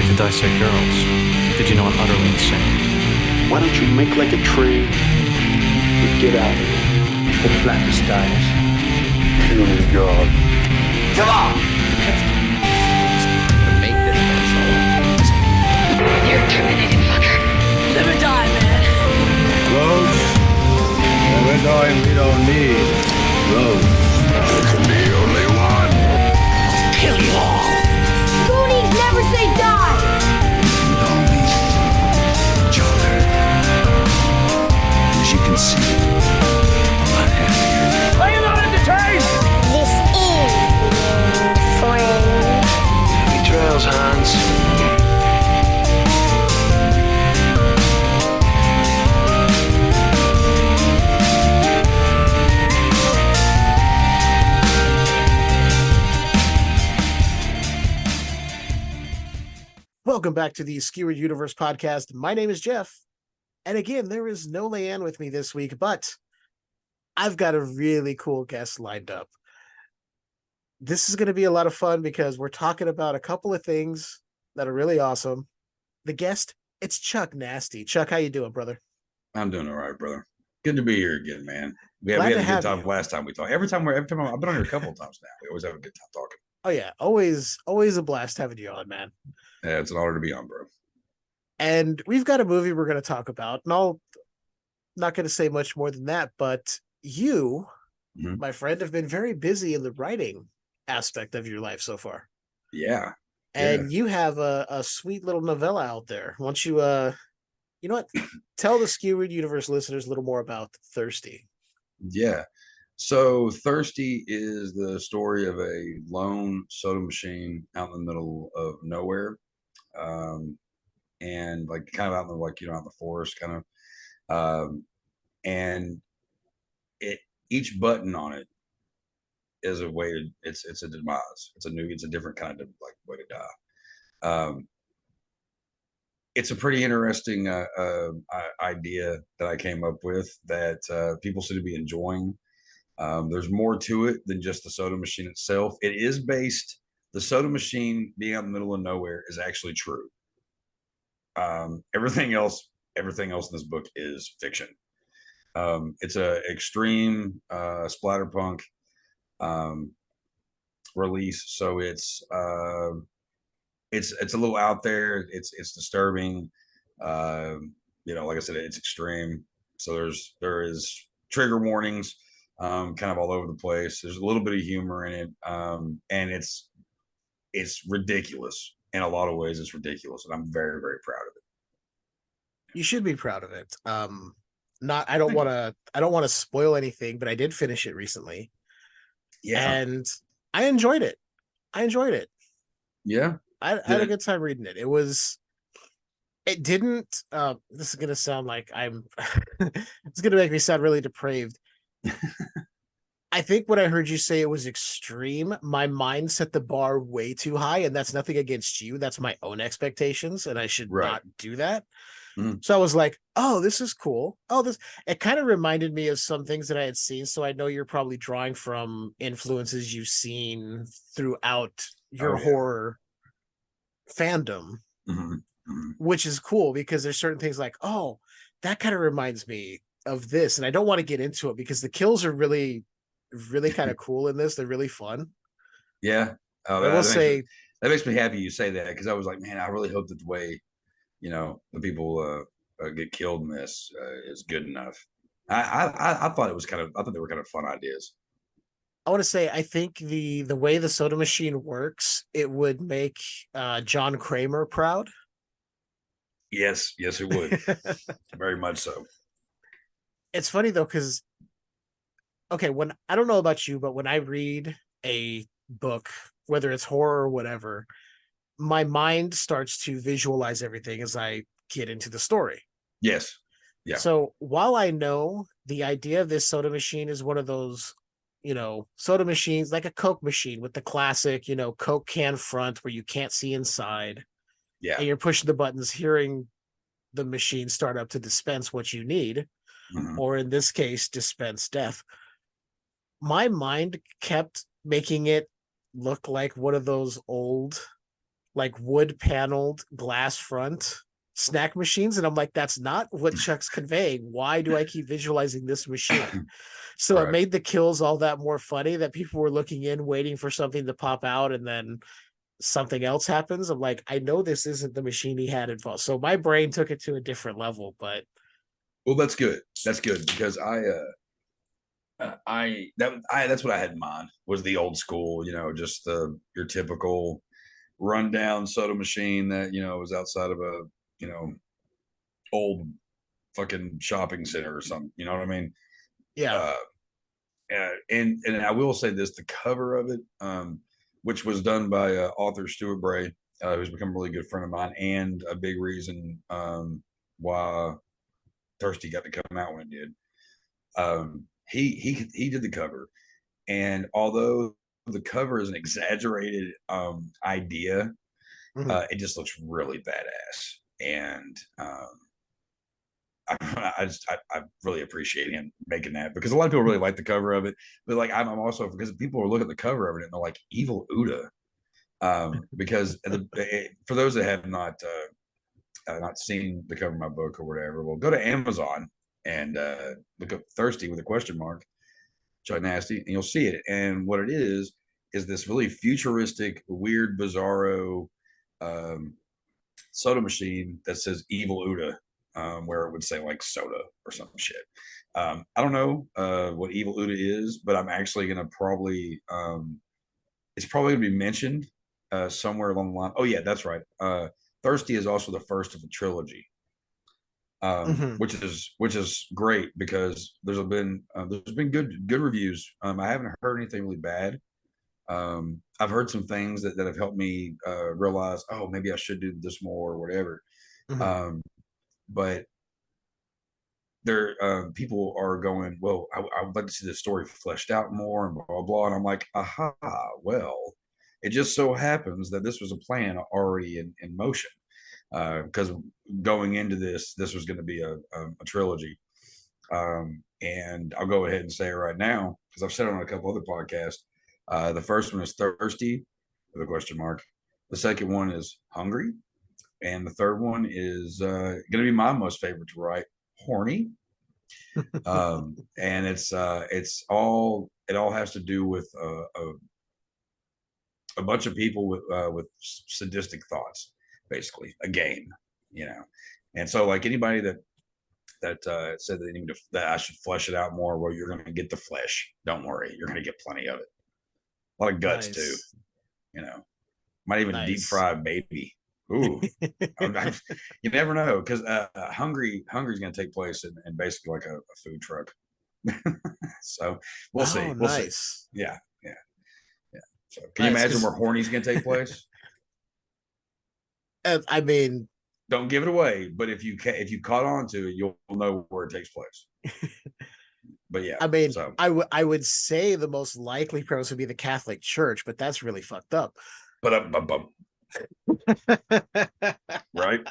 to dissect girls. Did you know I'm utterly insane? Why don't you make like a tree and get out of here? The blackest dies. Killing God. Come on! To make this pencil. You're terminated, fucker. Live or die, man. Roads? Well, we're going, we don't need roads. There can be only one. Kill you all. Goonies never say die. We don't need each other. As you can see, I'm not happy. Are you not entertained? This is the end, friend. Happy trails, Hans. Welcome back to the Skewered Universe podcast. My name is Jeff. And again, there is no Leanne with me this week, but I've got a really cool guest lined up. This is going to be a lot of fun because we're talking about a couple of things that are really awesome. The guest, it's Chuck Nasty. Chuck, how you doing, brother? I'm doing all right, brother. Good to be here again, man. We Glad had to a have good time you. last time we talked. Every time I've been on here a couple of times now. We always have a good time talking. Oh yeah, always a blast having you on, man. Yeah, it's an honor to be on, bro. And we've got a movie we're going to talk about, and I'm not going to say much more than that, but you, my friend, have been very busy in the writing aspect of your life so far. Yeah. And you have a sweet little novella out there. Why don't you, you know what? Tell the Skewered Universe listeners a little more about Thirsty. Yeah. So Thirsty is the story of a lone soda machine out in the middle of nowhere. And like kind of out in the out in the forest kind of. And each button on it is a way to it's a demise. It's a different kind of way to die. It's a pretty interesting idea that I came up with that people seem to be enjoying. There's more to it than just the soda machine itself. It is based, the soda machine being out in the middle of nowhere is actually true. Everything else in this book is fiction. It's a extreme splatterpunk release, so it's a little out there. It's disturbing. Like I said, it's extreme. So there is trigger warnings, kind of all over the place. There's a little bit of humor in it, and it's ridiculous in a lot of ways. It's ridiculous, and I'm very, very proud of it. You should be proud of it. I don't want to spoil anything, but I did finish it recently. Yeah. And I enjoyed it. Yeah. I had a good time reading it. It didn't, this is going to sound like it's going to make me sound really depraved. I think when I heard you say it was extreme, my mind set the bar way too high, and that's nothing against you. That's my own expectations, and I should not do that. So I was like, oh, this is cool. It kind of reminded me of some things that I had seen. So I know you're probably drawing from influences you've seen throughout your horror fandom, which is cool because there's certain things like, oh, that kind of reminds me of this. And I don't want to get into it because the kills are really, really kind of cool in this. They're really fun. Yeah. That makes me happy you say that, because I was like, man, I really hope that the way the people get killed in this is good enough. I thought I thought they were kind of fun ideas. I want to say, I think the way the soda machine works, it would make John Kramer proud. Yes, it would. Very much so. It's funny though, because I don't know about you, but when I read a book, whether it's horror or whatever, my mind starts to visualize everything as I get into the story. Yes. Yeah. So while I know the idea of this soda machine is one of those, soda machines, like a Coke machine with the classic, Coke can front where you can't see inside. Yeah. And you're pushing the buttons, hearing the machine start up to dispense what you need, or in this case, dispense death. My mind kept making it look like one of those old like wood paneled glass front snack machines, and I'm like, that's not what Chuck's conveying. Why do I keep visualizing this machine? So it Right. made the kills all that more funny, that people were looking in waiting for something to pop out, and then something else happens. I'm like, I know this isn't the machine he had involved. So my brain took it to a different level. But Well, that's good. That's good because that's what I had in mind was the old school, just your typical rundown soda machine that was outside of a old fucking shopping center or something. You know what I mean? yeah. And I will say this: the cover of it, which was done by author Stuart Bray, who's become a really good friend of mine, and a big reason why Thirsty got to come out when it did. He did the cover, and although the cover is an exaggerated idea, it just looks really badass, and I really appreciate him making that, because a lot of people really like the cover of it, but like I'm also, because people will look at the cover of it and they're like, Evil Uda, because for those that have not seen the cover of my book or whatever, well, go to Amazon and look up Thirsty with a question mark, Chuck Nasty, and you'll see it. And what it is this really futuristic, weird, bizarro soda machine that says Evil Uda, where it would say like soda or some shit. I don't know what Evil Uda is, but I'm actually going to probably, it's probably going to be mentioned somewhere along the line. Oh yeah, that's right. Thirsty is also the first of a trilogy, which is great, because there's been good reviews. I haven't heard anything really bad. I've heard some things that have helped me realize, oh, maybe I should do this more or whatever. But there, people are going, well, I would like to see the story fleshed out more and blah, blah, blah. And I'm like, aha, well, it just so happens that this was a plan already in motion. Because going into this was going to be a trilogy. And I'll go ahead and say it right now, because I've said it on a couple other podcasts. The first one is Thirsty with a question mark. The second one is Hungry. And the third one is going to be my most favorite to write, Horny. And it all has to do with a bunch of people with sadistic thoughts, basically a game, And so, like, anybody that said that I should flesh it out more, well, you're going to get the flesh. Don't worry, you're going to get plenty of it. A lot of guts too, Might even deep fry baby. Ooh, you never know, because Hungry's going to take place in basically like a food truck. So we'll see. We'll see. Yeah. So can you imagine where Horny's going to take place? I mean, don't give it away, but if you caught on to it, you'll know where it takes place. But yeah, I mean, so I would say the most likely premise would be the Catholic Church, but that's really fucked up. But right?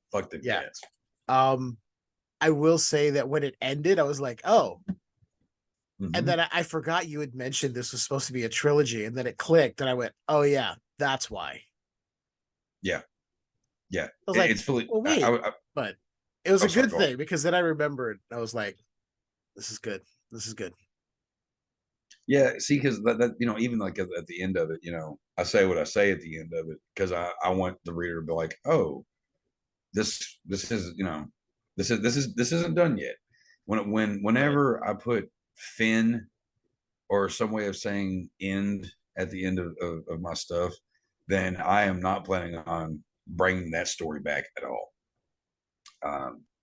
Fuck the cats. I will say that when it ended, I was like, oh. And then I forgot you had mentioned this was supposed to be a trilogy, and then it clicked, and I went, oh yeah, that's why. Yeah. I was like, it's fully. Well, wait, but it was a good thing, because then I remembered. I was like, this is good. This is good. Yeah, see, because that even like at the end of it, I say what I say at the end of it, because I want the reader to be like, oh, this is this isn't done yet. Whenever I put fin or some way of saying end at the end of my stuff, then I am not planning on bringing that story back at all.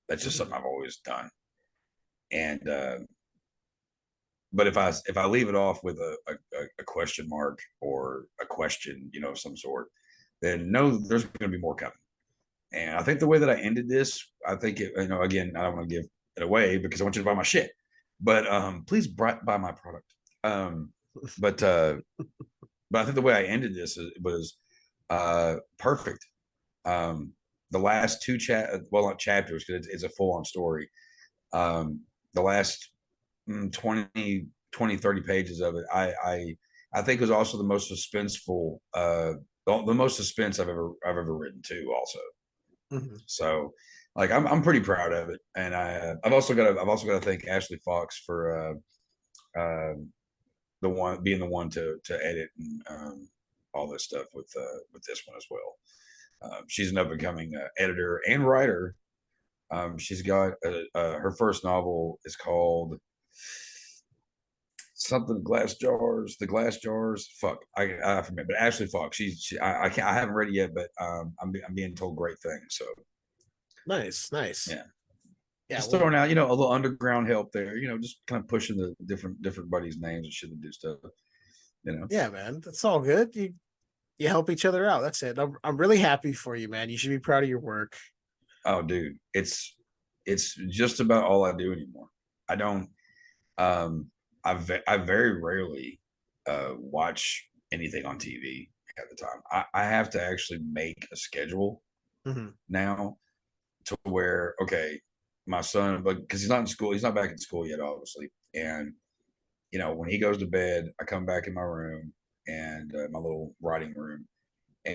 That's just something I've always done. And but if I leave it off with a question mark or a question, of some sort, then no, there's going to be more coming. And I think the way that I ended this, I think it, again, I don't want to give it away because I want you to buy my shit, but please buy my product. But I think the way I ended this was perfect. The last two not chapters, because it's a full-on story. The last 20, 30 pages of it, I think was also the most suspenseful the most suspense I've ever written too. Also, Mhm. so like I'm pretty proud of it, and I've also got to thank Ashley Fox for the one being the one to edit and all this stuff with this one as well. She's an up and coming editor and writer. She's got her first novel is called something the glass jars. Fuck, I forget. But Ashley Fox, I can't, I haven't read it yet, but I'm being told great things. So Nice. yeah, Yeah. just Well, throwing out, a little underground help there. Just kind of pushing the different buddies' names and shit to do stuff. yeah, man. That's all good. You help each other out. That's it. I'm really happy for you, man. You should be proud of your work. Oh, dude, it's just about all I do anymore. I don't. I very rarely watch anything on TV at the time. I have to actually make a schedule Mm-hmm. now to where, okay, my son, but because he's not in school, he's not back in school yet, obviously. And when he goes to bed, I come back in my room and my little writing room,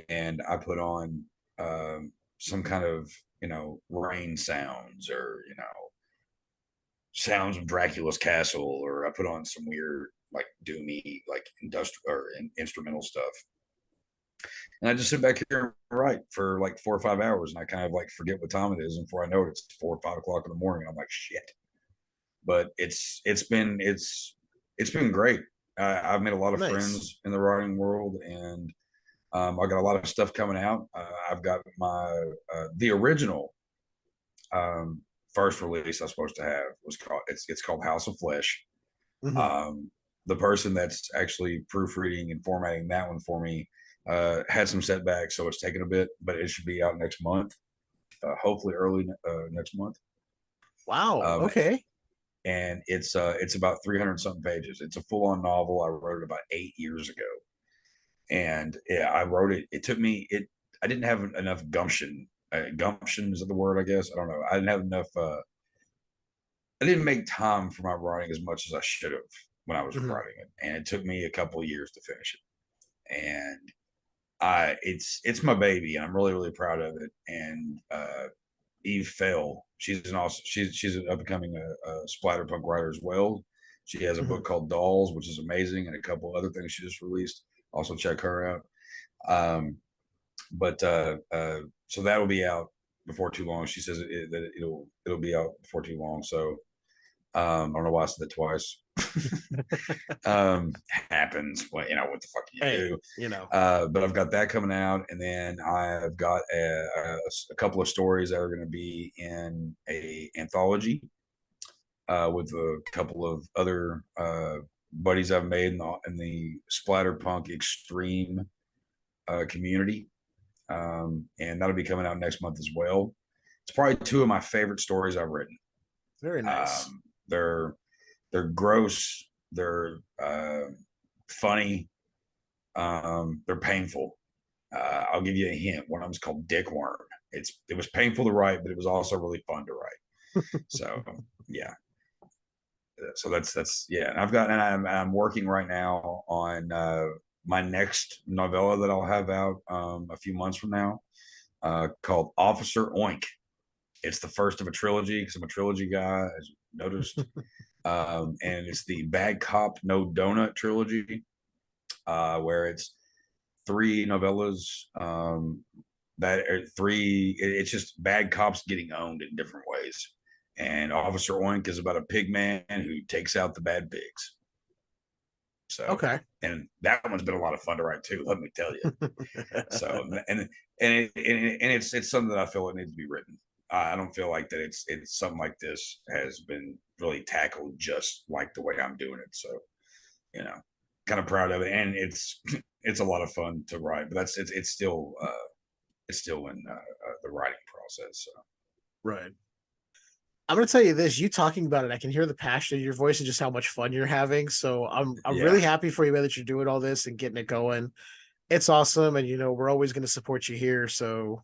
and I put on some kind of rain sounds, or sounds of Dracula's castle, or I put on some weird like doomy like industrial or instrumental stuff, and I just sit back here and write for like 4 or 5 hours, and I kind of like forget what time it is, and before I know it, it's 4 or 5 o'clock in the morning. I'm like, shit. But it's been great. I've made a lot of Nice. friends in the writing world, and I got a lot of stuff coming out. I've got my the original first release I was supposed to have was called it's called House of Flesh. Mm-hmm. The person that's actually proofreading and formatting that one for me had some setbacks, so it's taken a bit, but it should be out next month, hopefully early next month. Wow. Okay. And it's about 300 something pages. It's a full on novel. I wrote it about 8 years ago, and yeah, I wrote it. It took me. I didn't have enough gumption. Gumption is that the word? I guess I don't know. I didn't have enough. I didn't make time for my writing as much as I should have when I was Mm-hmm. writing it, and it took me a couple of years to finish it. And it's my baby, and I'm really proud of it. And Eve Fell, she's an up and coming splatterpunk writer as well. She has a Mm-hmm. book called Dolls, which is amazing, and a couple other things she just released. Also check her out. But so that'll be out before too long. She says that it'll be out before too long. So I don't know why I said that twice. Happens. Well, what the fuck do you do? But I've got that coming out, and then I've got a couple of stories that are going to be in a anthology with a couple of other buddies I've made in the splatterpunk extreme community, and that'll be coming out next month as well. It's probably two of my favorite stories I've written. Very nice. They're gross. They're funny. They're painful. I'll give you a hint. One of them's called Dick Worm. It was painful to write, but it was also really fun to write. So yeah. So that's yeah. And I'm working right now on my next novella that I'll have out a few months from now, called Officer Oink. It's the first of a trilogy because I'm a trilogy guy, as you noticed. And it's the Bad Cop No Donut trilogy, where it's 3 novellas that are 3. It's just bad cops getting owned in different ways. And Officer Oink is about a pig man who takes out the bad pigs. So Okay. and that one's been a lot of fun to write too. Let me tell you. So it's something that I feel it needs to be written. I don't feel like that it's something like this has been really tackled just like the way I'm doing it. So, kind of proud of it, and it's a lot of fun to write. But it's still in the writing process. So. Right. I'm gonna tell you this. You talking about it, I can hear the passion in your voice and just how much fun you're having. So I'm really happy for you, man, that you're doing all this and getting it going. It's awesome, and we're always gonna support you here. So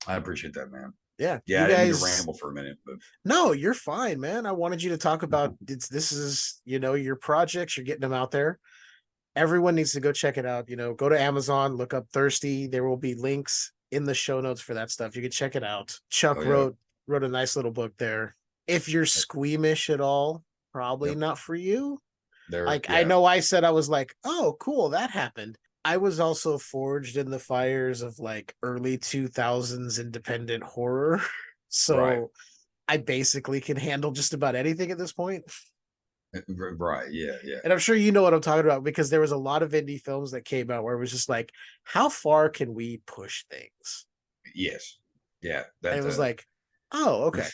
I appreciate that, man. Yeah, I didn't mean to ramble for a minute, but no, you're fine, man. I wanted you to talk about this is your projects. You're getting them out there. everyone needs to go check it out. Go to Amazon, look up Thirsty. There will be links in the show notes for that stuff. You can check it out. Chuck Oh, yeah. wrote a nice little book there. If you're squeamish at all, probably not for you. I know I said I was like, oh, cool, that happened. I was also forged in the fires of like early 2000s independent horror. So I basically can handle just about anything at this point. Right. Yeah. And I'm sure you know what I'm talking about because there was a lot of indie films that came out where it was just like, how far can we push things? Yes. Yeah. And it was like, oh, okay.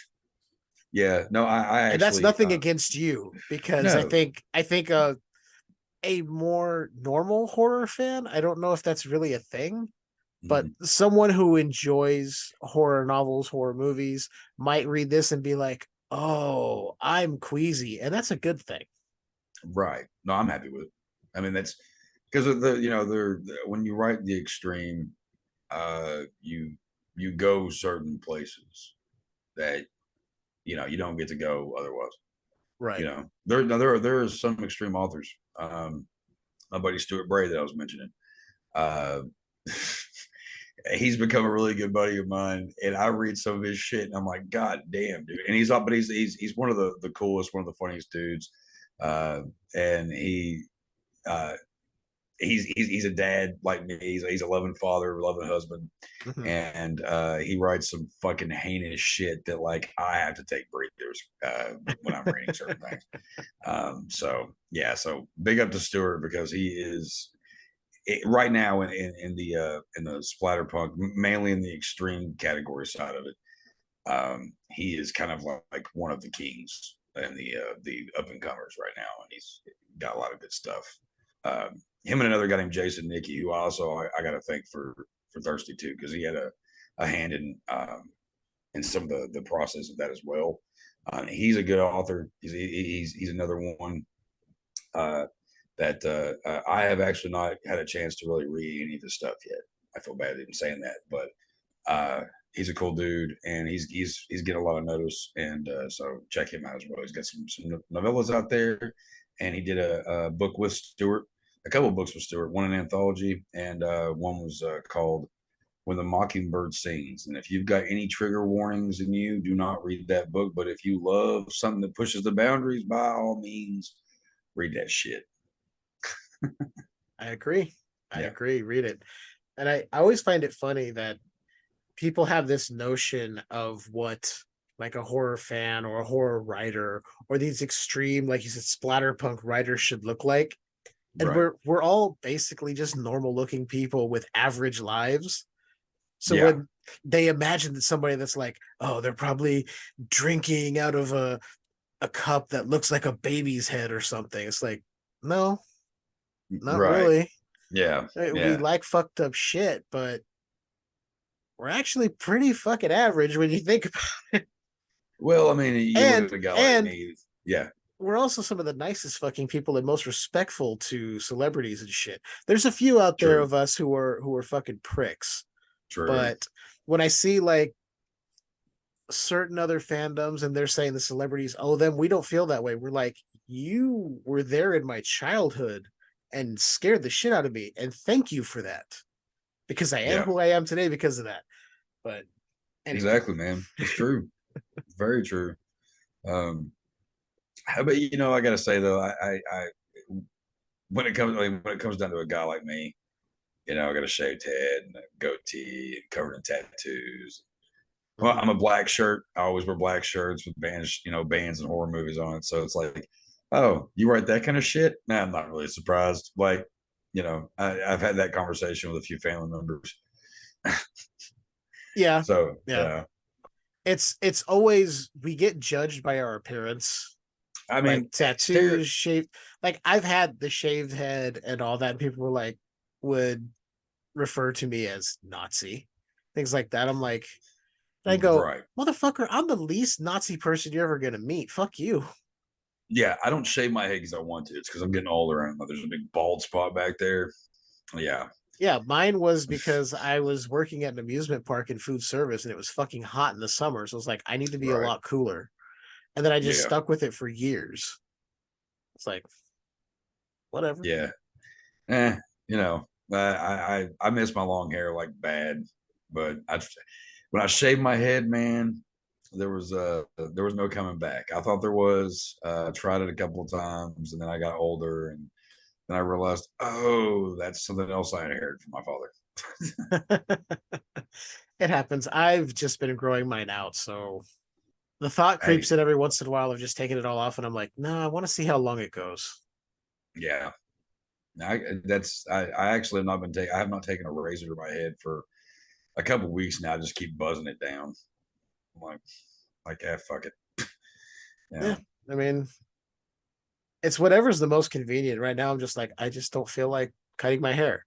Yeah. No, I actually, and that's nothing against you because No. I think a more normal horror fan, I don't know if that's really a thing, but someone who enjoys horror novels, horror movies might read this and be like, oh, I'm queasy. And that's a good thing. Right. No, I'm happy with it. I mean, that's because of when you write the extreme, you go certain places that, you don't get to go otherwise. Right. There are some extreme authors. My buddy Stuart Bray that I was mentioning. He's become a really good buddy of mine, and I read some of his shit, and I'm like, God damn, dude! And he's one of the coolest, one of the funniest dudes, and he's a dad like me. He's a loving father, loving husband, and he writes some fucking heinous shit that like I have to take breathers when I'm reading certain things. So big up to Stuart because he is. Right now in the splatterpunk, mainly in the extreme category side of it, he is kind of like one of the kings in the up and comers right now, and he's got a lot of good stuff. Him and another guy named Jason Nicky, who I got to thank for Thirsty too, because he had a hand in some of the process of that as well. He's a good author. He's another one. That I have actually not had a chance to really read any of this stuff yet. I feel bad even saying that, but he's a cool dude, and he's getting a lot of notice, and so check him out as well. He's got some novellas out there, and he did a book with Stuart, a couple of books with Stuart, one an anthology, and one was called When the Mockingbird Sings. And if you've got any trigger warnings in you, do not read that book. But if you love something that pushes the boundaries, by all means, read that shit. I agree. I agree. Read it. And I always find it funny that people have this notion of what like a horror fan or a horror writer or these extreme, like you said, splatterpunk writers should look like. And we're all basically just normal looking people with average lives. So when they imagine that somebody that's like, oh, they're probably drinking out of a cup that looks like a baby's head or something. It's like, no. Not really. Yeah. We like fucked up shit, but we're actually pretty fucking average when you think about it. Well, I mean, you look at a guy like me. Yeah. We're also some of the nicest fucking people and most respectful to celebrities and shit. There's a few out there of us who are fucking pricks. True. But when I see like certain other fandoms and they're saying the celebrities, oh, then we don't feel that way. We're like, you were there in my childhood and scared the shit out of me, and thank you for that, because I am who I am today because of that. But anyway. Exactly, man, it's true. Very true. But I gotta say though, I when it comes down to a guy like me, I got a shaved head and a goatee and covered in tattoos. Well, I'm a black shirt. I always wear black shirts with bands and horror movies on it. So it's like, oh, you write that kind of shit? Nah, I'm not really surprised. Like, I've had that conversation with a few family members. Yeah. So it's always, we get judged by our appearance. I mean, like tattoos, shaved. Like I've had the shaved head and all that. And people would refer to me as Nazi, things like that. I'm like, I go, motherfucker, I'm the least Nazi person you're ever gonna meet. Fuck you. Yeah, I don't shave my head because I want to. It's because I'm getting older and there's a big bald spot back there. Yeah. Yeah, mine was because I was working at an amusement park in food service and it was fucking hot in the summer. So I was like, I need to be a lot cooler. And then I just stuck with it for years. It's like, whatever. Yeah. You know, I miss my long hair like bad, but when I shaved my head, man, there was no coming back. I thought there was. I tried it a couple of times, and then I got older, and then I realized, oh, that's something else I inherited from my father. It happens. I've just been growing mine out, so the thought Hey, creeps in every once in a while of just taking it all off, and I'm like, no, I want to see how long it goes. yeah, I actually have not been taking. I have not taken a razor to my head for a couple of weeks now. I just keep buzzing it down. I'm like, fuck it. You Yeah, know, I mean, it's whatever's the most convenient. Right now, I'm just like, I just don't feel like cutting my hair.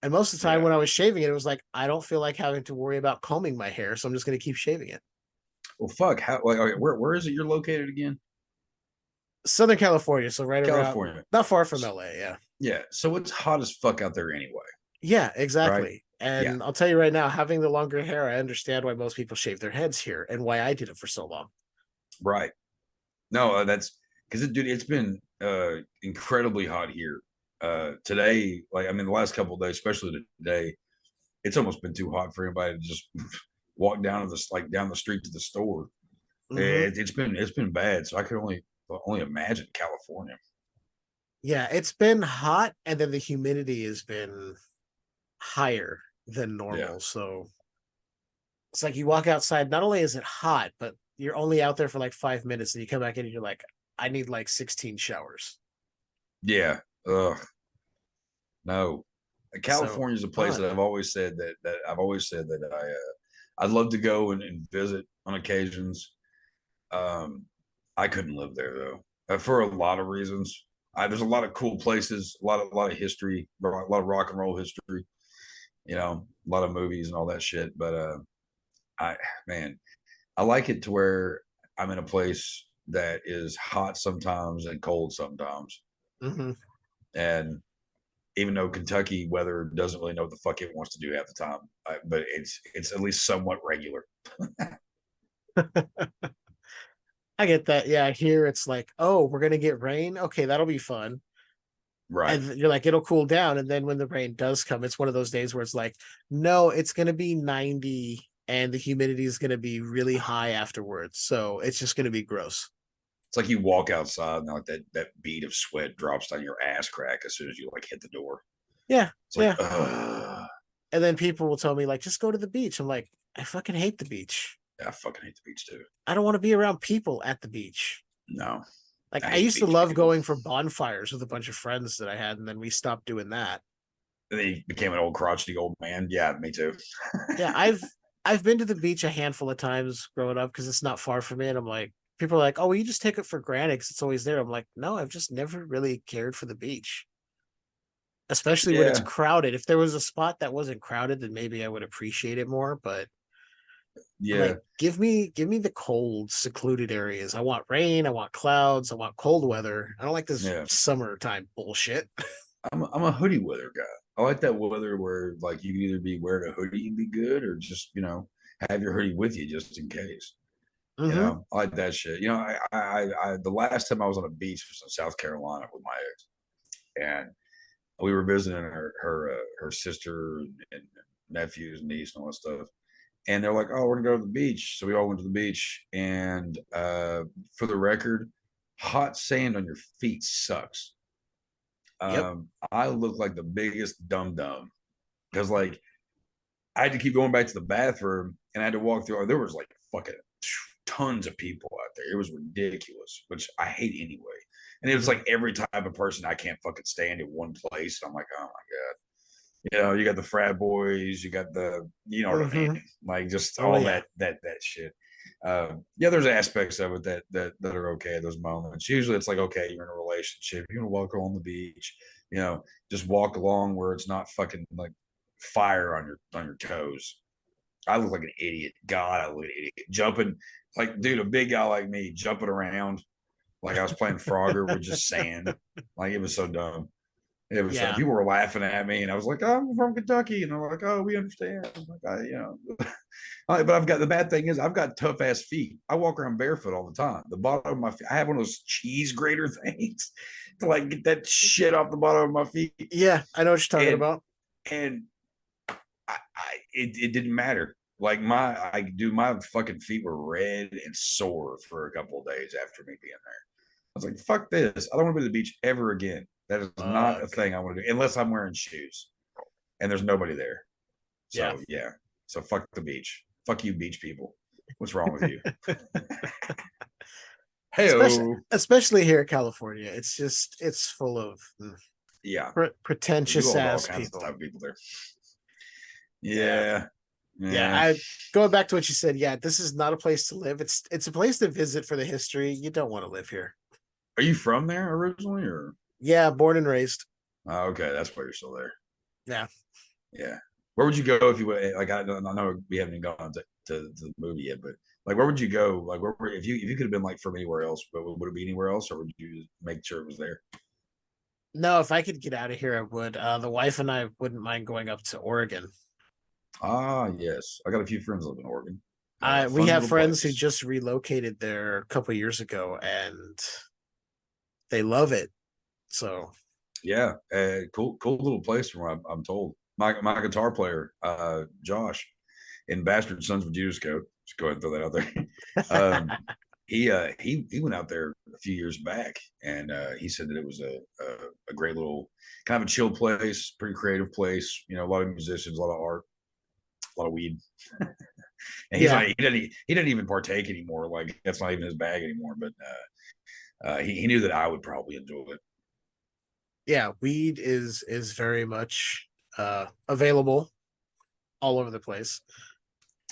And most of the time yeah. when I was shaving it, it was like, I don't feel like having to worry about combing my hair, so I'm just going to keep shaving it. Well, fuck. How? Like, okay, where is it you're located again? Southern California, so right around, California. not far from LA. Yeah. Yeah. So it's hot as fuck out there anyway, Yeah, right? exactly. Yeah. And I'll tell you right now, having the longer hair, I understand why most people shave their heads here and why I did it for so long. Right. No, that's because dude, it's been incredibly hot here. Today, like I mean, the last couple of days, especially today, it's almost been too hot for anybody to just walk down to this like down the street to the store. Hmm. It's been bad. So I could only imagine California. Yeah, it's been hot, and then the humidity has been higher than Yeah. normal. So it's like you walk outside, not only is it hot, but you're only out there for like 5 minutes, and you come back in and you're like, I need like 16 showers. Yeah. Ugh. No. So California is a place hot. that I've always said that I'd love to go and visit on occasions. Um, I couldn't live there though, for a lot of reasons. There's a lot of cool places, a lot of history, a lot of rock and roll history. You know, a lot of movies and all that shit. But I man, I like it to where I'm in a place that is hot sometimes and cold sometimes. Hmm. And even though Kentucky weather doesn't really know what the fuck it wants to do half the time, but it's at least somewhat regular. I get that. Yeah, here it's like, oh, we're gonna get rain. Okay, that'll be fun. Right. And you're like, it'll cool down. And then when the rain does come, it's one of those days where it's like, no, it's gonna be 90 and the humidity is gonna be really high afterwards. So it's just gonna be gross. It's like you walk outside and like that bead of sweat drops down your ass crack as soon as you like hit the door. Yeah, It's like, yeah. And then people will tell me, like, just go to the beach. I'm like, I fucking hate the beach. I fucking hate the beach too. I don't want to be around people at the beach. No, Like I I hate used to beach love people. going for bonfires with a bunch of friends that I had, and then we stopped doing that. And then he became an old crotchety old man. Yeah, me too. Yeah, I've been to the beach a handful of times growing up because it's not far from me, and I'm like, people are like, oh, well, you just take it for granted because it's always there. I'm like, no, I've just never really cared for the beach, especially when it's Yeah, crowded. If there was a spot that wasn't crowded, then maybe I would appreciate it more. But I'm yeah, like, give me the cold, secluded areas. I want rain, I want clouds, I want cold weather. I don't like this yeah. summertime bullshit. I'm a hoodie weather guy. I like that weather where like you can either be wearing a hoodie and be good, or just have your hoodie with you just in case. Hmm. I like that shit. The last time I was on a beach was in South Carolina with my ex, and we were visiting her sister and nephews, niece, and all that stuff. And they're like, "Oh, we're gonna go to the beach." So we all went to the beach, and for the record, hot sand on your feet sucks. Yep. I look like the biggest dum dum because like I had to keep going back to the bathroom, and I had to walk through. There was like fucking tons of people out there. It was ridiculous, which I hate anyway. And it was like every type of person I can't fucking stand in one place. I'm like, oh my god. You got the frat boys, you got you know what I Hmm. mean, like just Oh all yeah. that shit. Yeah, there's aspects of it that are okay at those moments. Usually, it's like okay, you're in a relationship, you're gonna walk along the beach, just walk along where it's not fucking like fire on your toes. I look like an idiot. God, I look like an idiot. Jumping, like, dude, a big guy like me jumping around like I was playing Frogger with just sand. Like, it was so dumb. It was Yeah. people were laughing at me, and I was like, oh, "I'm from Kentucky," and they're like, "Oh, we understand." I'm like, But I've got the bad thing is I've got tough ass feet. I walk around barefoot all the time. The bottom of my feet, I have one of those cheese grater things to like get that shit off the bottom of my feet. Yeah, I know what you're talking about. And it didn't matter. Like my fucking feet were red and sore for a couple of days after me being there. I was like, fuck this. I don't want to be to the beach ever again. That is not a thing I want to do unless I'm wearing shoes and there's nobody there. So yeah. So fuck the beach. Fuck you, beach people. What's wrong with you? Hey, especially here in California. It's full of pretentious ass people. Type of people there. Yeah. I going back to what you said. Yeah, this is not a place to live. It's a place to visit for the history. You don't want to live here. Are you from there originally, or? Yeah, born and raised. Oh, okay, that's why you're still there. Yeah. Where would you go if you would? Like, I know we haven't even gone to the movie yet, but like, where would you go? Like, if you could have been like from anywhere else, but would it be anywhere else, or would you make sure it was there? No, if I could get out of here, I would. The wife and I wouldn't mind going up to Oregon. Ah, yes, I got a few friends live in Oregon. We have friends who just relocated there a couple of years ago, and they love it. So, yeah, cool little place from what I'm told. My guitar player, Josh, in Bastard Sons of Judas Code. Just go ahead and throw that out there. He went out there a few years back, and he said that it was a great little kind of a chill place, pretty creative place. You know, a lot of musicians, a lot of art, a lot of weed. And he's like, he doesn't even partake anymore. Like, that's not even his bag anymore. But he knew that I would probably enjoy it. Yeah, weed is very much available all over the place.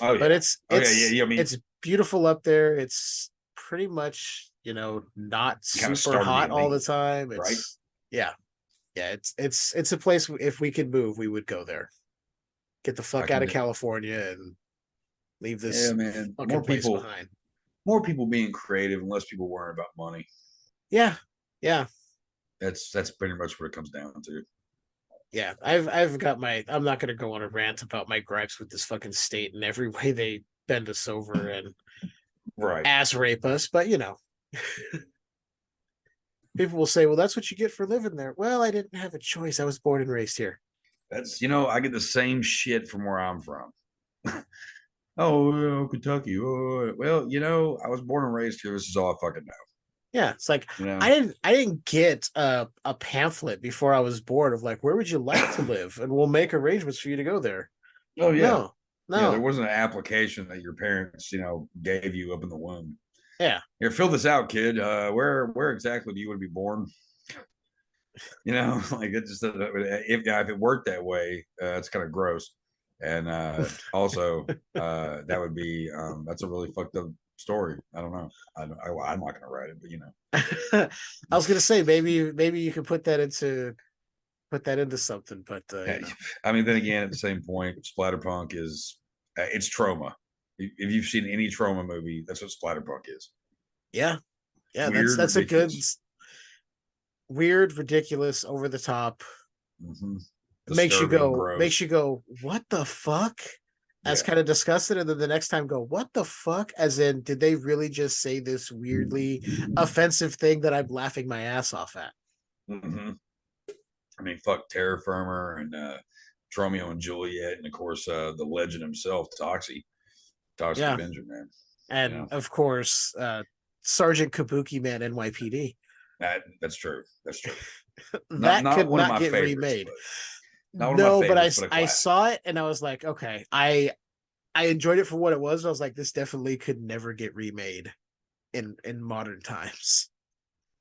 Oh yeah, but it's I mean, it's beautiful up there. It's pretty much, not super hot all the time. It's right. Yeah. It's a place. If we could move, we would go there. Get the fuck out of California and leave this fucking place behind. More people being creative and less people worrying about money. Yeah. That's pretty much what it comes down to. Yeah, I've got I'm not going to go on a rant about my gripes with this fucking state and every way they bend us over and ass rape us, but people will say, well, that's what you get for living there. Well, I didn't have a choice. I was born and raised here. That's, I get the same shit from where I'm from. Oh, Kentucky. Oh, well, I was born and raised here. This is all I fucking know. Yeah, it's like I didn't get a pamphlet before I was born of like, where would you like to live, and we'll make arrangements for you to go there. Oh yeah, no, yeah, there wasn't an application that your parents gave you up in the womb. Yeah, here, fill this out, kid. Where exactly do you want to be born? Like it just if it worked that way, it's kind of gross, and also that would be that's a really fucked up story. I don't know. I'm not gonna write it, but I was gonna say maybe you could put that into something, but I mean, then again, at the same point, splatterpunk is it's trauma. If you've seen any trauma movie, that's what splatterpunk is. Yeah, Weird, that's ridiculous. a good weird, ridiculous, over the top. Mm-hmm. Makes you go, what the fuck? As kind of disgusted, and then the next time go, what the fuck? As in, did they really just say this weirdly offensive thing that I'm laughing my ass off at? Mm-hmm. I mean, fuck Terra Firma and Romeo and Juliet, and of course the legend himself, Toxic Avenger, man. And of course, Sergeant Kabuki Man, NYPD. That's true. That's true. That could not get remade. No, but I saw it and I was like, okay, I enjoyed it for what it was. I was like, this definitely could never get remade in modern times.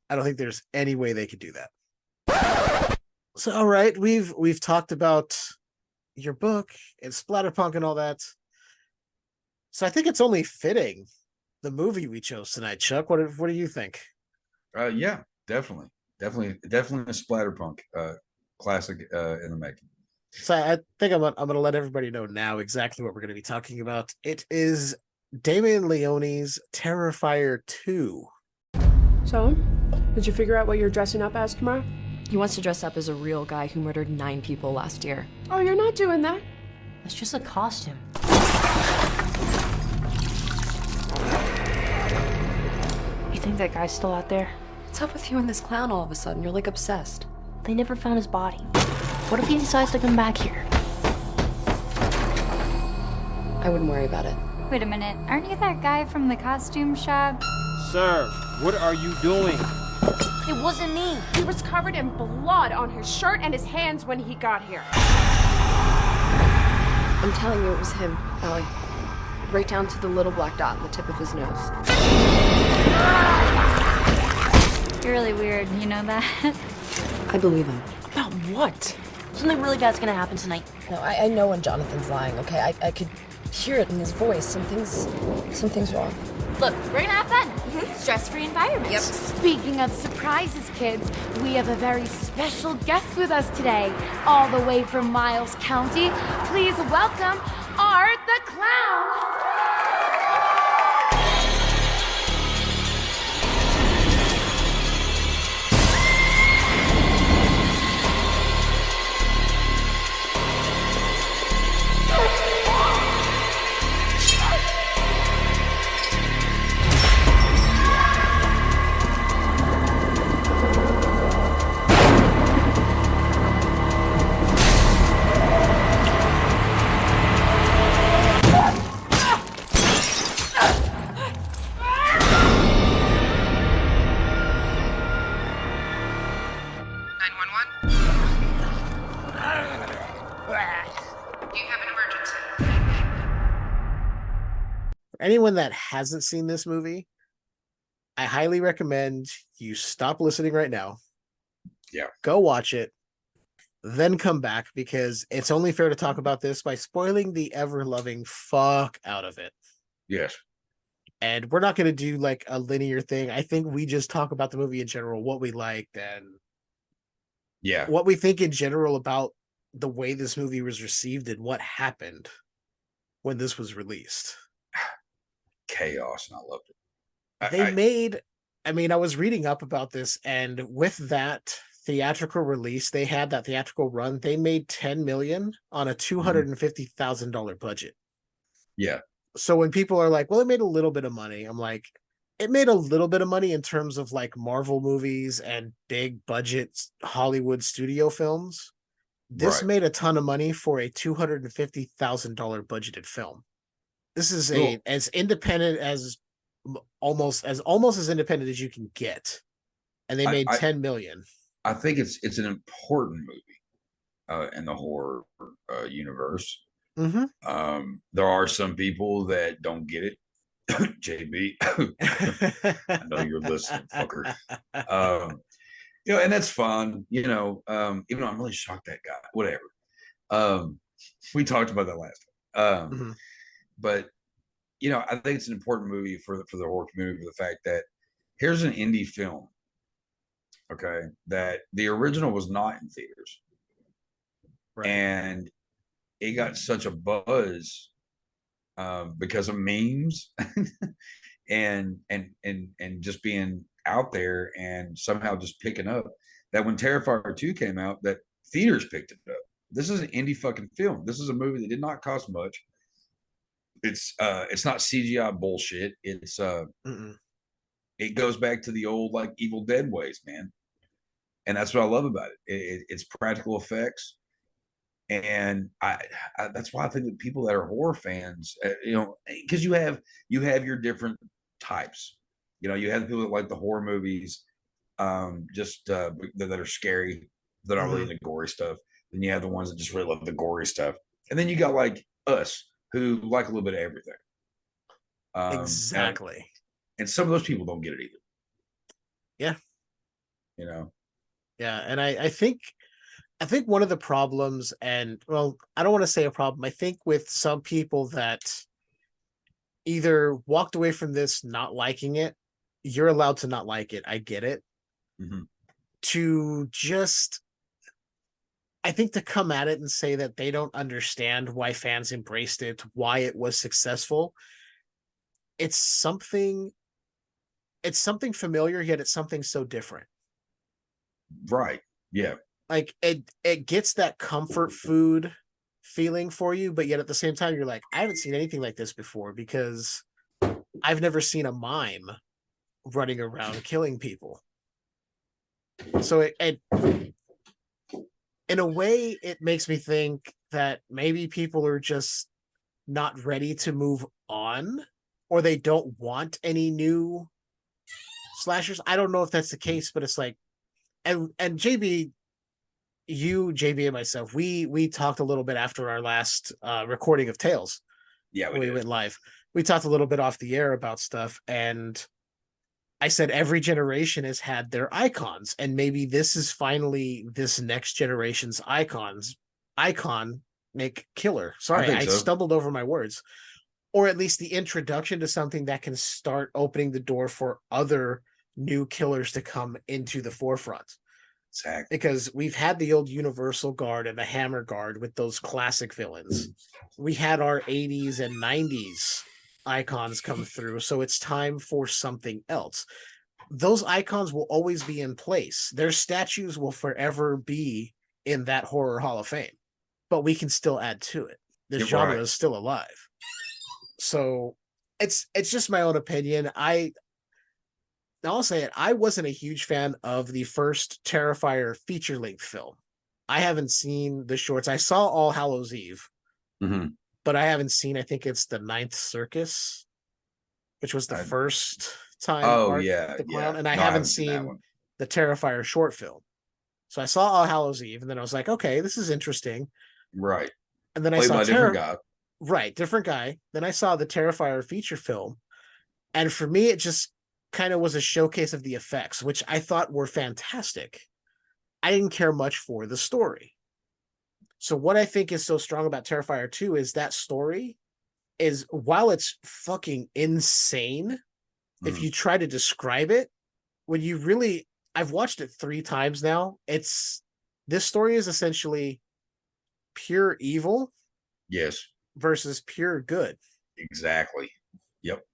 I don't think there's any way they could do that. So, all right, we've talked about your book and splatterpunk and all that. So I think it's only fitting the movie we chose tonight, Chuck. What do you think? Yeah, definitely a splatterpunk classic in the making. So I think I'm gonna let everybody know now exactly what we're gonna be talking about. It is Damien Leone's Terrifier 2. So, did you figure out what you're dressing up as tomorrow? He wants to dress up as a real guy who murdered 9 people last year. Oh, you're not doing that. It's just a costume. think that guy's still out there? What's up with you and this clown all of a sudden? You're like obsessed. They never found his body. What if he decides to come back here? I wouldn't worry about it. Wait a minute, aren't you that guy from the costume shop? Sir, what are you doing? It wasn't me. He was covered in blood on his shirt and his hands when he got here. I'm telling you, it was him, Allie. Right down to the little black dot on the tip of his nose. You're really weird, you know that? I believe him. About what? Something really bad's gonna happen tonight. No, I know when Jonathan's lying, okay? I could hear it in his voice. Something's wrong. Look, we're gonna have fun. Stress-free environment. Yep. Speaking of surprises, kids, we have a very special guest with us today, all the way from Miles County. Please welcome Art the Clown. Anyone that hasn't seen this movie, I highly recommend you stop listening right now. Yeah. Go watch it, then come back, because it's only fair to talk about this by spoiling the ever-loving fuck out of it. Yes. And we're not going to do like a linear thing. I think we just talk about the movie in general, what we liked, and what we think in general about the way this movie was received and what happened when this was released. Chaos, and I loved it. I was reading up about this, and with that theatrical release, they had that theatrical run, they made $10 million on a $250,000 budget. Yeah. So when people are like, well, it made a little bit of money, I'm like, it made a little bit of money in terms of like Marvel movies and big budget Hollywood studio films. This made a ton of money for a $250,000 budgeted film. This is as independent as almost as independent as you can get, and they made $10 million. I think it's an important movie in the horror universe. Mm-hmm. There are some people that don't get it. JB, I know you're listening, fucker. And that's fun. Even though I'm really shocked that guy. Whatever. We talked about that last time. But I think it's an important movie for the horror community, for the fact that here's an indie film, okay, that the original was not in theaters, and it got such a buzz because of memes and just being out there and somehow just picking up, that when Terrifier 2 came out, that theaters picked it up. This is an indie fucking film. This is a movie that did not cost much. It's not CGI bullshit. It's it goes back to the old like Evil Dead ways, man. And that's what I love about it. It's practical effects. And I that's why I think that people that are horror fans, because you have your different types. You have the people that like the horror movies, that are scary, that aren't really into gory stuff. Then you have the ones that just really love the gory stuff. And then you got like us, who like a little bit of everything. Exactly. And some of those people don't get it either. Yeah. Yeah. And I think one of the problems, and well, I don't want to say a problem, I think with some people that either walked away from this not liking it, you're allowed to not like it. I get it. To just, I think, to come at it and say that they don't understand why fans embraced it, why it was successful. It's something familiar, yet it's something so different. Right. Yeah. Like it gets that comfort food feeling for you, but yet at the same time, you're like, I haven't seen anything like this before, because I've never seen a mime running around killing people. So it in a way, it makes me think that maybe people are just not ready to move on, or they don't want any new slashers. I don't know if that's the case, but it's like, and JB, JB, and myself, we talked a little bit after our last recording of Tales. Yeah, we went live. We talked a little bit off the air about stuff, and I said every generation has had their icons, and maybe this is finally this next generation's iconic killer. Sorry, I stumbled over my words. Or at least the introduction to something that can start opening the door for other new killers to come into the forefront. Exactly. Because we've had the old Universal Guard and the Hammer Guard with those classic villains. We had our 80s and 90s icons come through, so it's time for something else. Those icons will always be in place. Their statues will forever be in that horror hall of fame, but we can still add to it. This genre is still alive. So it's just my own opinion. I'll say it. I wasn't a huge fan of the first Terrifier feature-length film. I haven't seen the shorts. I saw All Hallows Eve, but I haven't seen, I think it's the Ninth Circus, which was the first time. Oh, yeah. The Clown. And I haven't seen the Terrifier short film. So I saw All Hallows Eve, and then I was like, okay, this is interesting. Right. And then I saw different guy. Right, different guy. Then I saw the Terrifier feature film. And for me, it just kind of was a showcase of the effects, which I thought were fantastic. I didn't care much for the story. So what I think is so strong about Terrifier 2 is that story is, while it's fucking insane, if you try to describe it, when you really, I've watched it 3 times now, this story is essentially pure evil. Yes. Versus pure good. Exactly. Yep.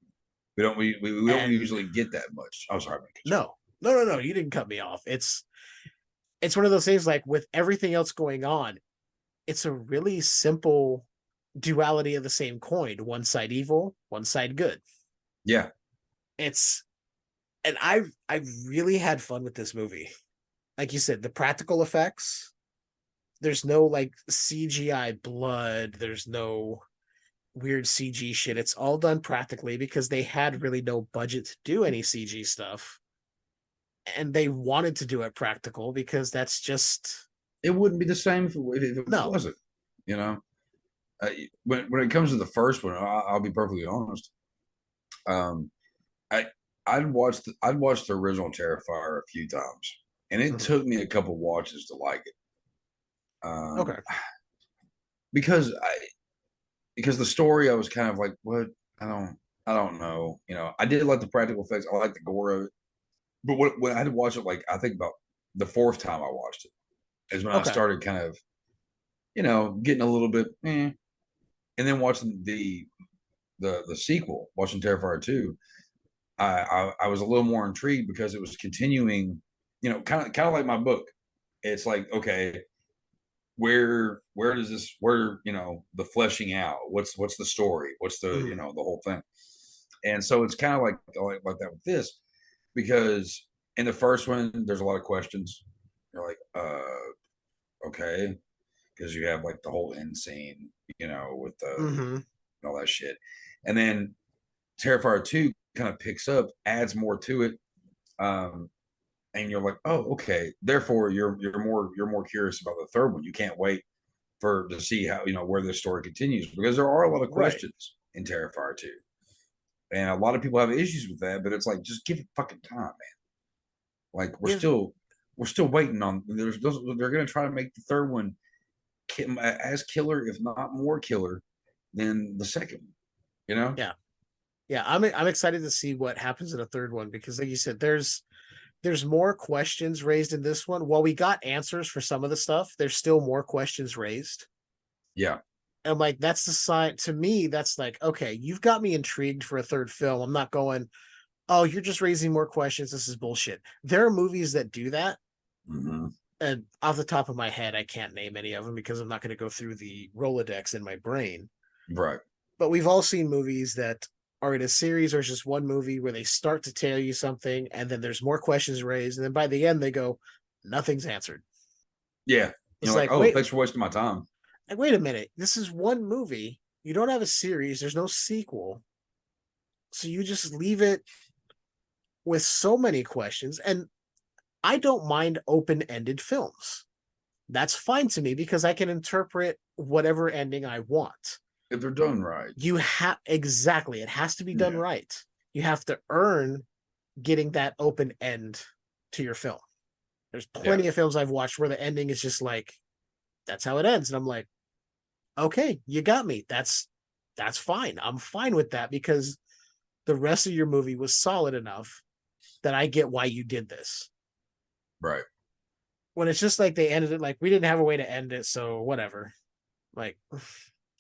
We don't usually get that much. I'm sorry. No. You didn't cut me off. It's one of those things, like with everything else going on, it's a really simple duality of the same coin. One side evil, one side good. Yeah. And I've really had fun with this movie. Like you said, the practical effects. There's no like CGI blood. There's no weird CG shit. It's all done practically because they had really no budget to do any CG stuff. And they wanted to do it practical because that's just... It wouldn't be the same if it wasn't. You know? When it comes to the first one, I'll be perfectly honest. I'd watched the original Terrifier a few times. And it took me a couple watches to like it. Okay. Because the story, I was kind of like, what? I don't know. You know, I did like the practical effects. I like the gore of it. But when I had to watch it, like I think about the 4th time I watched it, is when I started kind of, you know, getting a little bit, and then watching the sequel, watching Terrifier 2, I was a little more intrigued because it was continuing, you know, kind of like my book. It's like, okay, where does this, you know, the fleshing out, what's the story, what's the you know, the whole thing. And so it's kind of like that with this, because in the first one there's a lot of questions. You're like, okay, because you have like the whole end scene, you know, with the all that shit. And then Terrifier 2 kind of picks up, adds more to it, and you're like, oh, okay. Therefore, you're more curious about the third one. You can't wait to see how, you know, where this story continues, because there are a lot of questions in Terrifier 2, and a lot of people have issues with that. But it's like, just give it fucking time, man. Like we're still waiting on. They're going to try to make the third one as killer, if not more killer, than the second. You know? Yeah. I'm excited to see what happens in a third one, because, like you said, there's more questions raised in this one. While we got answers for some of the stuff, there's still more questions raised. Yeah. And like, that's the sign to me. That's like, okay, you've got me intrigued for a third film. I'm not going, oh, you're just raising more questions. This is bullshit. There are movies that do that. And off the top of my head, I can't name any of them because I'm not going to go through the Rolodex in my brain. Right. But we've all seen movies that are in a series or it's just one movie where they start to tell you something and then there's more questions raised, and then by the end they go, nothing's answered. Yeah. It's like, oh, thanks for wasting my time. Like, wait a minute. This is one movie. You don't have a series. There's no sequel. So you just leave it with so many questions. And I don't mind open-ended films. That's fine to me because I can interpret whatever ending I want. If they're done right. Exactly. It has to be done right. You have to earn getting that open end to your film. There's plenty of films I've watched where the ending is just like, that's how it ends. And I'm like, okay, you got me. That's fine. I'm fine with that because the rest of your movie was solid enough that I get why you did this. Right. When it's just like they ended it like we didn't have a way to end it, so whatever. Like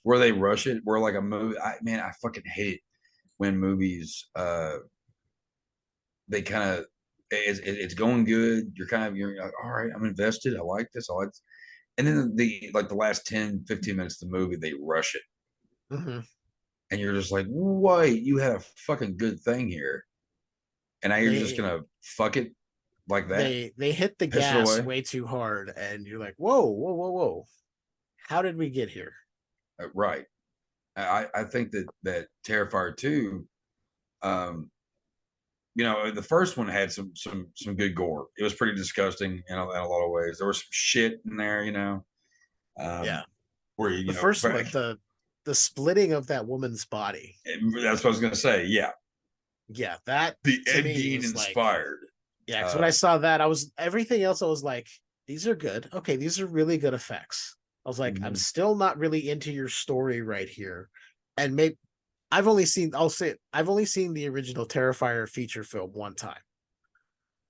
where they rush it, where like a movie, I fucking hate it when movies they kind of it's going good. You're like, all right, I'm invested. I like this. And then the last 10, 15 minutes of the movie, they rush it. Mm-hmm. And you're just like, wait, you had a fucking good thing here. And now you're just gonna fuck it like that. They hit the gas way too hard, and you're like, whoa. How did we get here? Right. I think that Terrifier 2, the first one had some good gore. It was pretty disgusting in a lot of ways. There was some shit in there, where the first one, the splitting of that woman's body. That's what I was gonna say. Yeah, that the Ed Gein inspired. Because when I saw that, everything else I was like, these are good. Okay, these are really good effects. I was like, I'm still not really into your story right here, and maybe. I've only seen the original Terrifier feature film one time.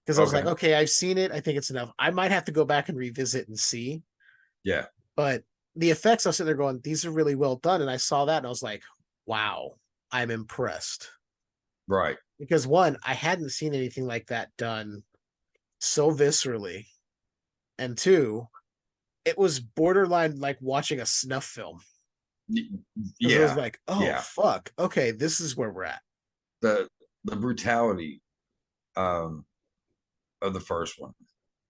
Because I was like, okay, I've seen it. I think it's enough. I might have to go back and revisit and see. Yeah. But the effects, I was sitting there going, these are really well done. And I saw that and I was like, wow, I'm impressed. Right. Because one, I hadn't seen anything like that done so viscerally. And two, it was borderline like watching a snuff film. Yeah, it was like, fuck, okay, this is where we're at. The brutality of the first one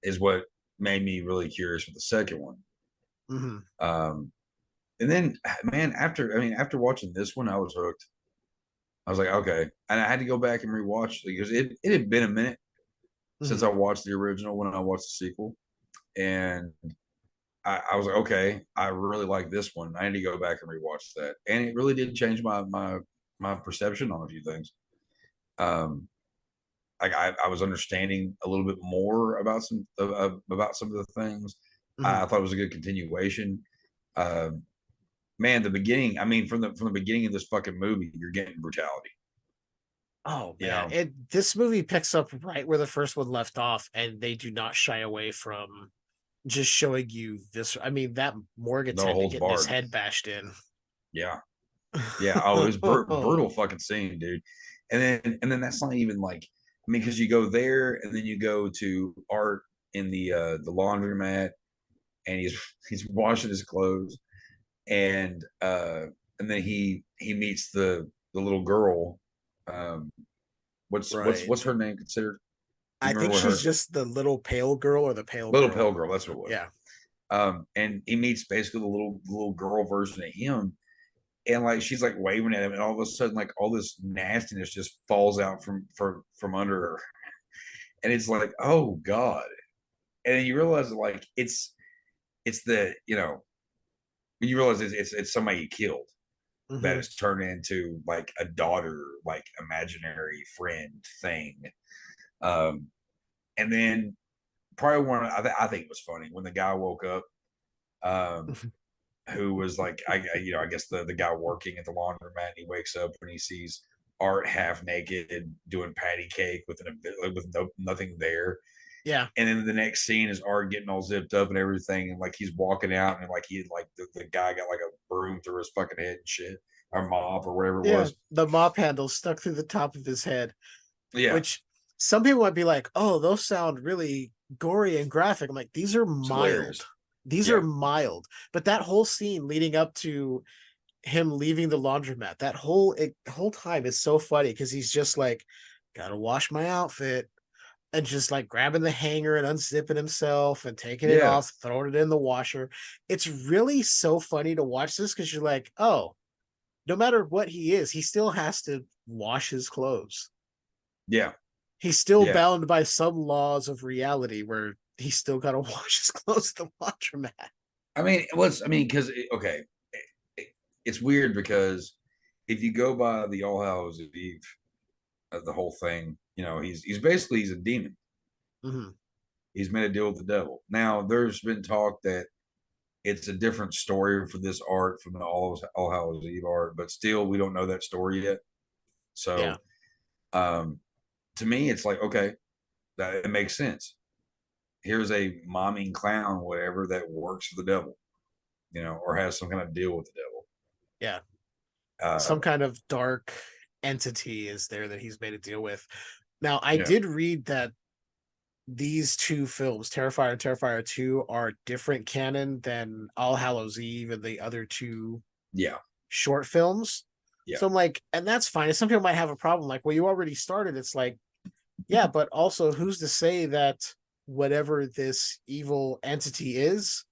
is what made me really curious with the second one. Mm-hmm. And then, man, after watching this one, I was hooked. I was like, okay, and I had to go back and rewatch because it had been a minute since I watched the original when I watched the sequel, and I was like, okay, I really like this one. I need to go back and rewatch that, and it really did change my perception on a few things. I was understanding a little bit more about some of the things. I thought it was a good continuation. Man, the beginning. I mean, from the beginning of this fucking movie, you're getting brutality. Oh man, this movie picks up right where the first one left off, and they do not shy away from just showing you this. I mean, that morgue attendant getting his head bashed in. Yeah. Oh, it was brutal fucking scene, dude. And then that's not even like, I mean, because you go there and then you go to Art in the laundromat, and he's washing his clothes, and then he meets the little girl. What's her name considered? I think she's just the little pale girl or the pale girl. That's what it was. Yeah. And he meets basically the little girl version of him, and like she's like waving at him, and all of a sudden like all this nastiness just falls out from under her, and it's like, oh god. And then you realize that like it's the when you realize it's somebody you killed that has turned into like a daughter, like imaginary friend thing. And then probably one I think it was funny when the guy woke up, who was like, I guess the guy working at the laundromat. He wakes up and he sees Art half naked doing patty cake with nothing there. Yeah. And then the next scene is Art getting all zipped up and everything, and like he's walking out, and like the guy got like a broom through his fucking head and shit, or mop or whatever it was. The mop handle stuck through the top of his head. Yeah. Which some people might be like, oh, those sound really gory and graphic. I'm like, these are mild. These are mild. But that whole scene leading up to him leaving the laundromat, that whole time is so funny because he's just like, gotta wash my outfit, and just like grabbing the hanger and unzipping himself and taking it off, throwing it in the washer. It's really so funny to watch this because you're like, oh, no matter what he is, he still has to wash his clothes. Yeah. He's still bound by some laws of reality where he's still got to wash his clothes at the laundromat. I mean, because it's weird because if you go by the All Hallows Eve, the whole thing, you know, he's a demon. Mm-hmm. He's made a deal with the devil. Now, there's been talk that it's a different story for this art from the All Hallows Eve art, but still, we don't know that story yet. So, to me, it's like, okay, that it makes sense. Here's a momming clown, whatever, that works for the devil, you know, or has some kind of deal with the devil. Yeah. Some kind of dark entity is there that he's made a deal with. Now, I did read that these two films, Terrifier and Terrifier 2, are different canon than All Hallows Eve and the other two short films. Yeah. So I'm like, and that's fine. Some people might have a problem. Like, well, you already started. It's like, yeah, but also who's to say that whatever this evil entity is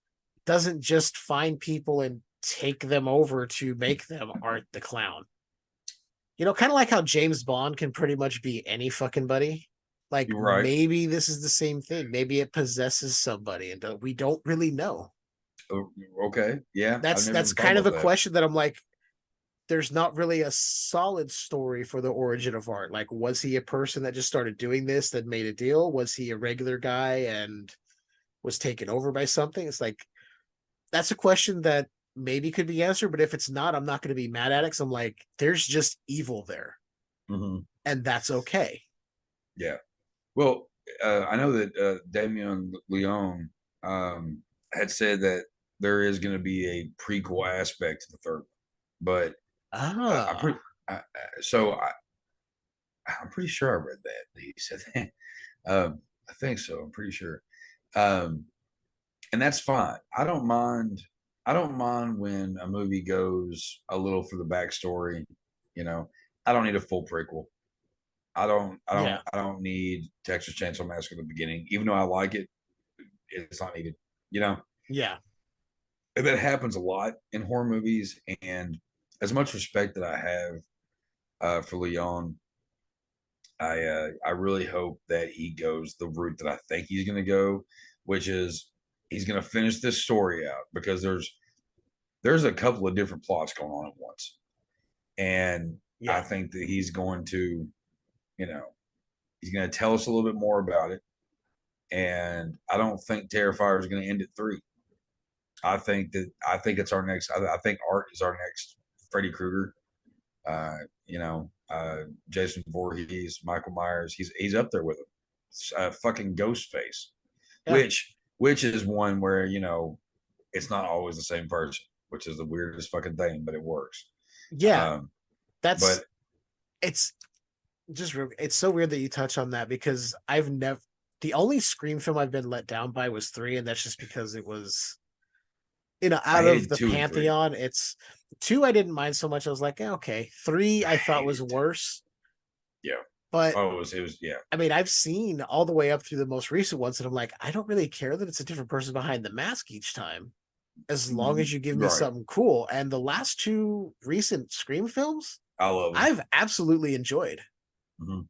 doesn't just find people and take them over to make them Art the Clown? You know, kind of like how James Bond can pretty much be any fucking buddy. Like, maybe this is the same thing. Maybe it possesses somebody and we don't really know. Okay. Yeah. That's kind of a question that I'm like, there's not really a solid story for the origin of Art. Like, was he a person that just started doing this, that made a deal? Was he a regular guy and was taken over by something? It's like, that's a question that maybe could be answered, but if it's not, I'm not going to be mad at it. Cause I'm like, there's just evil there. Mm-hmm. And that's okay. Yeah. Well, I know that Damien Leone had said that there is going to be a prequel aspect to the third one, but I'm pretty sure I read that he said that. I think so. I'm pretty sure, and that's fine. I don't mind when a movie goes a little for the backstory. You know, I don't need a full prequel. I don't need Texas Chainsaw Massacre at the beginning, even though I like it. It's not needed. You know. Yeah. And that happens a lot in horror movies, and as much respect that I have for Leon, I really hope that he goes the route that I think he's going to go, which is he's going to finish this story out, because there's a couple of different plots going on at once, and I think that he's going to, you know, he's going to tell us a little bit more about it, and I don't think Terrifier is going to end at 3. I think it's our next. I think Art is our next Freddy Krueger. You know, Jason Voorhees, Michael Myers. He's up there with him. Fucking Ghostface, which is one where, you know, it's not always the same person, which is the weirdest fucking thing, but it works. Yeah, it's so weird that you touch on that, because the only Scream film I've been let down by was 3, and that's just because it was, you know, out of the pantheon. It's 2 I didn't mind so much. I was like, okay. 3 I thought was worse. Yeah. But it was yeah. I mean, I've seen all the way up through the most recent ones, and I'm like, I don't really care that it's a different person behind the mask each time, as long as you give me something cool. And the last 2 recent Scream films, I've absolutely enjoyed. Mm-hmm.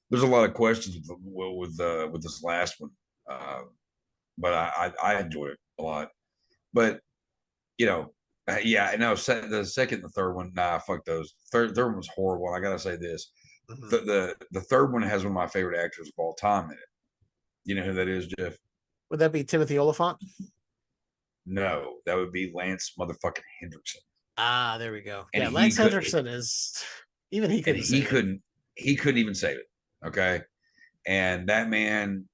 There's a lot of questions with this last one, but I enjoyed it a lot. But, you know, the second and the third one, fuck those. Third one was horrible. I gotta say this: the third one has one of my favorite actors of all time in it. You know who that is, Jeff? Would that be Timothy Olyphant? No, that would be Lance motherfucking Hendrickson. Ah, there we go. And Lance Hendrickson is even he couldn't. He couldn't even save it. Okay. And that man,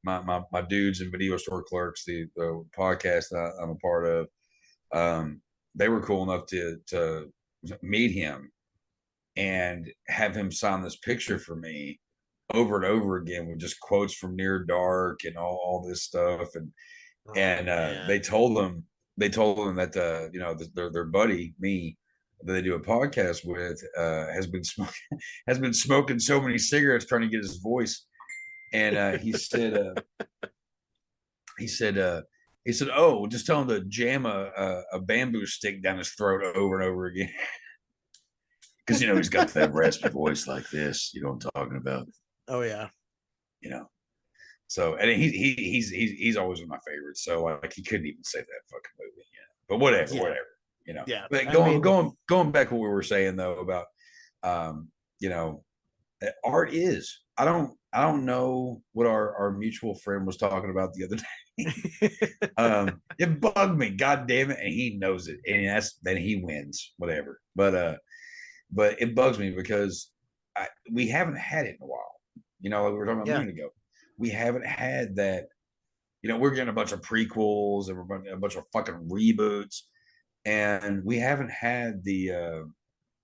my dudes in Video Store Clerks, the podcast that I'm a part of, they were cool enough to meet him and have him sign this picture for me over and over again with just quotes from Near Dark and all this stuff. And they told him they told him that their buddy, me, that they do a podcast with, has been smoking so many cigarettes trying to get his voice. And he said, "Oh, just tell him to jam a bamboo stick down his throat over and over again." Because he's got that raspy voice like this. You know what I'm talking about? Oh yeah. So, and he's always one of my favorites. So like he couldn't even say that fucking movie. But whatever. Yeah. But going back to what we were saying though about art is. I don't know what our mutual friend was talking about the other day. It bugged me, god damn it, and he knows it, and then he wins, whatever. But it bugs me because we haven't had it in a while. Like we were talking about a minute ago. We haven't had that. We're getting a bunch of prequels and a bunch of fucking reboots, and we haven't had the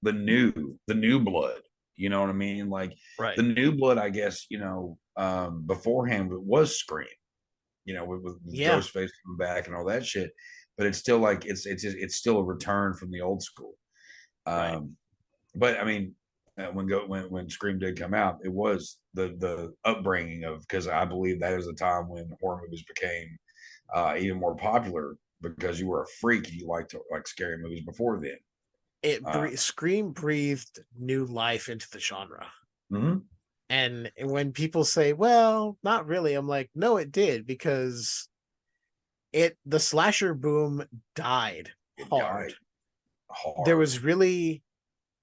new blood. You know what I mean? Like the new blood, I guess. Beforehand it was Scream. With Ghostface coming back and all that shit. But it's still like it's still a return from the old school. Right. But I mean, when Scream did come out, it was the upbringing of, because I believe that is a time when horror movies became even more popular because you were a freak and you liked scary movies before then. Scream breathed new life into the genre. Mm-hmm. And when people say, well, not really, I'm like, no, it did, because the slasher boom died hard. There was really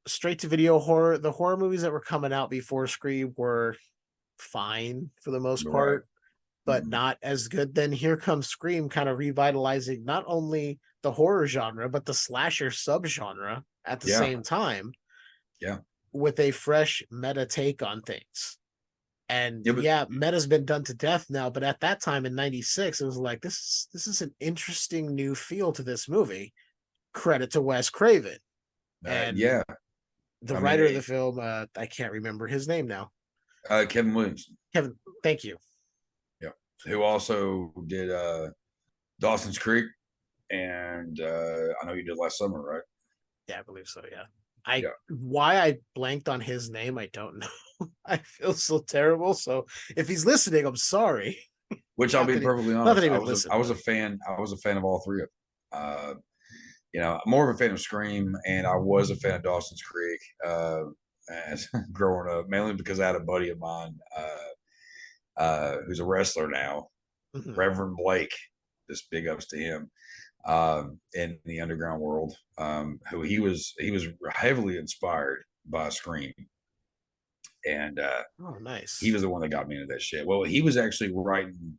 straight to video horror. The horror movies that were coming out before Scream were fine for the most part, but not as good. Then here comes Scream, kind of revitalizing not only the horror genre, but the slasher subgenre at the same time. Yeah. With a fresh meta take on things. And meta's been done to death now, but at that time in 96, it was like, this is an interesting new feel to this movie. Credit to Wes Craven. And the writer of the film, I can't remember his name now. Kevin Williamson. Kevin, thank you. Yeah. Who also did Dawson's Creek, and I know you did Last Summer, right? Yeah, I believe so, yeah. Why I blanked on his name, I don't know. I feel so terrible. So if he's listening, I'm sorry. Which I'll be perfectly honest, I was a fan of all three of them. More of a fan of Scream, and I was a fan of Dawson's Creek as growing up, mainly because I had a buddy of mine who's a wrestler now, Reverend Blake. This big ups to him. In the underground world, who he was heavily inspired by Scream, and nice. He was the one that got me into that shit. Well, he was actually writing.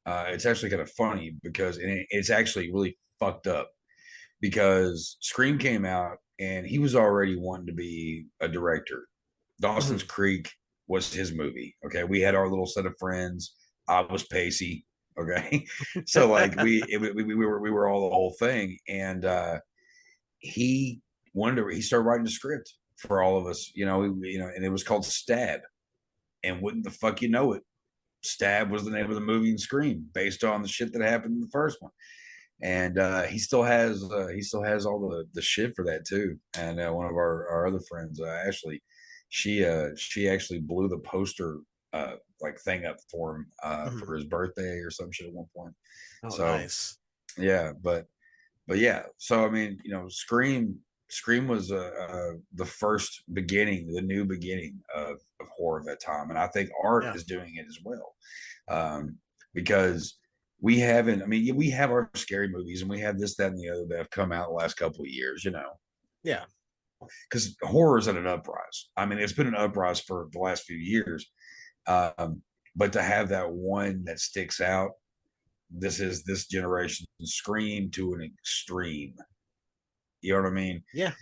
It's actually kind of funny because it's actually really fucked up because Scream came out and he was already wanting to be a director. Dawson's Creek was his movie. Okay, we had our little set of friends. I was Pacey. Okay, so like we were all the whole thing, and he started writing a script for all of us, and it was called Stab, and wouldn't the fuck you know it, Stab was the name of the movie in Scream, based on the shit that happened in the first one, and he still has all the shit for that too. And one of our other friends, Ashley, she actually blew the poster thing up for him for his birthday or some shit at one point. Nice. Yeah, but yeah. So I mean, Scream was the first beginning, the new beginning of horror at that time, and I think art is doing it as well, because we haven't. I mean, we have our scary movies, and we have this, that, and the other that have come out the last couple of years. Yeah. Because horror is at an uprise. I mean, it's been an uprise for the last few years. But to have that one that sticks out, this is this generation's Scream to an extreme. You know what I mean? Yeah.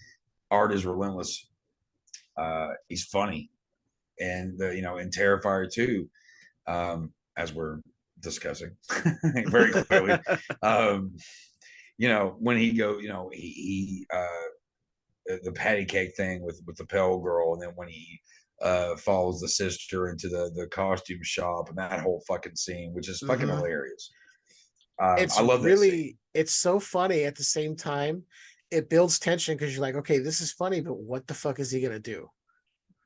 Art is relentless. He's funny, and and Terrifier too, as we're discussing very clearly. When he he the patty cake thing with the Pale Girl, and then when he follows the sister into the costume shop, and that whole fucking scene, which is fucking hilarious. I love really it's so funny at the same time. It builds tension because you're like, okay, this is funny, but what the fuck is he gonna do?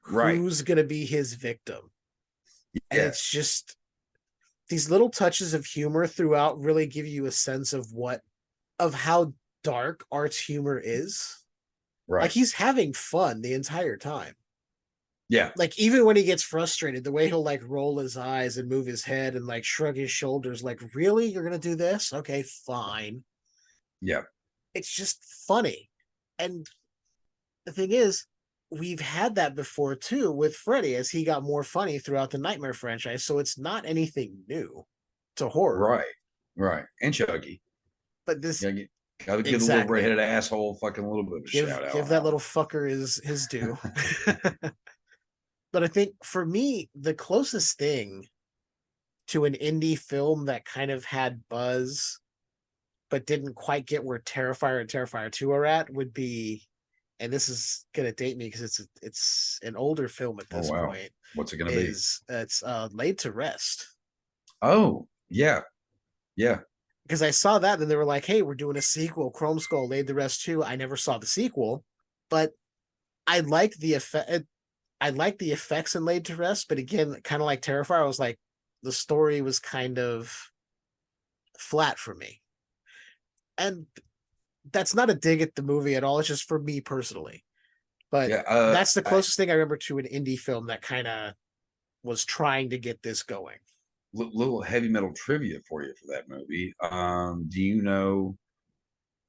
Right. Who's gonna be his victim? And Yeah. it's just these little touches of humor throughout really give you a sense of how dark Art's humor is. Right. Like he's having fun the entire time. Yeah. Like even when he gets frustrated, the way he'll like roll his eyes and move his head and like shrug his shoulders, like, really? You're gonna do this? Okay, fine. Yeah. It's just funny. And the thing is, we've had that before too with Freddy as he got more funny throughout the Nightmare franchise. So it's not anything new to horror. Right. Right. And Chucky. But this gotta give the little redheaded asshole fucking a little bit of a shout out. Give that little fucker his due. But I think for me, the closest thing to an indie film that kind of had buzz but didn't quite get where Terrifier and Terrifier 2 are at would be, and this is gonna date me because it's an older film at this point. What's it gonna be? It's Laid to Rest. Oh, yeah. Yeah. Because I saw that, and they were like, hey, we're doing a sequel, Chrome Skull, Laid to Rest 2. I never saw the sequel, but I like the effect. I like the effects in Laid to Rest, but again, kind of like Terrifier, I was like, the story was kind of flat for me. And that's not a dig at the movie at all. It's just for me personally. But that's the closest thing I remember to an indie film that kind of was trying to get this going. Little heavy metal trivia for you for that movie. Do you know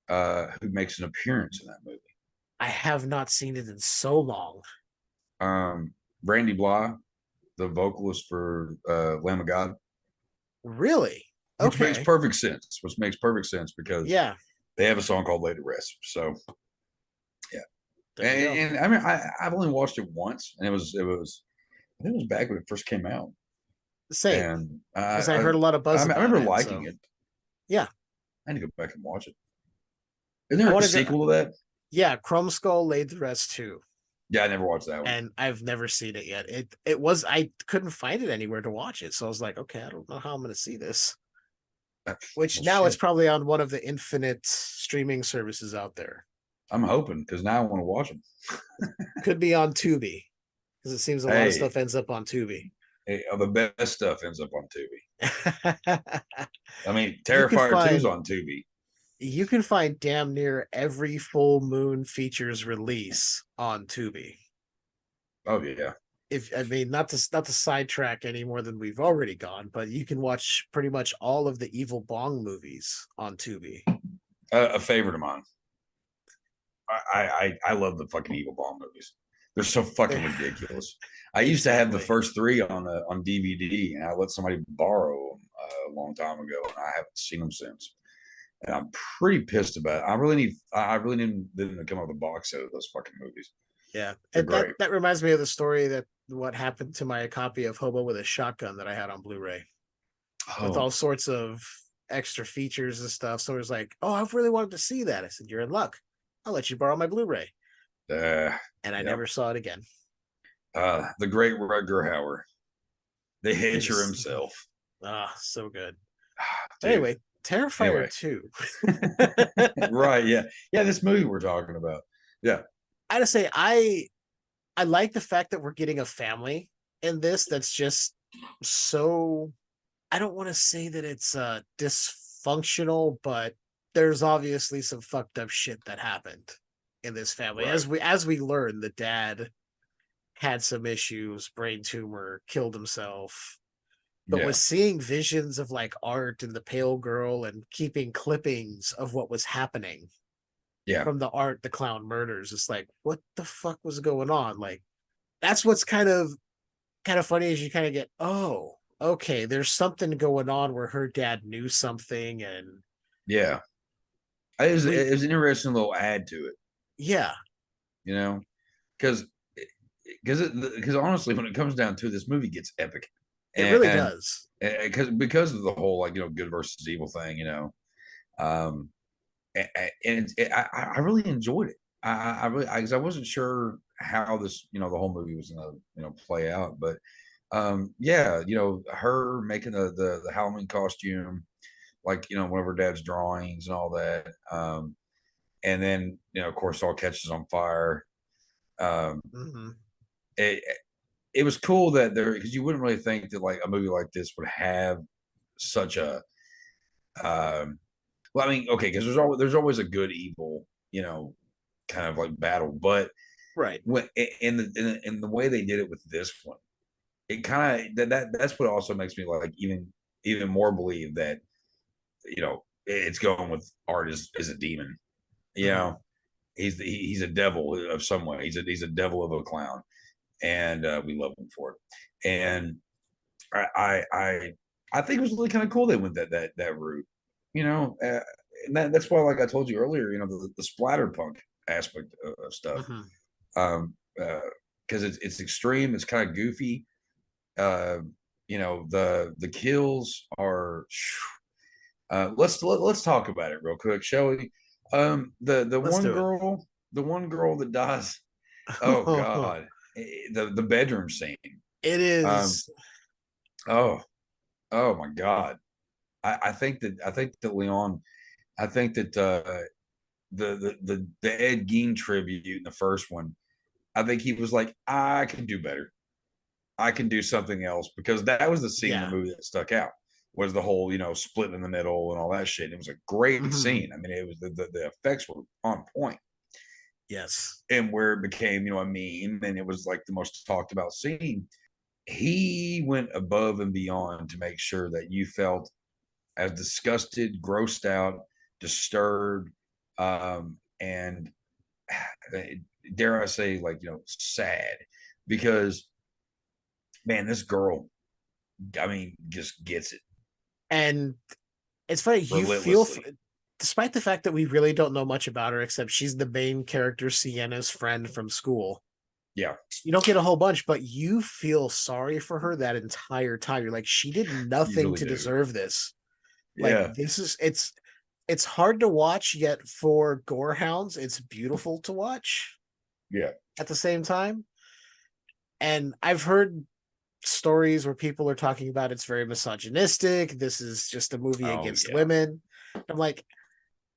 who makes an appearance in that movie? I have not seen it in so long. Brandy Bly, the vocalist for Lamb of God. Really? Which makes perfect sense. Because they have a song called Laid to Rest. So yeah. And I mean I've only watched it once, and it was I think it was back when it first came out. Same. And because I heard a lot of buzz. I remember liking it. Yeah. I need to go back and watch it. Isn't there a sequel to that? Yeah, Chrome Skull, Laid to Rest 2. Yeah, I never watched that one. And I've never seen it yet. It was, I couldn't find it anywhere to watch it. So I was like, okay, I don't know how I'm going to see this. Which now it's probably on one of the infinite streaming services out there. I'm hoping, because now I want to watch them. Could be on Tubi, because it seems a lot of stuff ends up on Tubi. Hey, the best stuff ends up on Tubi. I mean, Terrifier 2 is on Tubi. You can find damn near every Full Moon Features release on Tubi. Oh yeah. Not to sidetrack any more than we've already gone, but you can watch pretty much all of the Evil Bong movies on Tubi. A favorite of mine. I love the fucking Evil Bong movies. They're so fucking ridiculous. I used to have the first 3 on DVD, and I let somebody borrow them a long time ago, and I haven't seen them since. And I'm pretty pissed about it. I really need them to come up with a box set of those fucking movies. Yeah, and that reminds me of the story that what happened to my copy of Hobo with a Shotgun that I had on Blu-ray, with all sorts of extra features and stuff. So it was like, oh, I've really wanted to see that. I said, you're in luck. I'll let you borrow my Blu-ray. And I never saw it again. The great Rutger Hauer, the Hitcher himself. So good. Anyway, Terrifier 2. Right, yeah. This movie we're talking about. Yeah. I gotta say, I like the fact that we're getting a family in this that's just so, I don't want to say that it's dysfunctional, but there's obviously some fucked up shit that happened in this family. Right. As we learn, the dad had some issues, brain tumor, killed himself, but was seeing visions of like Art and the pale girl and keeping clippings of what was happening from the Art the clown murders. It's like, what the fuck was going on? Like, that's what's kind of funny, is you kind of get, oh, okay, there's something going on where her dad knew something. And it was an interesting little add to it. Yeah. You know, because honestly, when it comes down to it, this movie gets epic. It really does. Because of the whole, like, good versus evil thing, and I really enjoyed it. I really, because I wasn't sure how this, the whole movie was gonna, play out, but her making the Halloween costume, like one of her dad's drawings and all that. And then of course, all catches on fire. It was cool that because you wouldn't really think that like a movie like this would have such a well, I mean, okay, because there's always a good evil, kind of like battle, but right when in the way they did it with this one, it kind of that's what also makes me like even more believe that it's going with Art is a demon, he's a devil of some way, he's a devil of a clown, and we love him for it, and I think it was really kind of cool they went that route, and that's why, like I told you earlier, the splatterpunk aspect of stuff, because it's extreme, it's kind of goofy, the kills are. Let's talk about it real quick, shall we? The one girl that dies. Oh God, the bedroom scene. It is. Oh my God. I think that Leon, I think that the Ed Gein tribute in the first one, I think he was like, I can do better. I can do something else, because that was the scene in the movie that stuck out, was the whole, split in the middle and all that shit. It was a great scene. I mean, it was the effects were on point. Yes. And where it became, a meme, and it was like the most talked about scene. He went above and beyond to make sure that you felt as disgusted, grossed out, disturbed, and dare I say, like, sad, because man, this girl, I mean, just gets it. And it's funny, you feel, despite the fact that we really don't know much about her, except she's the main character, Sienna's friend from school. Yeah. You don't get a whole bunch, but you feel sorry for her that entire time. You're like, she did nothing to deserve this. Like, this is, it's hard to watch, yet for gore hounds, it's beautiful to watch. Yeah. At the same time. And I've heard stories where people are talking about it's very misogynistic. This is just a movie against women. I'm like,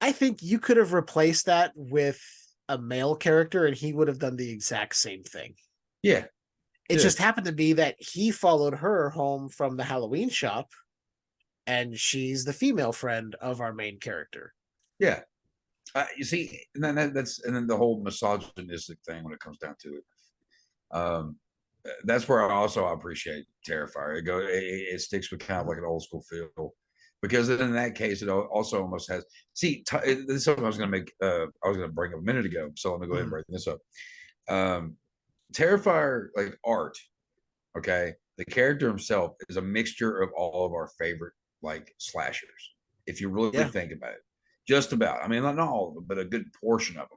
I think you could have replaced that with a male character and he would have done the exact same thing. Yeah. It just happened to be that he followed her home from the Halloween shop, and she's the female friend of our main character. Yeah. You see, and then the whole misogynistic thing when it comes down to it. That's where I appreciate Terrifier. It sticks with kind of like an old school feel, because in that case, it also almost has. See, this is something I was going to make. I was going to bring up a minute ago, so let me go ahead and bring this up. Terrifier, like Art, okay, the character himself is a mixture of all of our favorite like slashers. If you really think about it, just about. I mean, not all of them, but a good portion of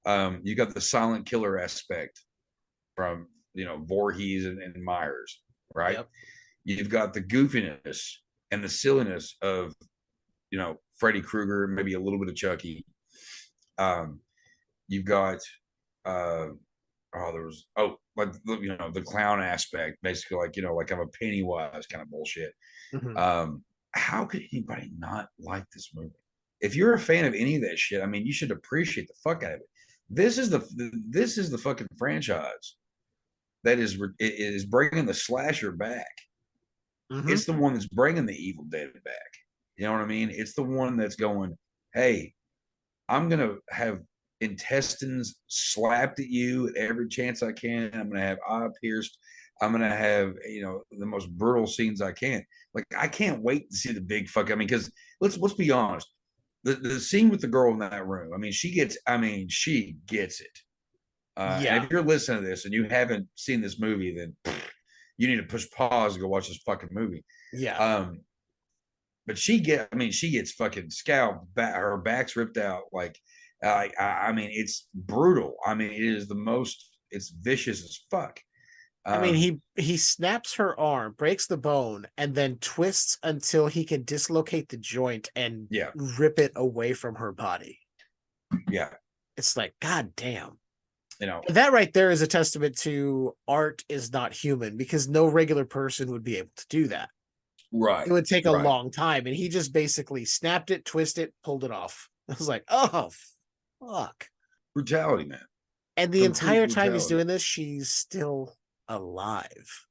them. You got the silent killer aspect from Voorhees and Myers, right? Yep. You've got the goofiness and the silliness of Freddy Krueger, maybe a little bit of Chucky. You've got the clown aspect, basically, like I'm a Pennywise kind of bullshit. How could anybody not like this movie? If you're a fan of any of that shit, I mean, you should appreciate the fuck out of it. This is the fucking franchise that is bringing the slasher back. It's the one that's bringing the Evil Dead back. You know what I mean? It's the one that's going, hey, I'm going to have intestines slapped at you at every chance I can. I'm going to have eye pierced. I'm going to have, the most brutal scenes I can. Like, I can't wait to see the big fuck. I mean, because let's be honest. The scene with the girl in that room, I mean, she gets it. And if you're listening to this and you haven't seen this movie, then you need to push pause and go watch this fucking movie. Yeah. But she gets fucking scalped, her back's ripped out. Like, I mean, it's brutal. I mean, it's vicious as fuck. I mean, he snaps her arm, breaks the bone, and then twists until he can dislocate the joint and rip it away from her body. Yeah. It's like, God damn. That right there is a testament to Art is not human, because no regular person would be able to do that. Right. It would take a right. long time, and he just basically snapped it, twisted it, pulled it off. I was like, oh fuck. Brutality, man. And the Complete entire time he's brutality. doing this, she's still alive.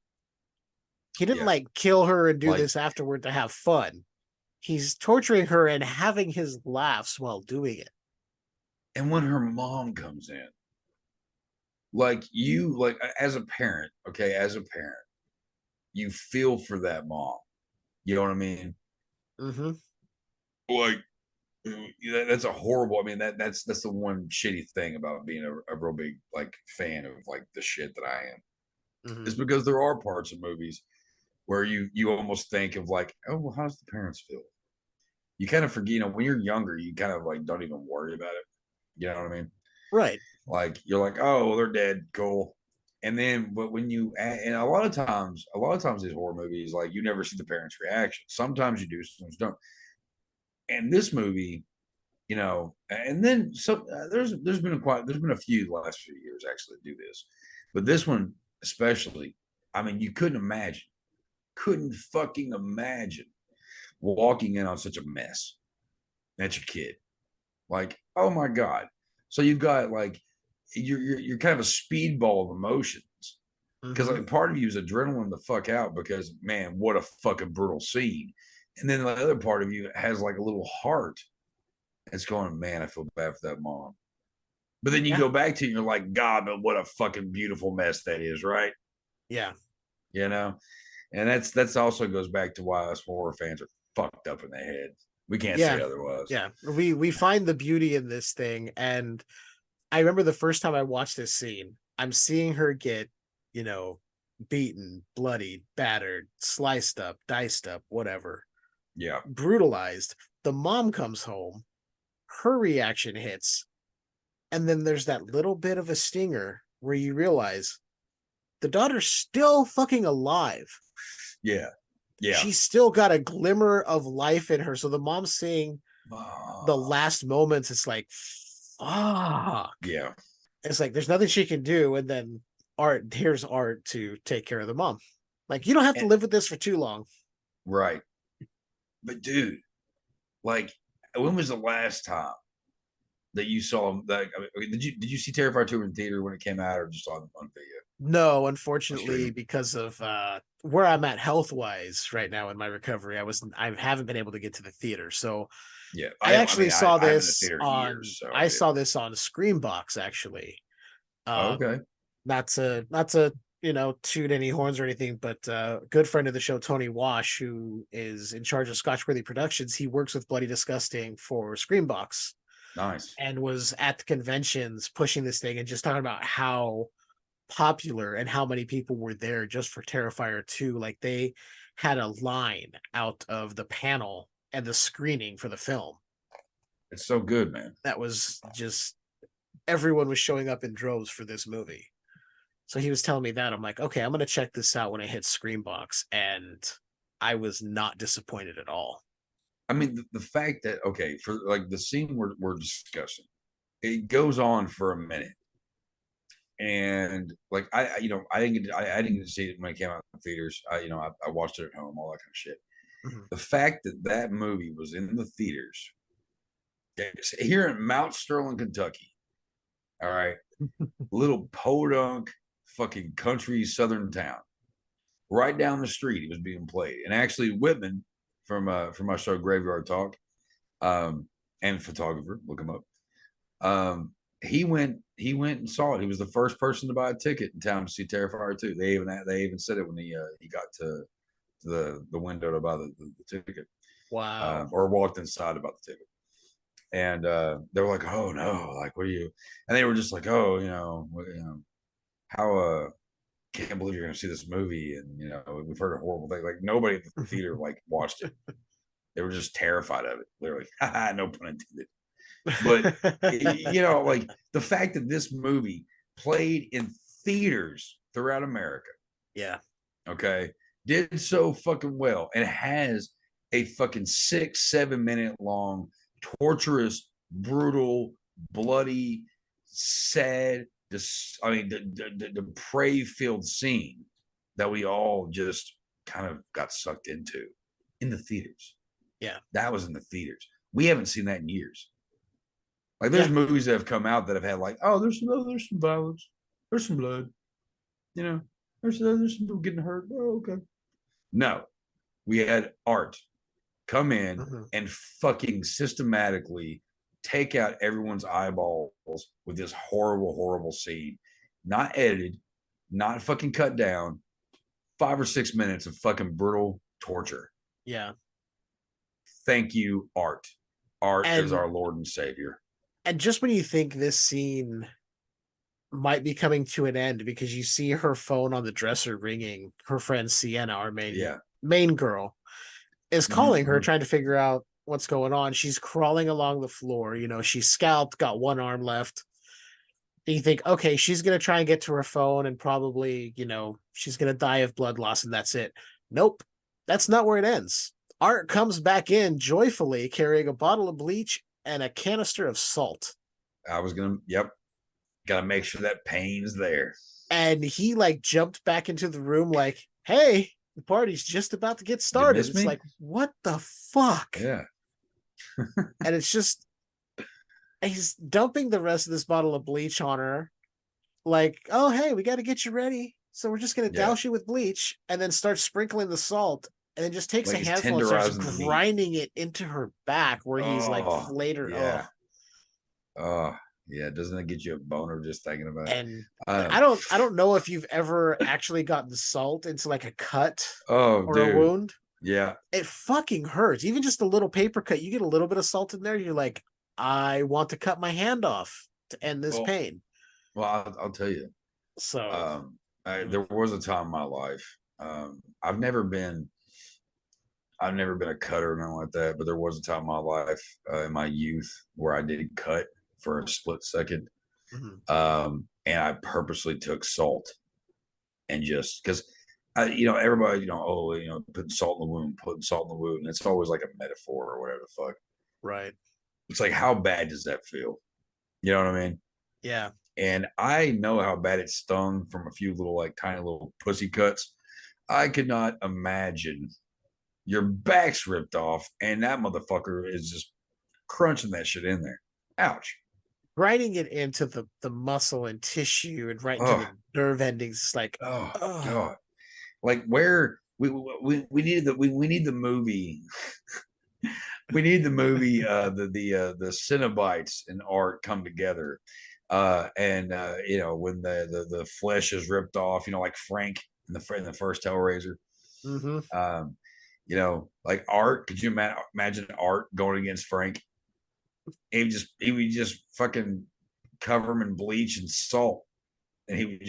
He didn't Yeah. like kill her and do Like- this afterward to have fun. He's torturing her and having his laughs while doing it. And when her mom comes in, like as a parent, okay, you feel for that mom. You know what I mean? Mm-hmm. Like that's a horrible. I mean that's the one shitty thing about being a real big like fan of like the shit that I am. Mm-hmm. Is because there are parts of movies where you almost think of like, oh well, how does the parents feel? You kind of forget, you know, when you're younger, you kind of like don't even worry about it. You know what I mean? Right. Like you're like, oh, well, they're dead, cool. And then, but when you and a lot of times these horror movies, like you never see the parents' reaction. Sometimes you do, sometimes you don't. And this movie, you know, and then so there's been a few the last few years actually do this, but this one especially, I mean, you couldn't fucking imagine walking in on such a mess. That's your kid. Like, oh my god. So you've got like you're kind of a speedball of emotions because like part of you is adrenaline the fuck out because man, what a fucking brutal scene, and then the other part of you has like a little heart. It's going, man, I feel bad for that mom. But then you go back to it and you're like, God, but what a fucking beautiful mess that is, right? Yeah. You know, and that's also goes back to why us horror fans are fucked up in the head. We can't say otherwise. Yeah. We find the beauty in this thing. And I remember the first time I watched this scene, I'm seeing her get, you know, beaten, bloodied, battered, sliced up, diced up, whatever. Yeah. Brutalized. The mom comes home, her reaction hits, and then there's that little bit of a stinger where you realize the daughter's still fucking alive. Yeah. Yeah. She's still got a glimmer of life in her. So the mom's seeing the last moments. It's like, fuck. Yeah. It's like there's nothing she can do. And then here's Art to take care of the mom. Like, you don't have to live with this for too long. Right. But dude, like, when was the last time that you saw that? I mean, did you see Terrifier 2 in theater when it came out, or just on video? No, unfortunately, because of where I'm at health wise right now in my recovery, I haven't been able to get to the theater. So yeah, I saw this on Screambox actually. Okay. Not to you know, toot any horns or anything, but good friend of the show, Tony Wash, who is in charge of Scotchworthy Productions, he works with Bloody Disgusting for Screambox. Nice. And was at the conventions pushing this thing and just talking about how popular and how many people were there just for Terrifier 2. Like, they had a line out of the panel and the screening for the film. It's so good, man. That was just, everyone was showing up in droves for this movie. So he was telling me that. I'm like, okay, I'm going to check this out when I hit Screambox. And I was not disappointed at all. I mean, the fact that, okay, for like the scene we're discussing, it goes on for a minute. And like, I didn't get to see it when it came out in theaters. I watched it at home, all that kind of shit. Mm-hmm. The fact that movie was in the theaters here in Mount Sterling, Kentucky. All right. Little podunk fucking country southern town. Right down the street, it was being played. And actually Whitman from my show Graveyard Talk, and photographer, look him up. He went and saw it. He was the first person to buy a ticket in town to see Terrifier 2. They even said it when he got to the window to buy the ticket. Wow. Or walked inside to buy the ticket. And they were like, "Oh no, like what are you?" And they were just like, "Oh, how can't believe you're going to see this movie, and we've heard a horrible thing." Like nobody at the theater like watched it. They were just terrified of it. They were like, "Ha, no pun intended." But like the fact that this movie played in theaters throughout America, yeah, okay, did so fucking well, and has a fucking 6-7 minute long, torturous, brutal, bloody, sad, the depraved filled scene that we all just kind of got sucked into. in the theaters. Yeah. That was in the theaters. We haven't seen that in years. Like there's movies that have come out that have had like, oh, there's some violence, there's some blood, you know, there's some people getting hurt. Oh, okay. No, we had art come in and fucking systematically take out everyone's eyeballs with this horrible, horrible scene. Not edited, not fucking cut down. 5 or 6 minutes of fucking brutal torture. Yeah. Thank you, art. Art is our Lord and Savior. And just when you think this scene might be coming to an end because you see her phone on the dresser ringing, her friend Sienna, our main girl, is calling her, trying to figure out what's going on. She's crawling along the floor. You know, she's scalped, got one arm left. And you think, okay, she's going to try and get to her phone and probably, you know, she's going to die of blood loss and that's it. Nope. That's not where it ends. Art comes back in joyfully carrying a bottle of bleach and a canister of salt. I was going to, got to make sure that pain's there. And he like jumped back into the room like, hey, the party's just about to get started. It's like, what the fuck? Yeah. And it's just, he's dumping the rest of this bottle of bleach on her. Like, oh, hey, we got to get you ready. So we're just going to douse you with bleach and then start sprinkling the salt. And then just takes a handful and starts grinding it into her back where he's like flayed her. Yeah. Oh, yeah. Doesn't that get you a boner just thinking about it? And I don't know if you've ever actually gotten salt into like a cut or a wound. Yeah. It fucking hurts. Even just a little paper cut, you get a little bit of salt in there. You're like, I want to cut my hand off to end this pain. Well, I'll tell you. So there was a time in my life. I've never been a cutter or nothing like that, but there was a time in my life in my youth where I did cut for a split second. And I purposely took salt and just because everybody, putting salt in the wound, and it's always like a metaphor or whatever the fuck. Right. It's like, how bad does that feel? You know what I mean? Yeah. And I know how bad it stung from a few little, like tiny little pussy cuts. I could not imagine your back's ripped off and that motherfucker is just crunching that shit in there. Ouch. Grinding it into the muscle and tissue and right into the nerve endings. It's like, God. Like where we need the movie. We need the movie, the Cenobites and art come together. When the flesh is ripped off, like Frank in the first Hellraiser. Like art. Could you imagine art going against Frank? He would just fucking cover him in bleach and salt, and he'd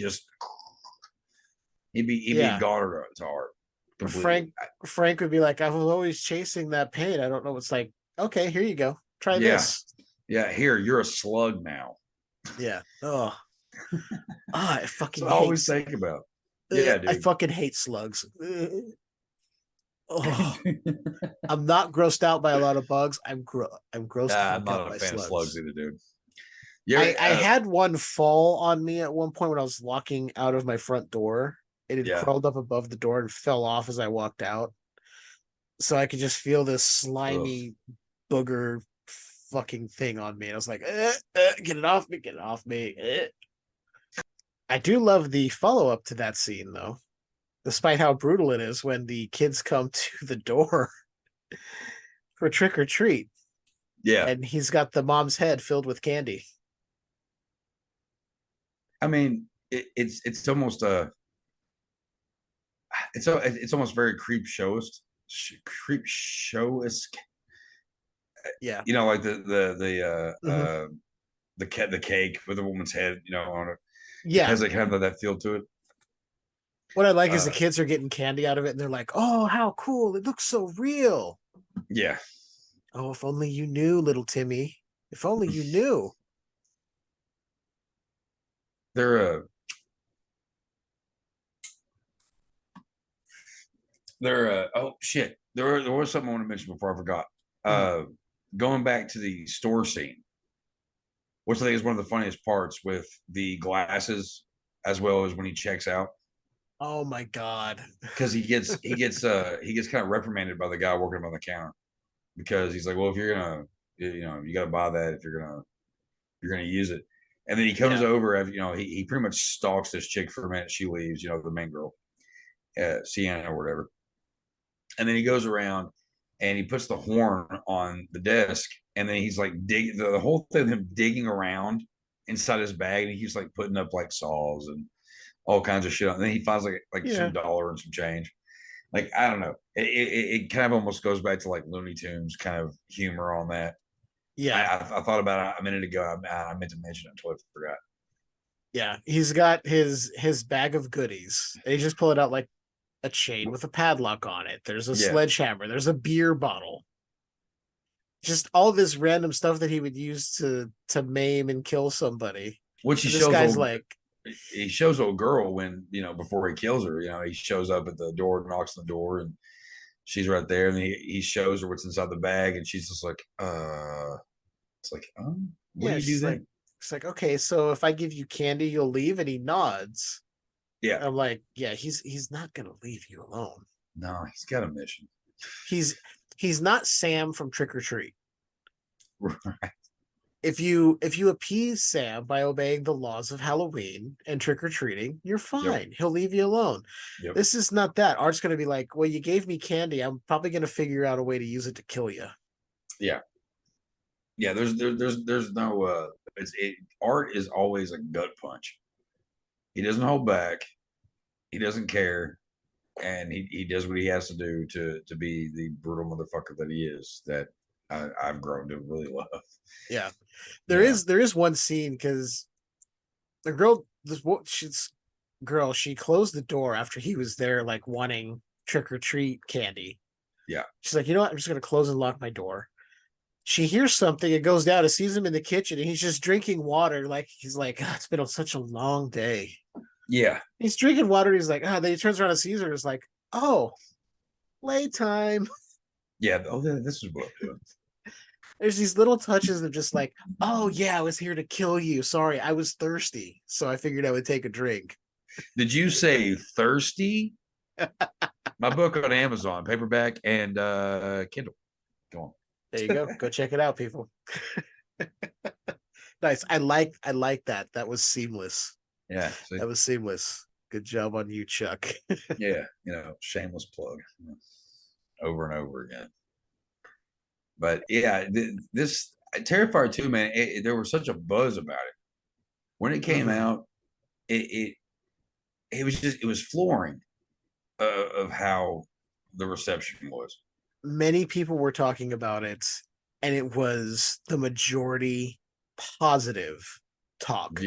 be gone to art. Completely. Frank would be like, I was always chasing that pain. I don't know. It's like, okay, here you go. Try this. Yeah, here, you're a slug now. Yeah. Oh. I fucking I always think about. Yeah, dude. I fucking hate slugs. Oh. I'm not grossed out by a lot of bugs. I'm grossed out I'm not by a fan slugs. of slugs either, dude. I had one fall on me at one point when I was walking out of my front door. It had crawled up above the door and fell off as I walked out. So I could just feel this slimy booger fucking thing on me. And I was like, get it off me. I do love the follow-up to that scene, though. Despite how brutal it is when the kids come to the door for trick or treat. Yeah. And he's got the mom's head filled with candy. I mean, it's almost it's almost very creep showish. Yeah. Like the cake with a woman's head, on it. Yeah. It has like kind of that feel to it. What I like is the kids are getting candy out of it and they're like, oh, how cool. It looks so real. Yeah. Oh, if only you knew, little Timmy. If only you knew. There oh shit. There was something I want to mention before I forgot. Going back to the store scene, which I think is one of the funniest parts with the glasses, as well as when he checks out. Oh my god. Because he gets kind of reprimanded by the guy working on the counter because he's like, well, if you're gonna, you got to buy that if you're gonna use it. And then he comes over, he pretty much stalks this chick for a minute. She leaves, the main girl, Sienna or whatever. And then he goes around and he puts the horn on the desk. And then he's like digging the whole thing of him digging around inside his bag. And he's like putting up like saws and all kinds of shit. And then he finds like some dollar and some change. Like, I don't know. It kind of almost goes back to like Looney Tunes kind of humor on that. Yeah. I thought about it a minute ago. I meant to mention it, totally forgot. Yeah. He's got his bag of goodies. And he just pulled it out like a chain with a padlock on it. There's a sledgehammer. There's a beer bottle. Just all this random stuff that he would use to maim and kill somebody. Which he shows he shows old girl when, before he kills her, he shows up at the door, knocks on the door, and she's right there. And he shows her what's inside the bag, and she's just like, it's like, what do you do then? It's like, okay, so if I give you candy, you'll leave, and he nods. Yeah. I'm like, yeah, he's not gonna leave you alone. No, he's got a mission. He's not Sam from Trick or Treat. Right. If you appease Sam by obeying the laws of Halloween and trick or treating, you're fine. Yep. He'll leave you alone. Yep. This is not that. Art's going to be like, well, you gave me candy. I'm probably going to figure out a way to use it to kill you. Yeah. Yeah. There's no, Art is always a gut punch. He doesn't hold back. He doesn't care. And he does what he has to do to be the brutal motherfucker that he is, that I've grown to really love. Yeah. There is one scene because the girl, she closed the door after he was there, like wanting trick or treat candy. Yeah. She's like, you know what? I'm just going to close and lock my door. She hears something and goes down and sees him in the kitchen, and he's just drinking water. Like, he's like, it's been such a long day. Yeah. He's drinking water. And he's like, then he turns around and sees her and is like, oh, playtime. Yeah. Oh, this is what I'm doing. There's these little touches of just like, oh yeah, I was here to kill you. Sorry, I was thirsty, so I figured I would take a drink. Did you say thirsty? My book on Amazon, paperback and Kindle. Go on. There you go. Go check it out, people. Nice. I like that. That was seamless. Yeah. See? That was seamless. Good job on you, Chuck. Yeah. Shameless plug. Over and over again. But yeah, this Terrifier 2, man, there was such a buzz about it. When it came out, it was flooring of how the reception was. Many people were talking about it, and it was the majority positive talk.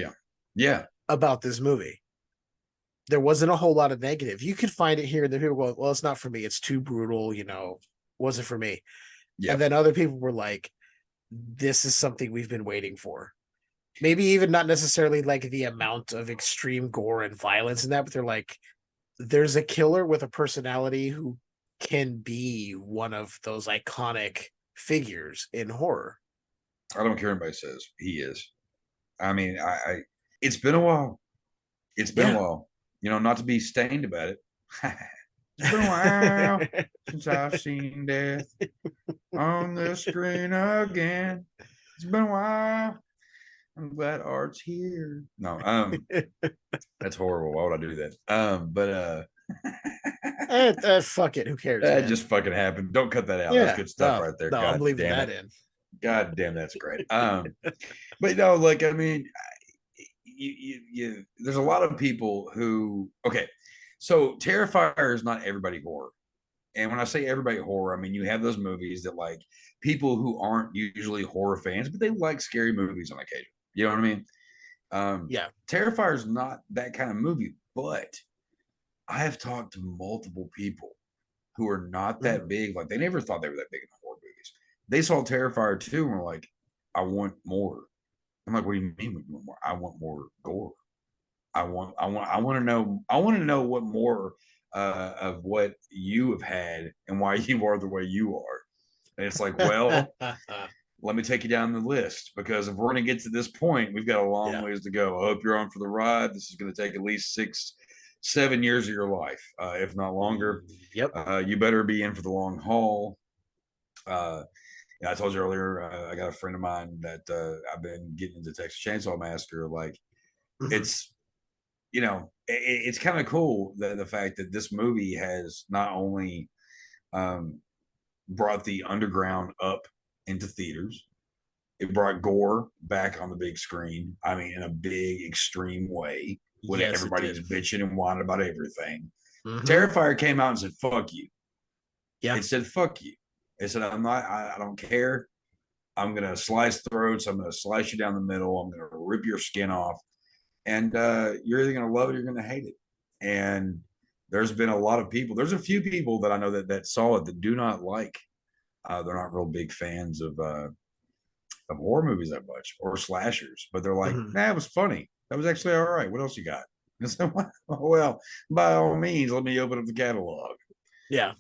Yeah. About this movie. There wasn't a whole lot of negative. You could find it here and there. People go, well, it's not for me. It's too brutal. Wasn't for me. Yeah. And then other people were like, this is something we've been waiting for. Maybe even not necessarily like the amount of extreme gore and violence in that, but they're like, there's a killer with a personality who can be one of those iconic figures in horror. I don't care what anybody says. He is. I mean, it's been a while. It's been a while. Not to be stained about it. It's been a while since I've seen death on the screen again. It's been a while. I'm glad Art's here. No, that's horrible. Why would I do that? Fuck it. Who cares? That just fucking happened. Don't cut that out. Yeah, that's good stuff right there. No, God I'm leaving that it. in. God damn, that's great. But no, like, I mean, you there's a lot of people who, okay, so Terrifier is not everybody horror. And when I say everybody horror, I mean, you have those movies that like people who aren't usually horror fans, but they like scary movies on occasion. You know what I mean? Yeah. Terrifier is not that kind of movie, but I have talked to multiple people who are not that big. Like, they never thought they were that big in horror movies. They saw Terrifier 2 and were like, I want more. I'm like, what do you mean we want more? I want more gore. I want to know what more of what you have had and why you are the way you are. And it's like, well, let me take you down the list, because if we're going to get to this point, we've got a long ways to go. I hope you're on for the ride. This is going to take at least 7 years of your life, if not longer. Yep. You better be in for the long haul. I told you earlier, I got a friend of mine that I've been getting into Texas Chainsaw Massacre. Like, it's, it's kind of cool that the fact that this movie has not only brought the underground up into theaters, it brought gore back on the big screen. I mean, in a big, extreme way, when everybody's bitching and whining about everything. Terrifier came out and said, "Fuck you." Yeah. It said, "Fuck you." It said, I don't care. I'm going to slice throats. I'm going to slice you down the middle. I'm going to rip your skin off. And you're either going to love it or you're going to hate it. And there's been a lot of people. There's a few people that I know that saw it that do not like. They're not real big fans of horror movies that much, or slashers. But they're like, nah, it was funny. That was actually all right. What else you got? And so, well, by all means, let me open up the catalog. Yeah.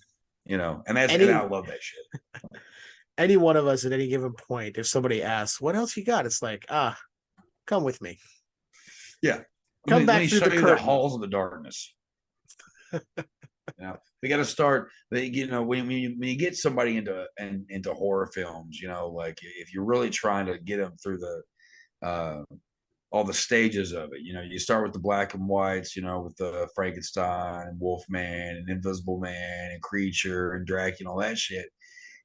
And that's and I love that shit. Any one of us at any given point, if somebody asks, what else you got? It's like, come with me. Yeah. Come back through the halls of the darkness. They got to start, when you get somebody into horror films, like if you're really trying to get them through the, all the stages of it, you start with the black and whites, with the Frankenstein and Wolfman and Invisible Man and Creature and Dracula and all that shit.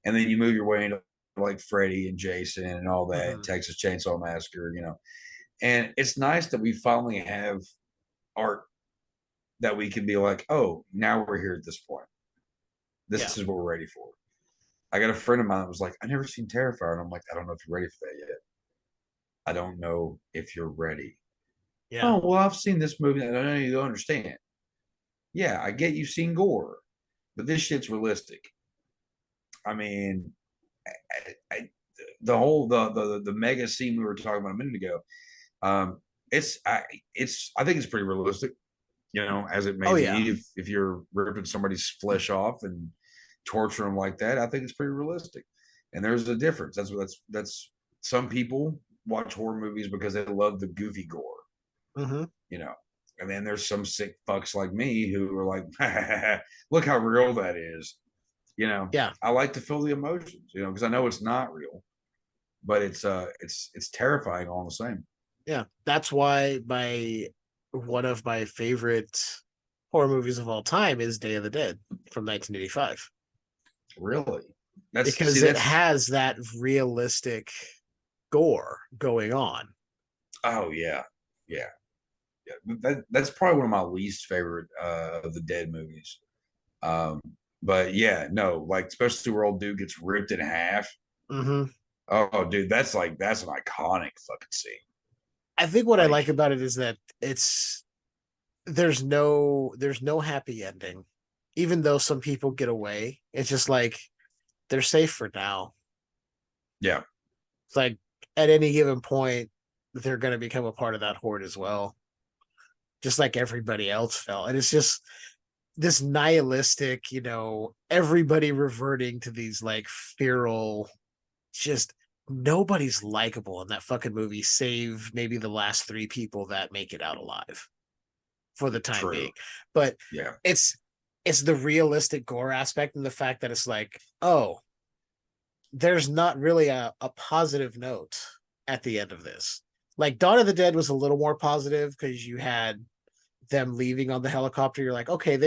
And then you move your way into like Freddy and Jason and all that, Texas Chainsaw Massacre, And it's nice that we finally have art that we can be like, oh, now we're here at this point. This is what we're ready for. I got a friend of mine that was like, I never seen Terrifier. And I'm like, I don't know if you're ready for that yet. I don't know if you're ready. Yeah. Oh, well, I've seen this movie. I don't know you don't understand. Yeah, I get you've seen gore, but this shit's realistic. I mean, the whole the mega scene we were talking about a minute ago. I think it's pretty realistic. As it may be, if you're ripping somebody's flesh off and torturing them like that, I think it's pretty realistic. And there's a difference. That's some people watch horror movies because they love the goofy gore. And then there's some sick fucks like me who are like, look how real that is. I like to feel the emotions, because I know it's not real, but it's terrifying all the same. Yeah, that's why one of my favorite horror movies of all time is Day of the Dead from 1985. Really? Because it has that realistic gore going on. Oh yeah. That's probably one of my least favorite of the Dead movies. But yeah, no, like especially where old dude gets ripped in half. Oh, dude, that's an iconic fucking scene. I think what I like about it is that there's no happy ending, even though some people get away. It's just like they're safe for now. Yeah, it's like at any given point they're going to become a part of that horde as well, just like everybody else felt. And it's just this nihilistic, everybody reverting to these like feral, just nobody's likable in that fucking movie, save maybe the last 3 people that make it out alive for the time being. But yeah, it's the realistic gore aspect and the fact that it's like, oh, there's not really a positive note at the end of this. Like Dawn of the Dead was a little more positive because you had them leaving on the helicopter. You're like, okay,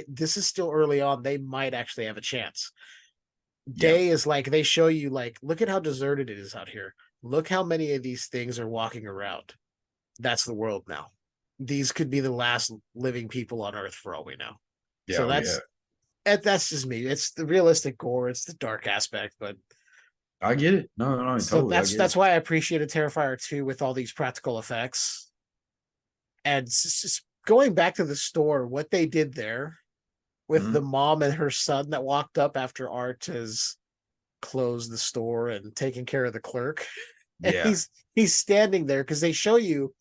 this is still early on, they might actually have a chance. Day is like, they show you like, look at how deserted it is out here. Look how many of these things are walking around. That's the world now. These could be the last living people on Earth for all we know. Yeah, so that's just me. It's the realistic gore. It's the dark aspect, but I get it. No, so totally. That's why I appreciated Terrifier 2 with all these practical effects. And going back to the store, what they did there with the mom and her son that walked up after Art has closed the store and taken care of the clerk. And he's standing there because they show you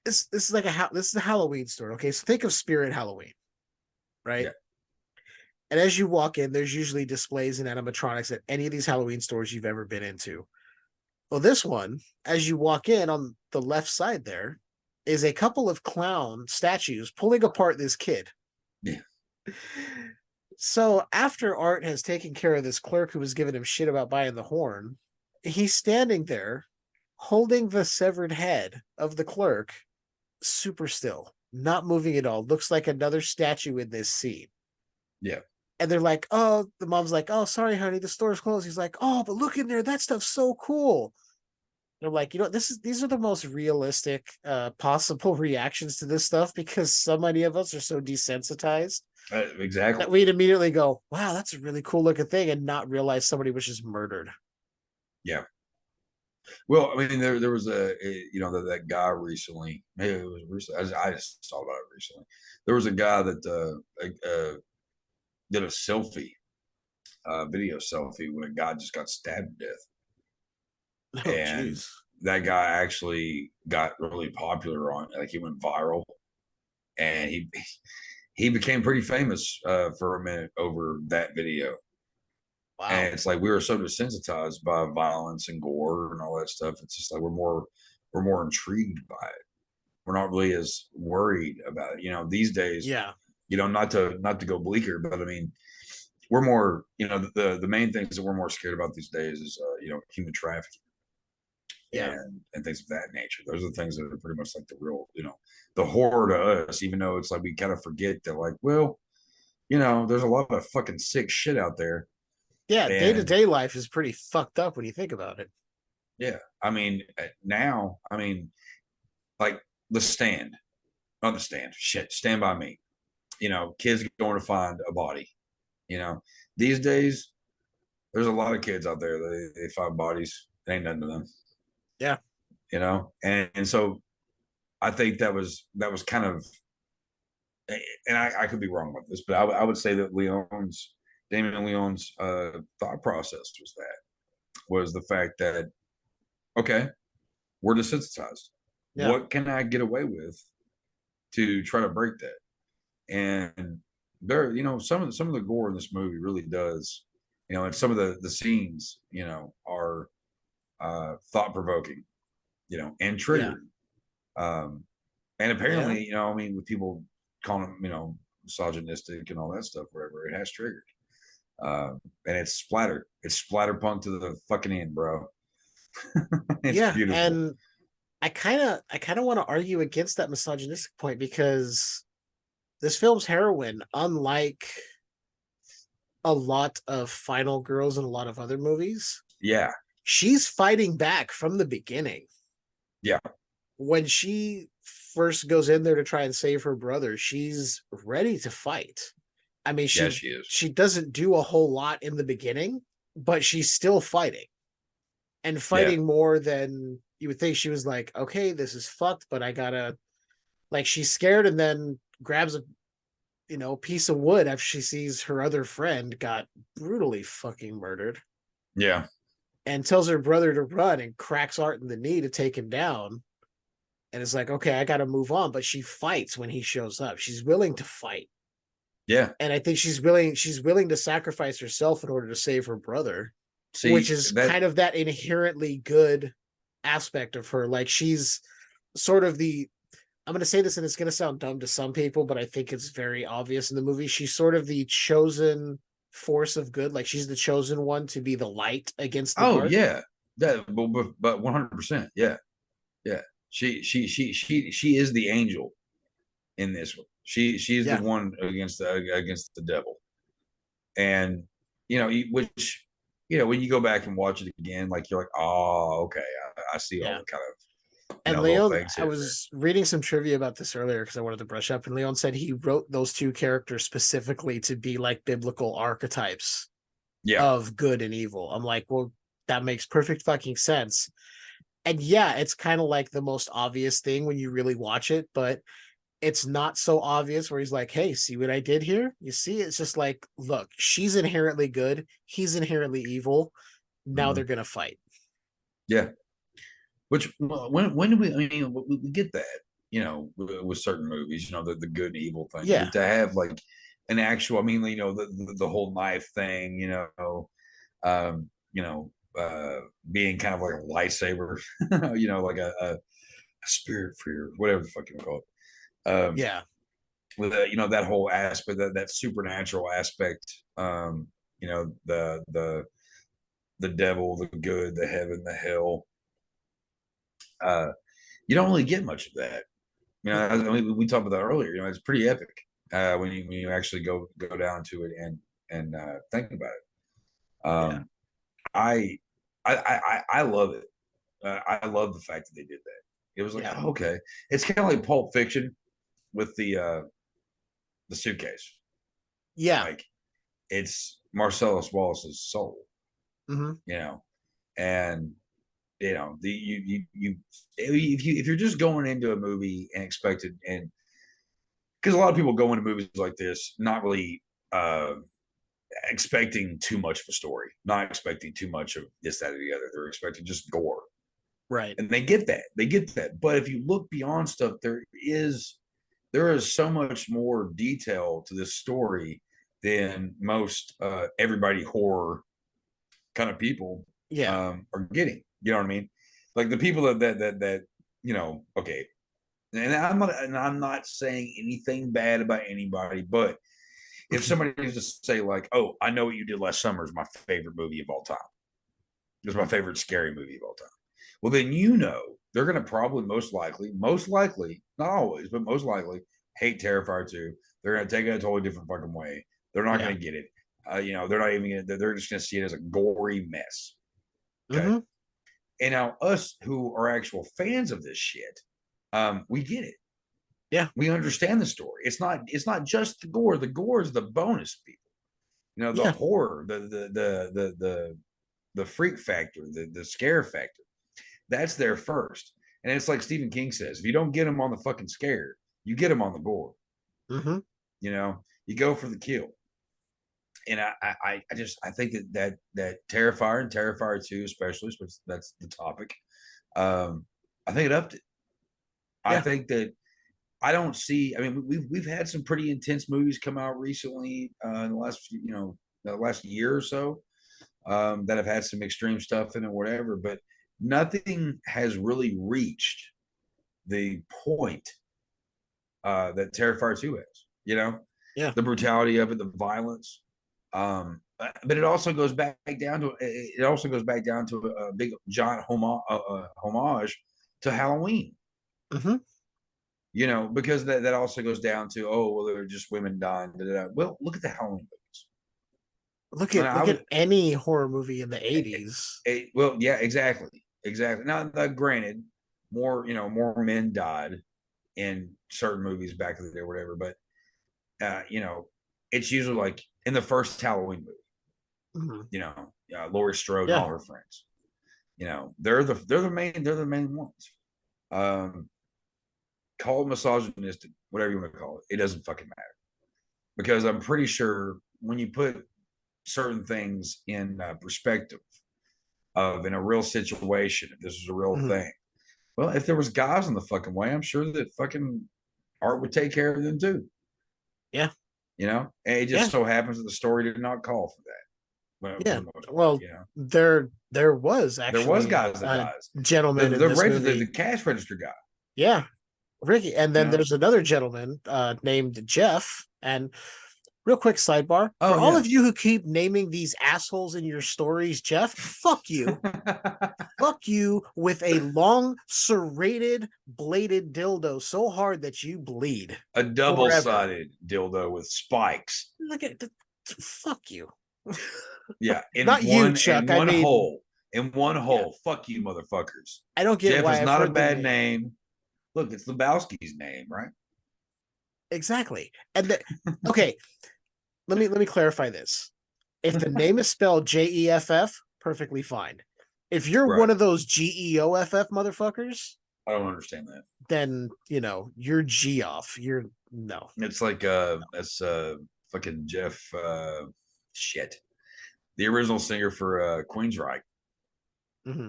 this is like this is a Halloween store. Okay, so think of Spirit Halloween, right? Yeah. And as you walk in, there's usually displays and animatronics at any of these Halloween stores you've ever been into. Well, this one, as you walk in on the left side there, is a couple of clown statues pulling apart this kid. Yeah. So after Art has taken care of this clerk who was giving him shit about buying the horn, he's standing there holding the severed head of the clerk, super still, not moving at all. Looks like another statue in this scene. Yeah. And they're like, oh, the mom's like, oh, sorry, honey, the store's closed. He's like, oh, but look in there. That stuff's so cool. They're like, these are the most realistic possible reactions to this stuff, because so many of us are so desensitized. Exactly. That we'd immediately go, wow, that's a really cool looking thing, and not realize somebody was just murdered. Yeah. Well, I mean, there was that guy recently. Maybe it was recently. I just saw about it recently. There was a guy that did a selfie, video selfie, when a guy just got stabbed to death. Oh, and geez. That guy actually got really popular on, like, he went viral, and he became pretty famous for a minute over that video. Wow. And it's like we were so desensitized by violence and gore and all that stuff. It's just like we're more intrigued by it. We're not really as worried about it. These days, yeah. Not to go bleaker, but I mean, we're more, the main things that we're more scared about these days is human trafficking. Yeah. And things of that nature. Those are the things that are pretty much like the real, the horror to us, even though it's like we kind of forget that, like, well, there's a lot of fucking sick shit out there. Yeah, day-to-day life is pretty fucked up when you think about it. Yeah. I mean, now, like Stand By Me. Kids going to find a body. These days, there's a lot of kids out there that they find bodies. It ain't nothing to them. Yeah. And so I think that was kind of, and I could be wrong with this, but I would say that Damien Leone's thought process was the fact that, okay, we're desensitized. Yeah. What can I get away with to try to break that? And there, some of the gore in this movie really does, and some of the scenes, are thought provoking, and triggering. Yeah. And apparently, with people calling them, misogynistic and all that stuff, whatever, it has triggered. And it's splatterpunk to the fucking end, bro. It's beautiful. And I kind of want to argue against that misogynistic point, because this film's heroine, unlike a lot of final girls and a lot of other movies, she's fighting back from the beginning. Yeah. When she first goes in there to try and save her brother, she's ready to fight. I mean, she is. She doesn't do a whole lot in the beginning, but she's still fighting. And fighting more than you would think. She was like, okay, this is fucked, but I gotta, like, she's scared, and then grabs a piece of wood after she sees her other friend got brutally fucking murdered. Yeah. And tells her brother to run, and cracks Art in the knee to take him down. And it's like, okay, I gotta move on. But she fights when he shows up. She's willing to fight. Yeah. And I think she's willing to sacrifice herself in order to save her brother. Which is kind of that inherently good aspect of her. Like, she's sort of I'm going to say this, and it's going to sound dumb to some people, but I think it's very obvious in the movie. She's sort of the chosen force of good. Like, she's the chosen one to be the light against the dark. Yeah. But 100%. Yeah. Yeah. She is the angel in this one. She's the one against the devil. And, which, when you go back and watch it again, like, you're like, oh, okay, I see all the kind of. And Leone, I was reading some trivia about this earlier because I wanted to brush up, and Leone said he wrote those two characters specifically to be like biblical archetypes of good and evil. I'm like, well, that makes perfect fucking sense. And it's kind of like the most obvious thing when you really watch it, but it's not so obvious where he's like, hey, see what I did here? You see, it's just like, look, she's inherently good. He's inherently evil. Now they're going to fight. Yeah. Which, when do we get that, with certain movies, the good and evil thing. Yeah. To have like an actual, the whole knife thing, being kind of like a lightsaber, like spirit fear, whatever the fuck you call it. Yeah. With that whole aspect, that supernatural aspect. The devil, the good, the heaven, the hell. You don't really get much of that. I mean, we talked about that earlier. It's pretty epic when you actually go down to it and think about it. I love it. I love the fact that they did that. It was like, okay, it's kind of like Pulp Fiction with the suitcase. Yeah, like it's Marcellus Wallace's soul. And if you're just going into a movie and expected, and because a lot of people go into movies like this not really expecting too much of a story, not expecting too much of this, that, or the other. They're expecting just gore, right? And they get that. But if you look beyond stuff, there is so much more detail to this story than most everybody horror kind of people are getting. You know what I mean? Like the people that okay. And I'm not saying anything bad about anybody, but if somebody was to say like, "Oh, I Know What You Did Last Summer" is my favorite movie of all time. It's my favorite scary movie of all time. Well, then they're going to probably most likely, not always, but most likely hate Terrifier 2. They're going to take it a totally different fucking way. They're not going to get it. They're not even going to, they're just going to see it as a gory mess. Okay. And now us who are actual fans of this shit, we get it. Yeah. We understand the story. It's not just the gore. The gore is the bonus, people. The horror, the freak factor, the scare factor. That's there first. And it's like Stephen King says, if you don't get them on the fucking scare, you get them on the gore. You go for the kill. And I think that Terrifier and Terrifier 2 especially, that's the topic. I think it upped it. I think that I don't see. I mean, we've had some pretty intense movies come out recently in the last year or so that have had some extreme stuff in it, whatever. But nothing has really reached the point that Terrifier 2 has. The brutality of it, the violence. But it also goes back down to a big giant homage to Halloween. Because that also goes down to, they're just women dying. Well, look at the Halloween movies. Look at any horror movie in the 80s. Well, yeah, exactly. Now, granted, more men died in certain movies back in the day or whatever, but it's usually like in the first Halloween movie. Laurie Strode and all her friends. They're the main ones. Call it misogynistic, whatever you want to call it. It doesn't fucking matter, because I'm pretty sure when you put certain things in perspective of in a real situation, if this was a real thing, well, if there was guys in the fucking way, I'm sure that fucking art would take care of them too. Yeah. And it just so happens that the story did not call for that. Well, there was guys that dies. Gentleman the cash register guy. Yeah. Ricky. And then there's another gentleman named Jeff. And real quick sidebar. For all of you who keep naming these assholes in your stories, Jeff, fuck you. Fuck you with a long, serrated, bladed dildo so hard that you bleed. A double-sided dildo with spikes. Look at fuck you. Yeah. Not you, Chuck. In one hole. In one hole. Fuck you, motherfuckers. I don't get Jeff why is not a bad name. Look, it's Lebowski's name, right? Exactly. And okay, let me clarify this. If the name is spelled Jeff, perfectly fine. If you're one of those Geoff motherfuckers, I don't understand that. Then you're Geoff. You're no. It's like that's fucking Jeff shit. The original singer for Queensryche.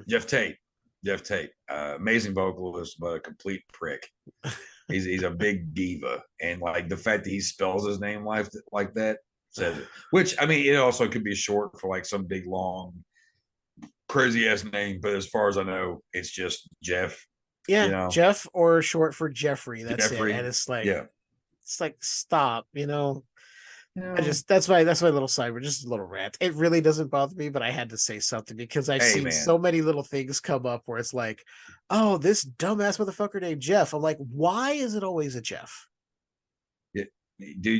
Jeff Tate. Amazing vocalist, but a complete prick. He's a big diva, and like the fact that he spells his name like that says it. Which, I mean, it also could be short for like some big long crazy ass name, but as far as I know, it's just Jeff. Yeah, you know, Jeff, or short for Jeffrey. That's Jeffrey. it. And it's Yeah. like stop. You know, I Yeah. just that's my little sidebar, just a little rant. It really doesn't bother me, but I had to say something because I've Hey, seen man. so many little things come up where it's like, oh, this dumbass motherfucker named Jeff. I'm like, why is it always a Jeff? Dude,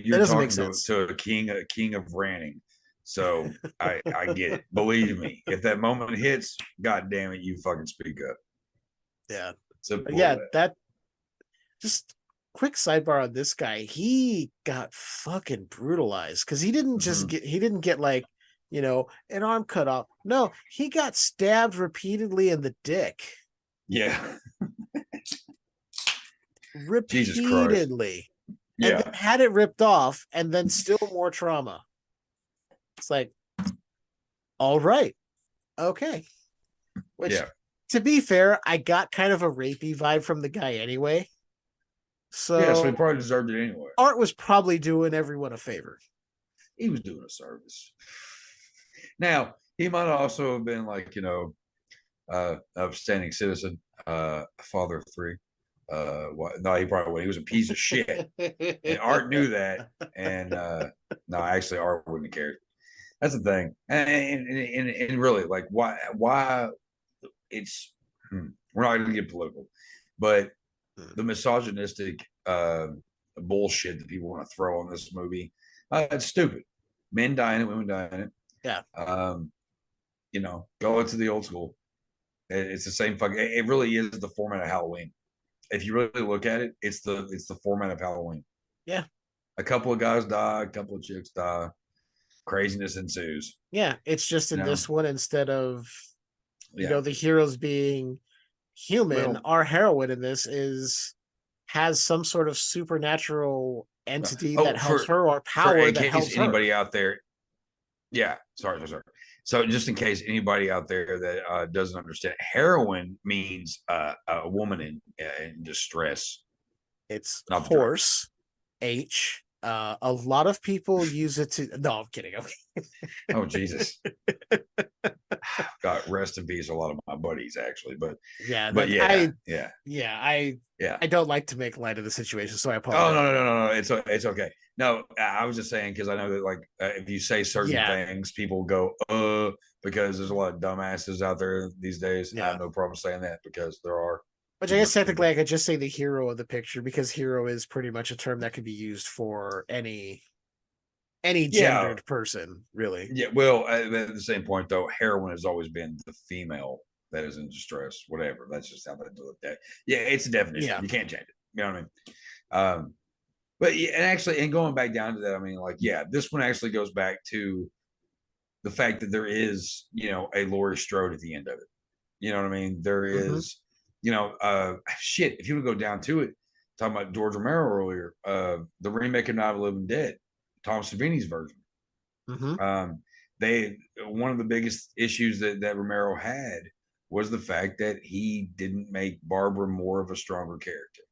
That you're doesn't make talking sense. to a king of ranting. So I get it. Believe me, if that moment hits, god damn it, you fucking speak up. Yeah. Simple But yeah, as that just quick sidebar on this guy. He got fucking brutalized because he didn't just get like, you know, an arm cut off. No, he got stabbed repeatedly in the dick. Yeah. Repeatedly. Yeah. And then had it ripped off, and then still more trauma. It's like, all right, okay. Which, to be fair, I got kind of a rapey vibe from the guy anyway. So he probably deserved it anyway. Art was probably doing everyone a favor. He was doing a service. Now, he might also have been like, you know, upstanding citizen, father of three. No, he probably wasn't. He was a piece of shit. And Art knew that. And no, actually, Art wouldn't have cared. That's the thing. And really, like, why it's, we're not going to get political, but the misogynistic bullshit that people want to throw on this movie, it's stupid. Men die in it, women die in it. Yeah. You know, go into the old school. It's the same fucking. It really is the format of Halloween. If you really look at it, it's the format of Halloween. Yeah. A couple of guys die, a couple of chicks die, craziness ensues. Yeah, it's just in this one, instead of you know, the heroes being human, Well, our heroine in this has some sort of supernatural entity that helps her, or power that helps anybody her. out there. Yeah, sorry. So just in case anybody out there that doesn't understand, heroine means a woman in distress. It's not horse, H. A lot of people use it to. No, I'm kidding. Oh Jesus! God rest in peace. A lot of my buddies actually, but yeah, I don't like to make light of the situation, so I apologize. Oh no! It's okay. No, I was just saying because I know that like if you say certain things, people go because there's a lot of dumbasses out there these days. I have no problem saying that because there are. Which I guess technically I could just say the hero of the picture, because hero is pretty much a term that could be used for any gendered person, really. Yeah, well, at the same point though, heroine has always been the female that is in distress, whatever. That's just how they do it. Yeah, it's a definition. Yeah. You can't change it. You know what I mean? But yeah, and actually, and going back down to that, I mean, like, yeah, this one actually goes back to the fact that there is, you know, a Laurie Strode at the end of it. You know what I mean? There is, you know, shit. If you would go down to it, talking about George Romero earlier, the remake of Night of the Living Dead, Tom Savini's version. One of the biggest issues that Romero had was the fact that he didn't make Barbara more of a stronger character.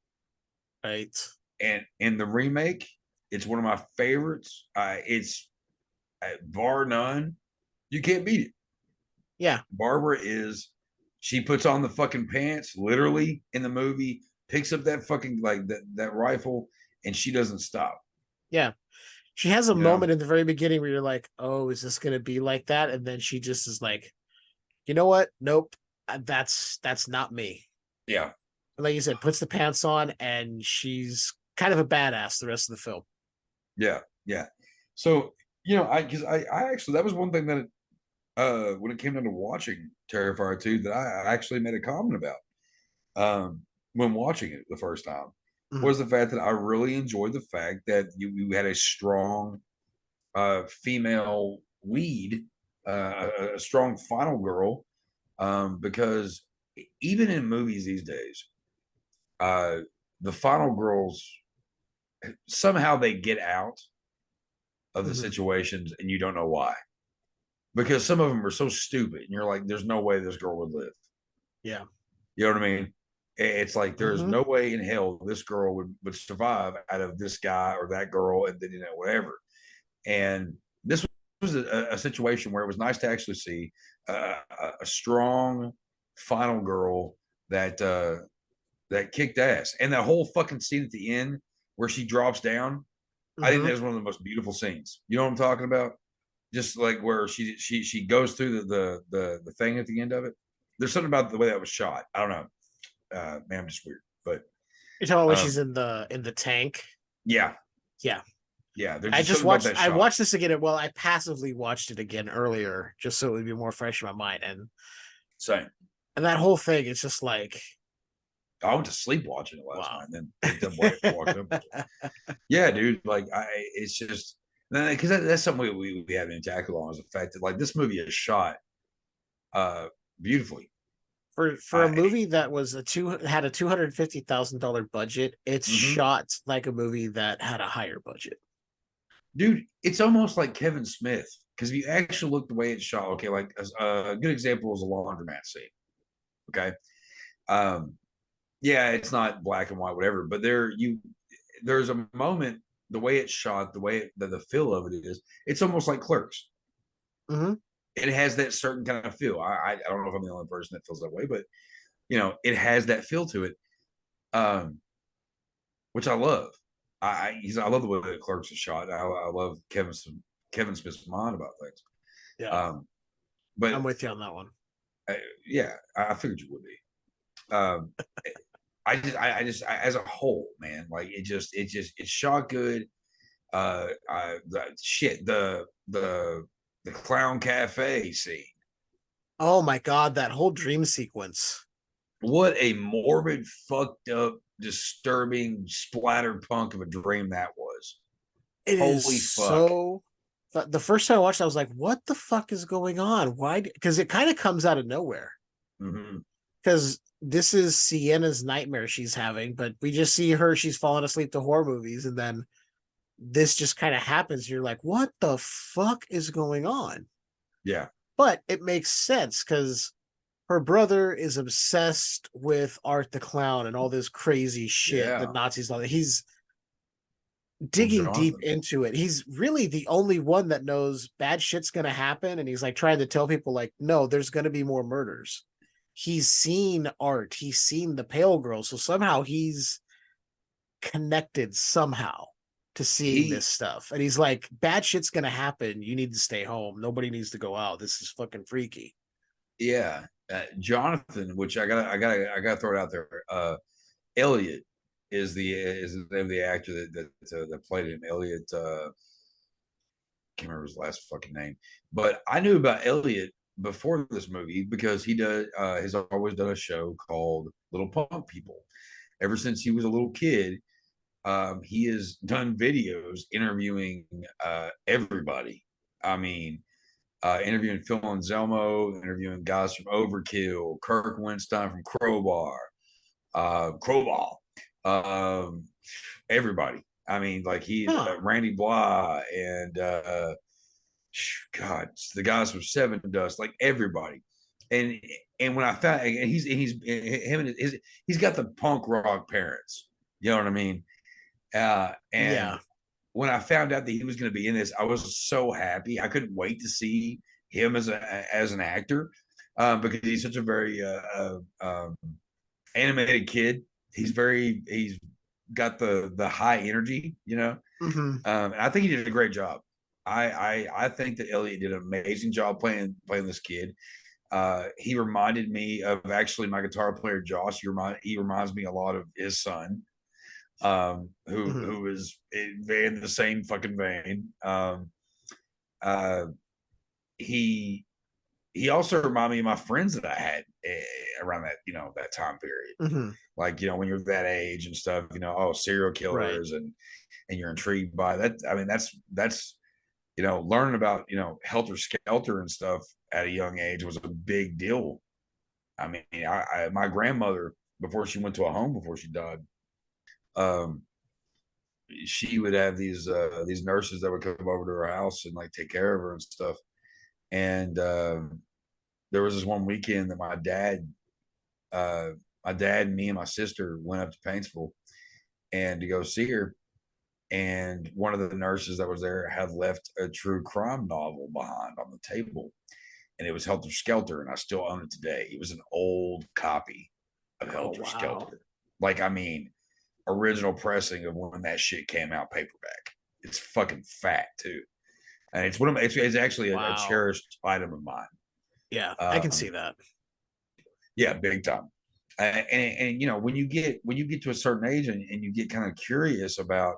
Right. And in the remake, it's one of my favorites. It's bar none. You can't beat it. Yeah. Barbara she puts on the fucking pants literally in the movie, picks up that fucking like that rifle, and she doesn't stop. Yeah. She has a moment in the very beginning where you're like, oh, is this going to be like that? And then she just is like, you know what? Nope. That's not me. Yeah. Like you said, puts the pants on, and she's kind of a badass the rest of the film. Yeah. Yeah. So, you know, I actually, that was one thing that when it came down to watching Terrifier 2 that I actually made a comment about when watching it the first time was the fact that I really enjoyed the fact that you had a strong female lead, a strong final girl, because even in movies these days, the final girls somehow they get out of the situations and you don't know why, because some of them are so stupid and you're like, there's no way this girl would live. Yeah. You know what I mean? It's like there's no way in hell this girl would survive out of this guy or that girl, and then, you know, whatever. And this was a situation where it was nice to actually see a strong final girl that that kicked ass. And that whole fucking scene at the end where she drops down, I think that was one of the most beautiful scenes. You know what I'm talking about? Just like where she goes through the thing at the end of it. There's something about the way that was shot. I don't know. Man, I'm just weird. But you're talking about when she's in the tank. Yeah. Yeah. Yeah. I watched this again. Well, I passively watched it again earlier just so it would be more fresh in my mind. And same. And that whole thing, it's just like I went to sleep watching it last night, and then picked up walked up. Yeah, dude. Like it's just because that's something we haven't tackled on is the fact that like this movie is shot beautifully. For a movie that was had a $250,000 budget, it's shot like a movie that had a higher budget. Dude, it's almost like Kevin Smith because if you actually look the way it's shot, okay, like a good example is a laundromat scene. Okay, yeah, it's not black and white, whatever, but there's a moment, the way it's shot, the way the feel of it is, it's almost like Clerks. It has that certain kind of feel. I don't know if I'm the only person that feels that way, but you know, it has that feel to it, which I love. I love the way that Clerks is shot. I love Kevin Smith's mind about things. Yeah, but I'm with you on that one. Yeah, I figured you would be. I just as a whole, man, like it's shot good. The clown cafe scene. Oh my god, that whole dream sequence. What a morbid, fucked up, disturbing splatterpunk of a dream that was. Holy fuck. So the first time I watched it, I was like, what the fuck is going on? Why? Because it kind of comes out of nowhere. Because this is Sienna's nightmare she's having, but we just see her, she's falling asleep to horror movies, and then this just kind of happens. You're like, what the fuck is going on? Yeah. But it makes sense because her brother is obsessed with Art the Clown and all this crazy shit, the Nazis, all that. He's digging deep into it. He's really the only one that knows bad shit's gonna happen, and he's like trying to tell people like, no, there's gonna be more murders. He's seen Art, he's seen the Pale Girl, so somehow he's connected somehow to seeing this stuff, and he's like, bad shit's gonna happen, you need to stay home, nobody needs to go out, this is fucking freaky. Yeah. Jonathan, which I gotta throw it out there, Elliot is the name of the actor that played him. Elliot, can't remember his last fucking name, but I knew about Elliot before this movie because he has always done a show called Little Punk People. Ever since he was a little kid, he has done videos interviewing everybody. I mean, interviewing Phil Anselmo, interviewing guys from Overkill, Kirk Winstein from Crowbar, everybody. I mean, like Randy Blah and God, the guys from Seven Dust, like everybody. And when I found, and he's got the punk rock parents. You know what I mean? When I found out that he was going to be in this, I was so happy. I couldn't wait to see him as an actor because he's such a very animated kid. He's got the high energy, you know. And I think he did a great job. I think that Elliot did an amazing job playing this kid. He reminded me of actually my guitar player Josh. He reminds me a lot of his son, who is in the same fucking vein. He also reminded me of my friends that I had around that, you know, that time period. Like, you know, when you're that age and stuff, you know, serial killers, and you're intrigued by that. I mean, that's you know, learning about, you know, Helter Skelter and stuff at a young age was a big deal. I mean, my grandmother, before she went to a home before she died, she would have these nurses that would come over to her house and like take care of her and stuff. And there was this one weekend that my dad, me and my sister went up to Paintsville and to go see her. And one of the nurses that was there had left a true crime novel behind on the table, and it was Helter Skelter, and I still own it today. It was an old copy of Helter Skelter. Like, I mean, original pressing of when that shit came out, paperback. It's fucking fat too, and it's one of it's actually a cherished item of mine. Yeah, I can see that. Yeah, big time. And you know, when you get to a certain age and you get kind of curious about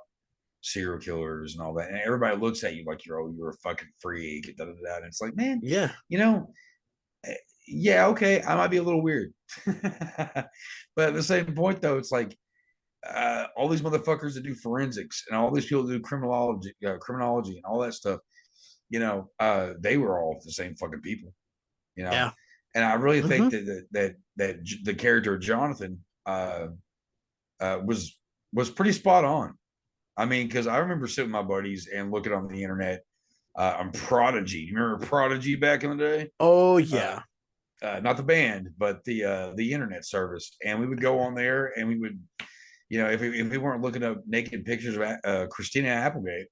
serial killers and all that, and everybody looks at you like you're a fucking freak, and and it's like, man, yeah, you know, yeah, okay, I might be a little weird, but at the same point though, it's like all these motherfuckers that do forensics and all these people that do criminology and all that stuff, you know, they were all the same fucking people, you know. Yeah. And I really think that the character Jonathan was pretty spot on. I mean, because I remember sitting with my buddies and looking on the internet on Prodigy. You remember Prodigy back in the day? Oh yeah. Not the band, but the internet service. And we would go on there and we would, you know, if we weren't looking up naked pictures of Christina Applegate,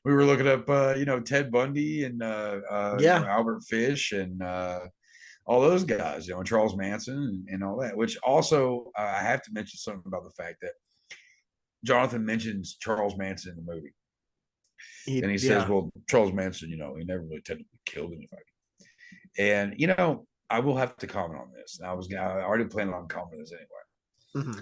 we were looking up, you know, Ted Bundy and you know, Albert Fish and all those guys, you know, and Charles Manson and all that. Which also, I have to mention something about the fact that Jonathan mentions Charles Manson in the movie, and he says, "Well, Charles Manson, you know, he never really technically killed anybody." And you know, I will have to comment on this. I already planned on commenting this anyway,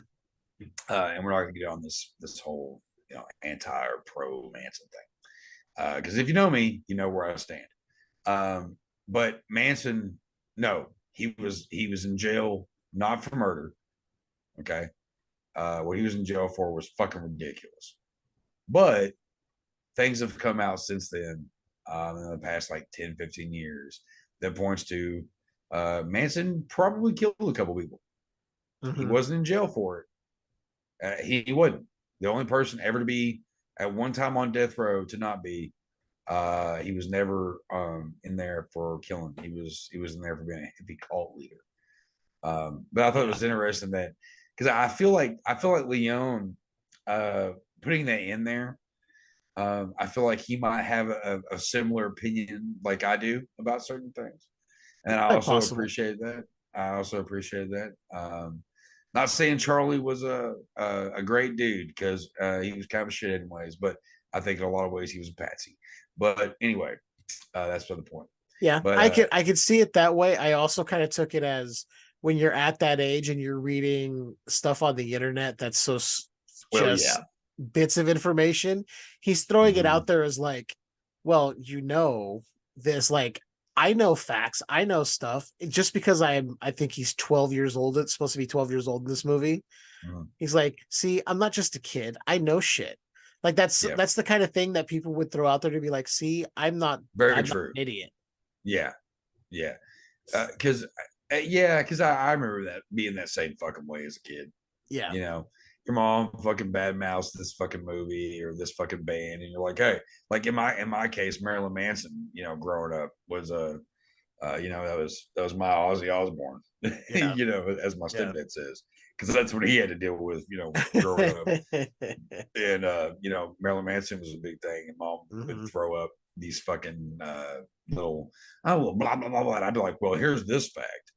and we're not going to get on this whole, you know, anti or pro Manson thing, because if you know me, you know where I stand. But Manson, no, he was in jail not for murder. Okay, what he was in jail for was fucking ridiculous. But things have come out since then, in the past like 10, 15 years, that points to Manson probably killed a couple people. He wasn't in jail for it. He wasn't. The only person ever to be at one time on death row to not be. He was never in there for killing. He was in there for being a hippie cult leader. But I thought it was interesting that, because I feel like Leone, putting that in there, I feel like he might have a similar opinion like I do about certain things, and I also appreciate that. Not saying Charlie was a great dude, because he was kind of shit anyways, but I think in a lot of ways he was a patsy. But anyway, that's for the point. Yeah, but I could see it that way. I also kind of took it as, when you're at that age and you're reading stuff on the internet that's so just bits of information, he's throwing it out there as like, well, you know, this, like, I know facts, I know stuff. Just because I think he's 12 years old, it's supposed to be 12 years old in this movie. He's like, see, I'm not just a kid, I know shit. Like, that's the kind of thing that people would throw out there to be like, see, I'm not an idiot. Yeah. Because I remember that being that same fucking way as a kid. Yeah. You know, your mom fucking badmouths this fucking movie or this fucking band, and you're like, hey, like in my case, Marilyn Manson, you know, growing up was you know, that was my Ozzy Osbourne, you know, as my stepdad says, because that's what he had to deal with, you know, growing up. And you know, Marilyn Manson was a big thing, and mom would throw up these fucking little blah blah blah blah. And I'd be like, well, here's this fact.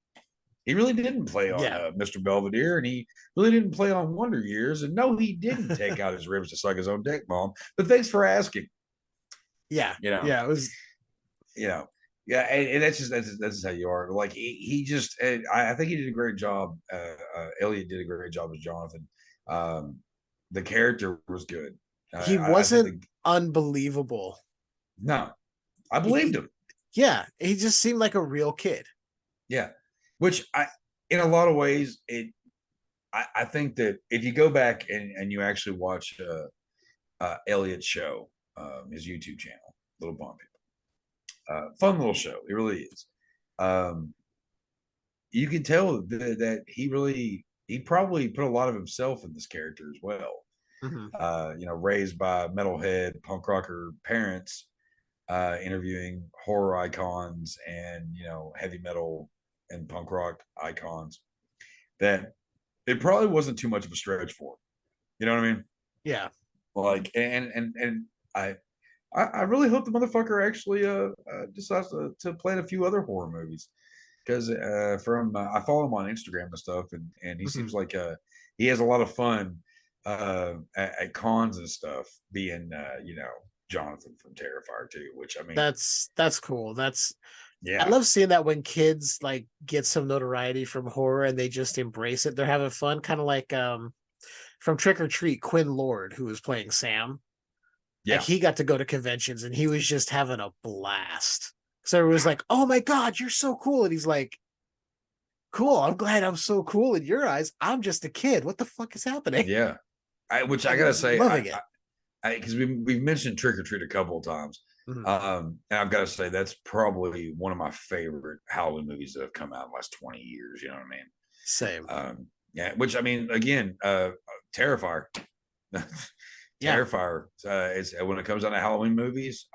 He really didn't play on Mr. Belvedere, and he really didn't play on Wonder Years, and no, he didn't take out his ribs to suck his own dick, Mom. But thanks for asking. Yeah, you know, it was, you know, and that's just how you are. Like he just, I think he did a great job. Elliot did a great job as Jonathan. The character was good. He wasn't unbelievable. No, I believed him. Yeah, he just seemed like a real kid. Yeah. Which in a lot of ways, I think that if you go back and you actually watch Elliot's show, his YouTube channel, Little Bomb People, fun little show, it really is. You can tell that he probably put a lot of himself in this character as well. You know, raised by metalhead punk rocker parents, interviewing horror icons and, you know, heavy metal and punk rock icons, that it probably wasn't too much of a stretch for him. You know what I mean? Yeah. Like, and I really hope the motherfucker actually decides to play in a few other horror movies. because from I follow him on Instagram and stuff, and he seems like he has a lot of fun at cons and stuff, being Jonathan from Terrifier too. Which I mean, that's cool. yeah, I love seeing that when kids like get some notoriety from horror and they just embrace it. They're having fun, kind of like from Trick or Treat, Quinn Lord, who was playing Sam. yeah. Like he got to go to conventions and he was just having a blast. So everyone was like, "Oh my god, you're so cool!" And he's like, "Cool. I'm glad I'm so cool in your eyes. I'm just a kid. What the fuck is happening?" Yeah, which I gotta say, loving it. Because we've mentioned Trick or Treat a couple of times, and I've got to say that's probably one of my favorite Halloween movies that have come out in the last 20 years. You know what I mean? Same. Yeah. Which I mean, again, Terrifier. Terrifier is when it comes down to Halloween movies.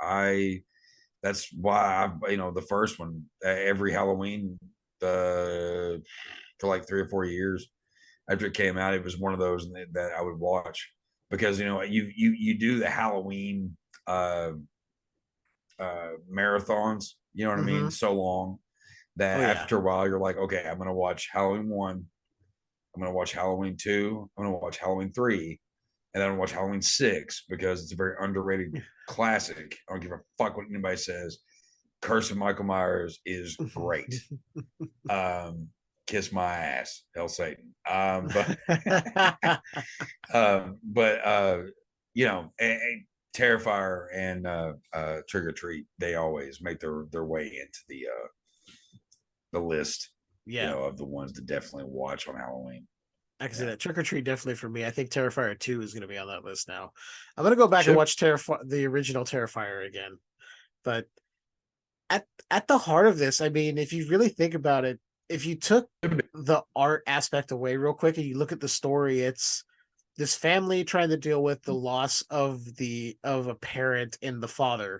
That's why the first one every Halloween for like 3 or 4 years after it came out, it was one of those that I would watch because you do the Halloween marathons. You know what I mean? So long that after a while you're like, okay, I'm gonna watch Halloween 1, I'm gonna watch Halloween 2, I'm gonna watch Halloween 3. And then watch Halloween 6 because it's a very underrated classic. I don't give a fuck what anybody says. Curse of Michael Myers is great. Kiss my ass, hell Satan. Terrifier and Trick or Treat, they always make their way into the list. Of the ones to definitely watch on Halloween. I can see that. Trick or Treat definitely for me. I think Terrifier 2 is going to be on that list now. I'm going to go back and watch the original Terrifier again. But at the heart of this, I mean, if you really think about it, if you took the art aspect away real quick and you look at the story, it's this family trying to deal with the loss of a parent and the father.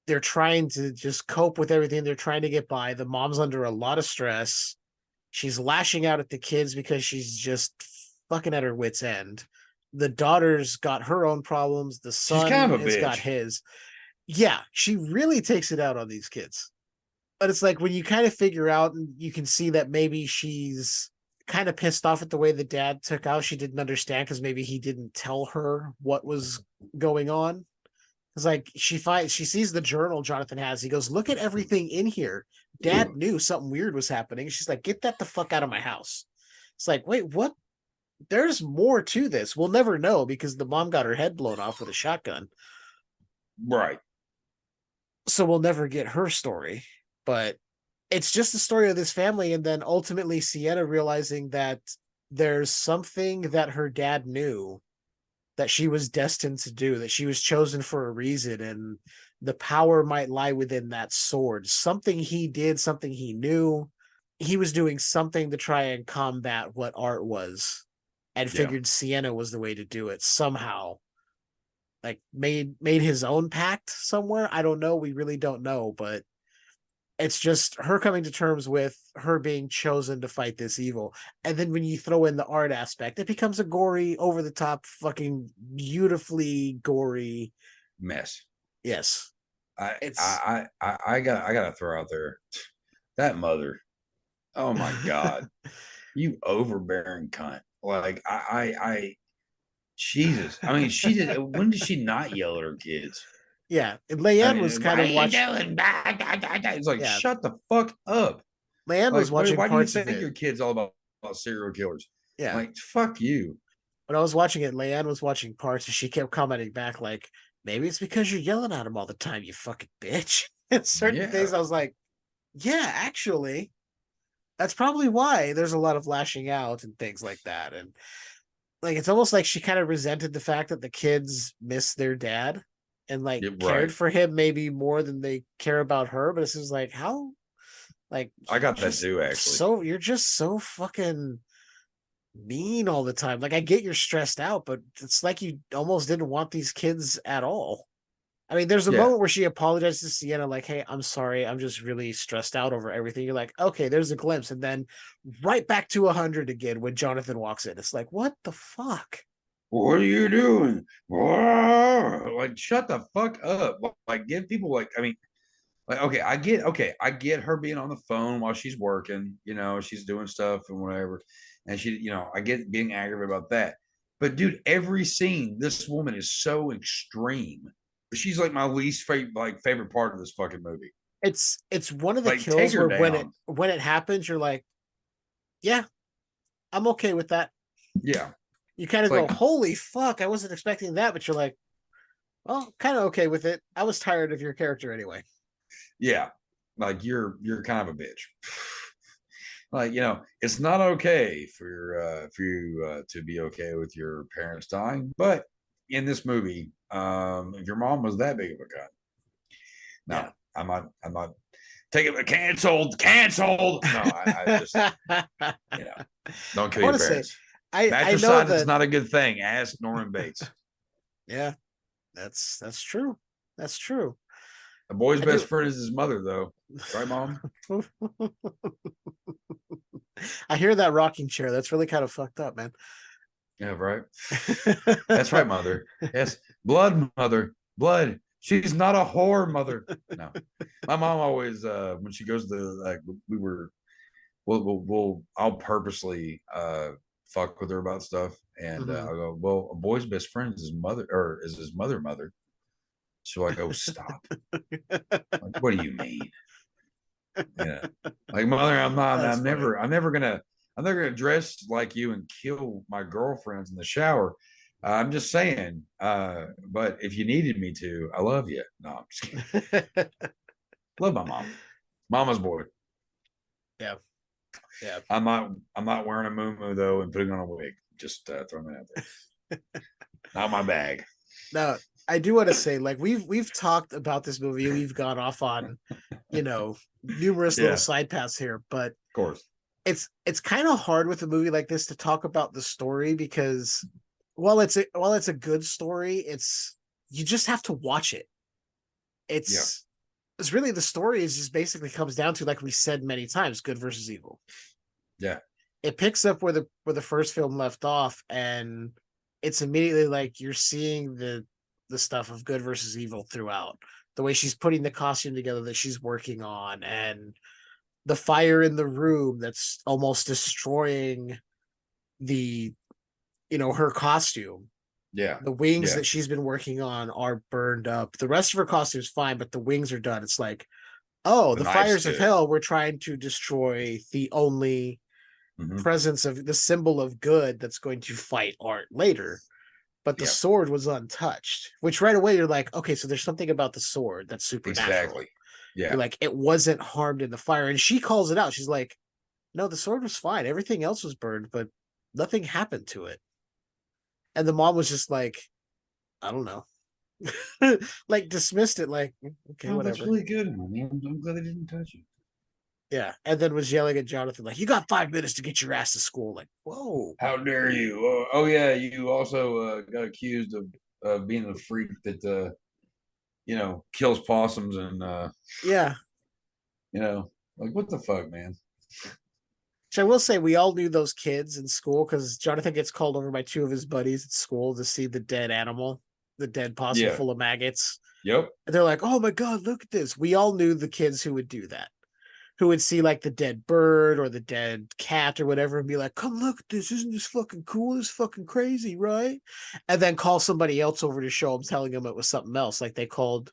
They're trying to just cope with everything. They're trying to get by. The mom's under a lot of stress. She's lashing out at the kids because she's just fucking at her wit's end. The daughter's got her own problems. The son has got his. Yeah, she really takes it out on these kids. But it's like when you kind of figure out and you can see that maybe she's kind of pissed off at the way the dad took out. She didn't understand because maybe he didn't tell her what was going on. It's like she sees the journal Jonathan has. He goes, "Look at everything in here. Dad knew something weird was happening." She's like, "Get that the fuck out of my house." It's like, wait, what? There's more to this. We'll never know because the mom got her head blown off with a shotgun. Right. So we'll never get her story. But it's just the story of this family. And then ultimately Sienna realizing that there's something that her dad knew that she was destined to do, that she was chosen for a reason, and the power might lie within that sword. Something he did, something he knew. He was doing something to try and combat what art was, and figured Sienna was the way to do it somehow. Like made his own pact somewhere. I don't know. We really don't know, but it's just her coming to terms with her being chosen to fight this evil. And then when you throw in the art aspect, it becomes a gory, over the top, fucking beautifully gory mess. Yes. I gotta throw out there that mother. Oh my God. You overbearing cunt. Like Jesus. I mean, she did. When did she not yell at her kids? Yeah, and Leanne was kind of watching. It's like, shut the fuck up. Leanne was watching. Why do you think your kid's all about serial killers? Yeah, like fuck you. When I was watching it, Leanne was watching parts, and she kept commenting back like, "Maybe it's because you're yelling at him all the time, you fucking bitch." And certain things, I was like, "Yeah, actually, that's probably why there's a lot of lashing out and things like that." And like, it's almost like she kind of resented the fact that the kids miss their dad. And like cared for him maybe more than they care about her, but it's just like, how, like, I got that too, actually. So you're just so fucking mean all the time. Like, I get you're stressed out, but it's like you almost didn't want these kids at all. I mean, there's a moment where she apologizes to Sienna, like, "Hey, I'm sorry, I'm just really stressed out over everything." You're like, okay, there's a glimpse, and then right back to 100 again when Jonathan walks in. It's like, what the fuck? What are you doing? Like, shut the fuck up. Like, give people, like, I mean, Like, I get her being on the phone while she's working, you know, she's doing stuff and whatever. And she, you know, I get being aggravated about that. But dude, every scene, this woman is so extreme. She's like my least favorite part of this fucking movie. It's one of the Like, take kills her where down. when it happens, you're like, yeah, I'm okay with that. Yeah. You kind of It's go, like, holy fuck, I wasn't expecting that, but you're like, well, kind of okay with it. I was tired of your character anyway. yeah, like you're kind of a bitch. Like, you know, it's not okay for you to be okay with your parents dying, but in this movie, if your mom was that big of a gun, no, Yeah. I'm not taking it canceled. No, I just, you know, don't kill your parents. I know Matricide that is not a good thing. Ask Norman Bates. yeah, that's true. That's true. A boy's best friend is his mother, though. Right, Mom? I hear that rocking chair. That's really kind of fucked up, man. Yeah, right. That's right, Mother. Yes, blood, Mother, blood. She's not a whore, Mother. No, my mom always when she goes to like I'll purposely fuck with her about stuff, and I'll go, well, a boy's best friend is his mother, or is his mother. So I go, stop. Like, what do you mean? Yeah, like, Mother, I'm never gonna dress like you and kill my girlfriends in the shower. I'm just saying, but if you needed me to, I love you. No, I'm just kidding. Love my mom. Mama's boy. Yeah. Yeah. I'm not wearing a muumuu though and putting on a wig. Just throwing that out there. Not my bag. Now, I do want to say, like, we've talked about this movie, we've gone off on, you know, numerous little side paths here, but of course, it's kind of hard with a movie like this to talk about the story, because while it's a good story, it's, you just have to watch it. It's really, the story is just basically comes down to, like we said many times, good versus evil. Yeah. It picks up where the first film left off, and it's immediately like you're seeing the stuff of good versus evil throughout. The way she's putting the costume together that she's working on, and the fire in the room that's almost destroying the, you know, her costume. Yeah. The wings that she's been working on are burned up. The rest of her costume is fine, but the wings are done. It's like, oh, the fires of hell were trying to destroy the only presence of the symbol of good that's going to fight art later. But the sword was untouched, which right away you're like, okay, so there's something about the sword that's supernatural. Exactly. Yeah. You're like, it wasn't harmed in the fire. And she calls it out. She's like, no, the sword was fine. Everything else was burned, but nothing happened to it. And the mom was just like, I don't know. Like, dismissed it, like, okay, whatever. That's really good. I'm glad they didn't touch it. Yeah. And then was yelling at Jonathan, like, you got 5 minutes to get your ass to school. Like, whoa. How dare you? Oh yeah, you also got accused of being the freak that you know, kills possums and yeah. You know, like, what the fuck, man? So I will say, we all knew those kids in school, because Jonathan gets called over by 2 of his buddies at school to see the dead animal, the dead possum full of maggots. Yep. And they're like, oh my God, look at this. We all knew the kids who would do that, who would see like the dead bird or the dead cat or whatever and be like, come look at this. Isn't this fucking cool? This is fucking crazy, right? And then call somebody else over to show them, telling them it was something else. Like, they called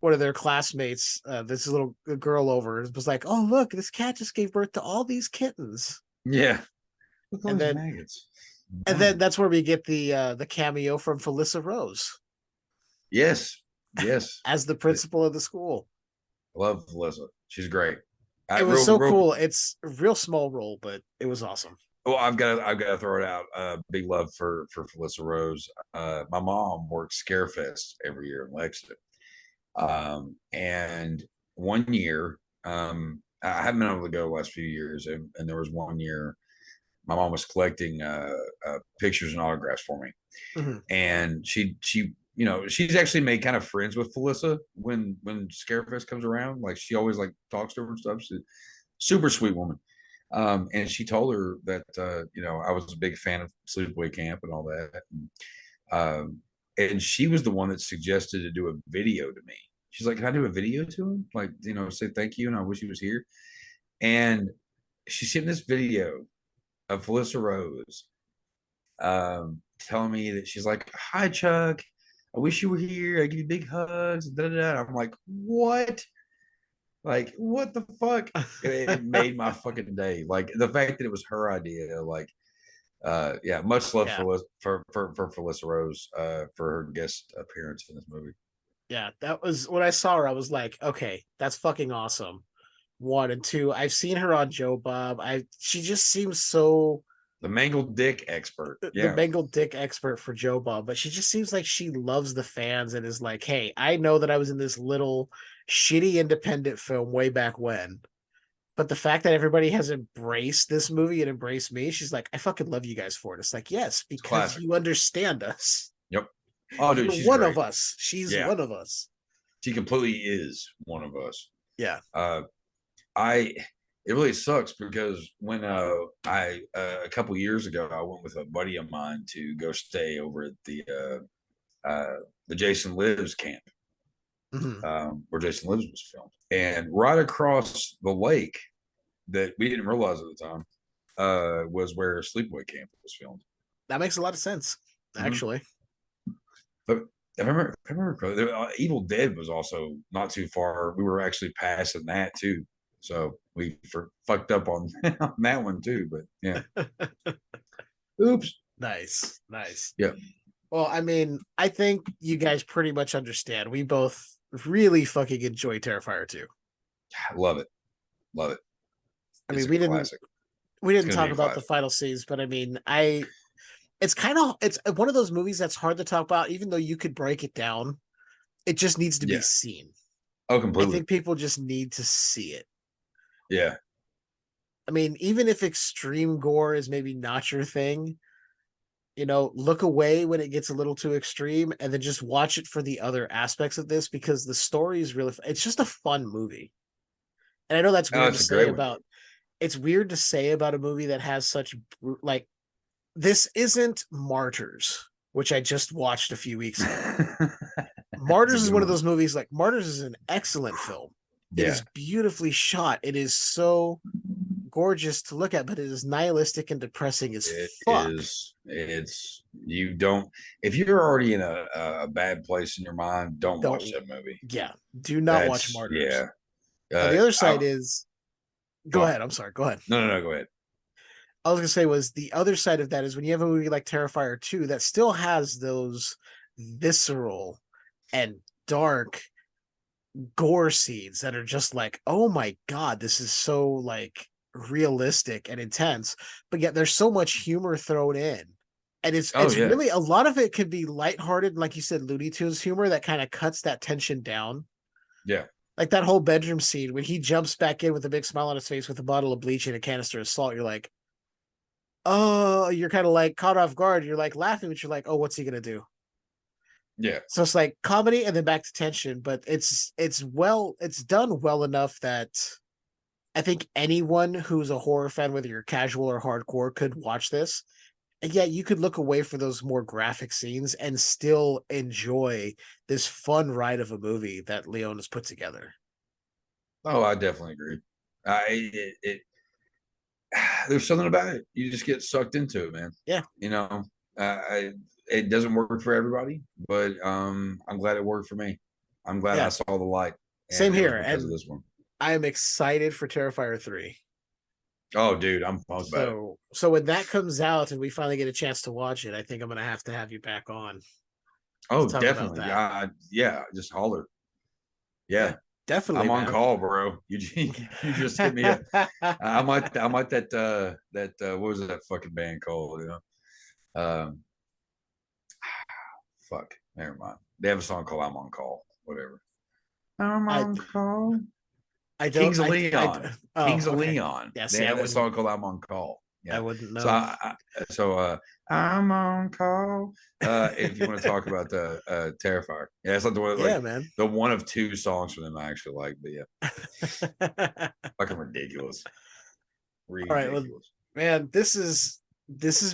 one of their classmates, this little girl over, and was like, oh, look, this cat just gave birth to all these kittens. Yeah. Look at those maggots. And then that's where we get the cameo from Felissa Rose. Yes. As the principal of the school. Love Felissa. She's great. It was so cool. It's a real small role, but it was awesome. Well, I've got to throw it out. Big love for Felissa Rose. My mom works Scarefest every year in Lexington. And one year, I haven't been able to go the last few years, and there was one year my mom was collecting pictures and autographs for me, and she you know, she's actually made kind of friends with Felissa when Scarefest comes around. Like, she always like talks to her and stuff. She's a super sweet woman. And she told her that you know, I was a big fan of Sleepaway Camp and all that. And she was the one that suggested to do a video to me. she's like, "Can I do a video to him? Like, say thank you, and I wish he was here." And she sent this video of Felissa Rose, telling me that she's like, "Hi, Chuck. I wish you were here. I give you big hugs." Da, da, da. I'm like, "What? Like, what the fuck?" It made my fucking day. Like the fact that it was her idea. Like, much love for Felissa Rose for her guest appearance in this movie. Yeah, that was when I saw her. I was like, okay, that's fucking awesome. 1 and 2. I've seen her on Joe Bob. She just seems so the mangled dick expert. The mangled dick expert for Joe Bob, but she just seems like she loves the fans and is like, hey, I know that I was in this little shitty independent film way back when. But the fact that everybody has embraced this movie and embraced me, she's like, I fucking love you guys for it. It's like, yes, because you understand us. Yep. Oh, dude, she's one great. of us. She's one of us. She completely is one of us. Yeah. It really sucks because when a couple years ago, I went with a buddy of mine to go stay over at the Jason Lives camp, where Jason Lives was filmed, and right across the lake that we didn't realize at the time was where Sleepaway Camp was filmed. That makes a lot of sense, actually. But if I remember, Evil Dead was also not too far. We were actually passing that too. So we fucked up on that one too, but yeah. Oops. Nice. Yeah. Well, I mean, I think you guys pretty much understand. We both really fucking enjoy Terrifier 2. Love it. I mean, we didn't talk about the final scenes, but I mean, it's one of those movies that's hard to talk about, even though you could break it down. It just needs to be seen. Oh, completely. I think people just need to see it. Yeah. I mean, even if extreme gore is maybe not your thing, look away when it gets a little too extreme and then just watch it for the other aspects of this, because the story is really, it's just a fun movie. And I know that's weird to say about, it's weird to say about a movie that has such, like, this isn't Martyrs, which I just watched a few weeks ago. Martyrs is one of those movies, like, Martyrs is an excellent film. It is beautifully shot. It is so gorgeous to look at, but it is nihilistic and depressing as fuck. It's you don't, if you're already in a bad place in your mind, don't watch that movie. Yeah. Do not watch Martyrs. Yeah. The other side is go ahead. I'm sorry. Go ahead. No, go ahead. I was gonna say was the other side of that is when you have a movie like Terrifier 2 that still has those visceral and dark gore scenes that are just like, oh my god, this is so like realistic and intense, but yet there's so much humor thrown in, and it's really, a lot of it could be lighthearted, like you said, Looney Tunes humor that kind of cuts that tension down. Yeah, like that whole bedroom scene when he jumps back in with a big smile on his face with a bottle of bleach and a canister of salt. You're like, oh, you're kind of like caught off guard. You're like laughing, but you're like, oh, what's he gonna do? Yeah. So it's like comedy and then back to tension, but it's done well enough that I think anyone who's a horror fan, whether you're casual or hardcore, could watch this. And yet you could look away for those more graphic scenes and still enjoy this fun ride of a movie that Leone has put together. Oh, I definitely agree. There's something about it. You just get sucked into it, man. Yeah. It doesn't work for everybody, but I'm glad it worked for me. I'm glad I saw the light. Same here. Because of this one. I am excited for Terrifier 3. Oh, dude, I'm pumped about it. So when that comes out and we finally get a chance to watch it, I think I'm going to have you back on. Oh, definitely. Yeah, just holler. Yeah. Definitely. I'm on call, bro. You just hit me up. I'm like that what was that fucking band called, fuck, never mind. They have a song called I'm on Call, whatever. I'm on call. Kings of Leon. Kings of Leon. Yeah, they have a song called I'm on Call. Yeah. I wouldn't know. So I'm on call. If you want to talk about the Terrifier. Yeah, it's like the one, man. The one of two songs from them I actually like, but yeah. Fucking ridiculous. All right, well, man, this has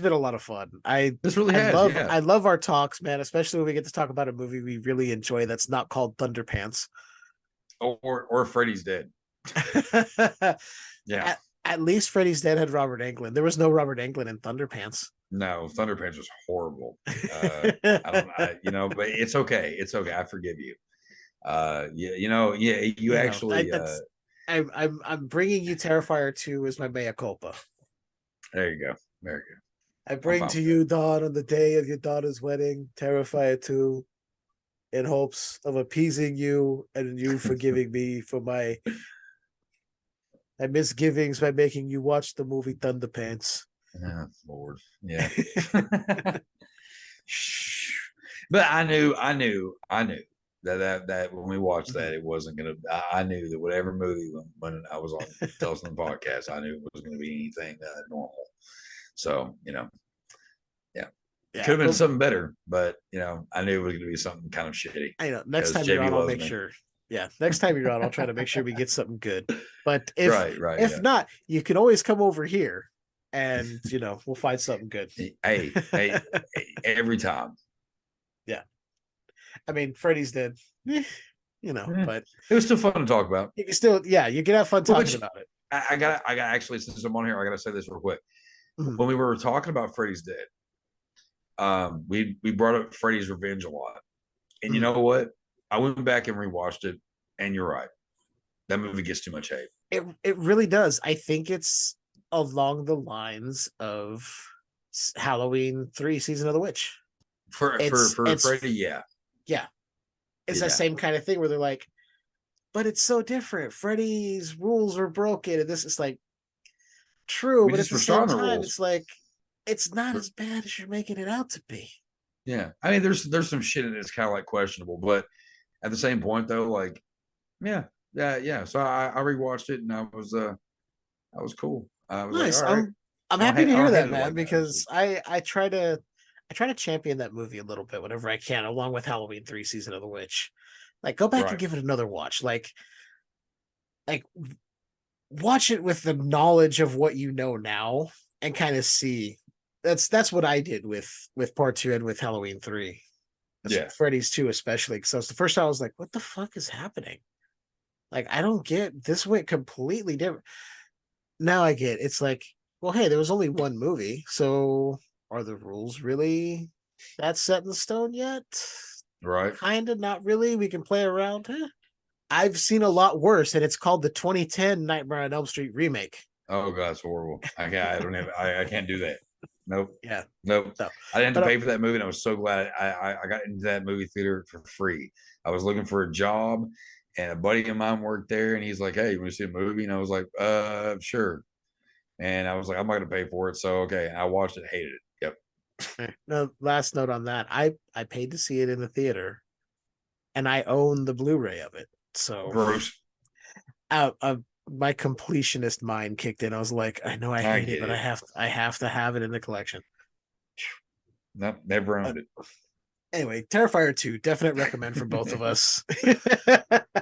been a lot of fun. I love our talks, man, especially when we get to talk about a movie we really enjoy that's not called Thunderpants. Or Freddy's Dead. Yeah. At least Freddy's Dead had Robert Englund. There was no Robert Englund in Thunderpants. No, Thunderpants was horrible. But it's okay. It's okay. I forgive you. You actually. I'm bringing you Terrifier 2 as my mea culpa. There you go. There you go. I bring to you, Dawn, on the day of your daughter's wedding, Terrifier 2, in hopes of appeasing you and you forgiving me for my misgivings by making you watch the movie Thunderpants. Oh, Lord. Yeah. But I knew that when we watched that, it wasn't gonna. I knew that whatever movie when I was on Tell Us on the podcast, I knew it was going to be anything normal. So it could have been something better, but I knew it was going to be something kind of shitty. I know. Next time you're on, I'll make sure. Yeah, next time you're on, I'll try to make sure we get something good. But if not, you can always come over here, and we'll find something good. Hey, every time. Yeah, I mean, Freddy's Dead, but it was still fun to talk about. You can still, you can have fun talking about it. I got actually, since I'm on here, I got to say this real quick. Mm-hmm. When we were talking about Freddy's Dead, we brought up Freddy's Revenge a lot, and you know what? I went back and rewatched it, and you're right. That movie gets too much hate. It really does. I think it's along the lines of Halloween 3: Season of the Witch. For Freddy, yeah. It's that same kind of thing where they're like, but it's so different. Freddy's rules were broken, and this is like true, but at the same time, it's like it's not as bad as you're making it out to be. Yeah, I mean, there's some shit in it that's kind of like questionable, but at the same point, though, like, yeah. So I rewatched it, and I was cool. I was nice. Like, all right. I'm happy to hear that, man, because I try to champion that movie a little bit whenever I can, along with Halloween 3: Season of the Witch. Like, go back and give it another watch. Like watch it with the knowledge of what you know now, and kind of see. That's what I did with Part 2 and with Halloween 3. Freddy's 2 especially, because the first time I was like, what the fuck is happening? Like, I don't get this. Went completely different. Now I get it's like, well, hey, there was only one movie, so are the rules really that set in stone yet? Right. Kind of, not really. We can play around. I've seen a lot worse, and it's called the 2010 Nightmare on Elm Street remake. Oh god, it's horrible. I can't do that. Nope. Yeah. Nope. No. I didn't have to pay for that movie, and I was so glad I got into that movie theater for free. I was looking for a job, and a buddy of mine worked there, and he's like, "Hey, you want to see a movie?" And I was like, sure." And I was like, "I'm not going to pay for it." So okay, and I watched it, hated it. Yep. No, last note on that. I paid to see it in the theater, and I own the Blu-ray of it. So gross. My completionist mind kicked in. I was like, I know I hate it, but I have to have it in the collection. Nope, never owned it. Anyway, Terrifier 2, definite recommend for both of us.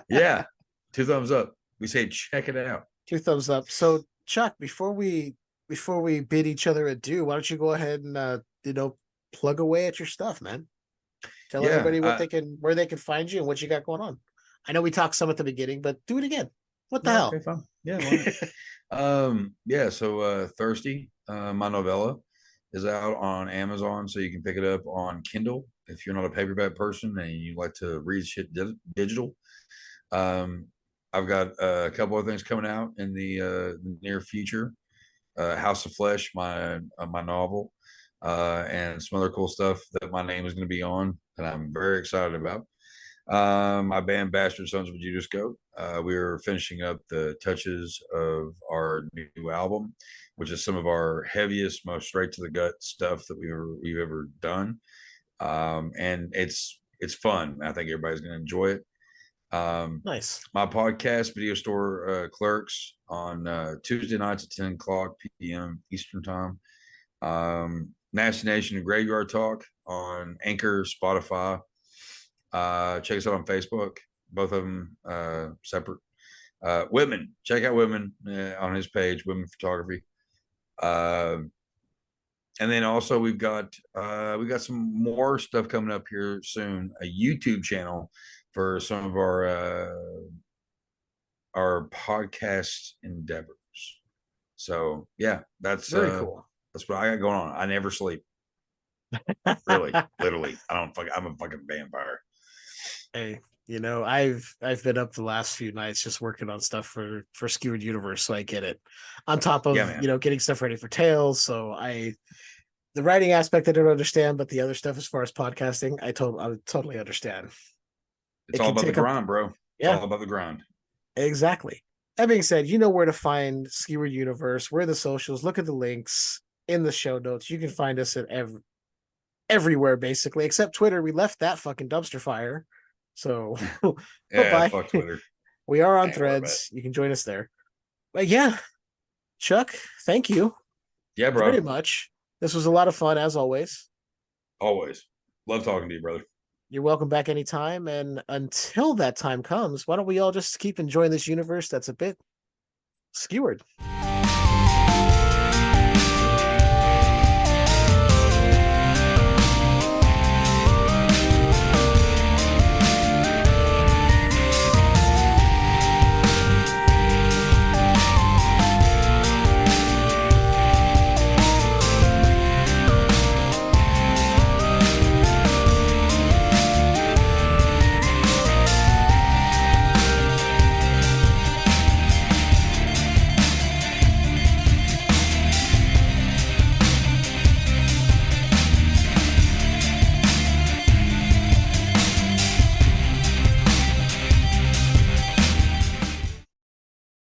Yeah, 2 thumbs up. We say check it out. 2 thumbs up. So, Chuck, before we bid each other adieu, why don't you go ahead and plug away at your stuff, man? Tell everybody where they can find you and what you got going on. I know we talked some at the beginning, but do it again. What the hell? Okay, fine. Yeah. So Thirsty, my novella, is out on Amazon, so you can pick it up on Kindle if you're not a paperback person and you like to read shit digital. I've got a couple of things coming out in the near future. House of Flesh, my novel, and some other cool stuff that my name is going to be on that I'm very excited about. My band Bastard Sons of Judas Goat. We are finishing up the touches of our new album, which is some of our heaviest, most straight to the gut stuff that we've ever done. And it's fun. I think everybody's going to enjoy it. Nice. My podcast, Video Store Clerks, on Tuesday nights at 10 o'clock p.m. Eastern Time. Nasty Nation and Graveyard Talk on Anchor, Spotify. Check us out on Facebook, both of them separate. Whitman, check out Whitman on his page, Whitman Photography. And then also we got some more stuff coming up here soon. A YouTube channel for some of our our podcast endeavors. So yeah, that's very cool. That's what I got going on. I never sleep. Really, literally. I'm a fucking vampire. Hey, I've been up the last few nights just working on stuff for Skewered Universe, so I get it. On top of getting stuff ready for Tales, so the writing aspect I don't understand, but the other stuff as far as podcasting, I totally understand. It's all about the grind, bro. It's all about the grind. Exactly. That being said, you know where to find Skewered Universe. Where are the socials? Look at the links in the show notes. You can find us at everywhere, basically, except Twitter. We left that fucking dumpster fire. So yeah, fuck Twitter. We are on Threads. You can join us there. But yeah, Chuck, thank you. Yeah, bro. Very much. This was a lot of fun, as always. Always. Love talking to you, brother. You're welcome back anytime. And until that time comes, why don't we all just keep enjoying this universe that's a bit skewered?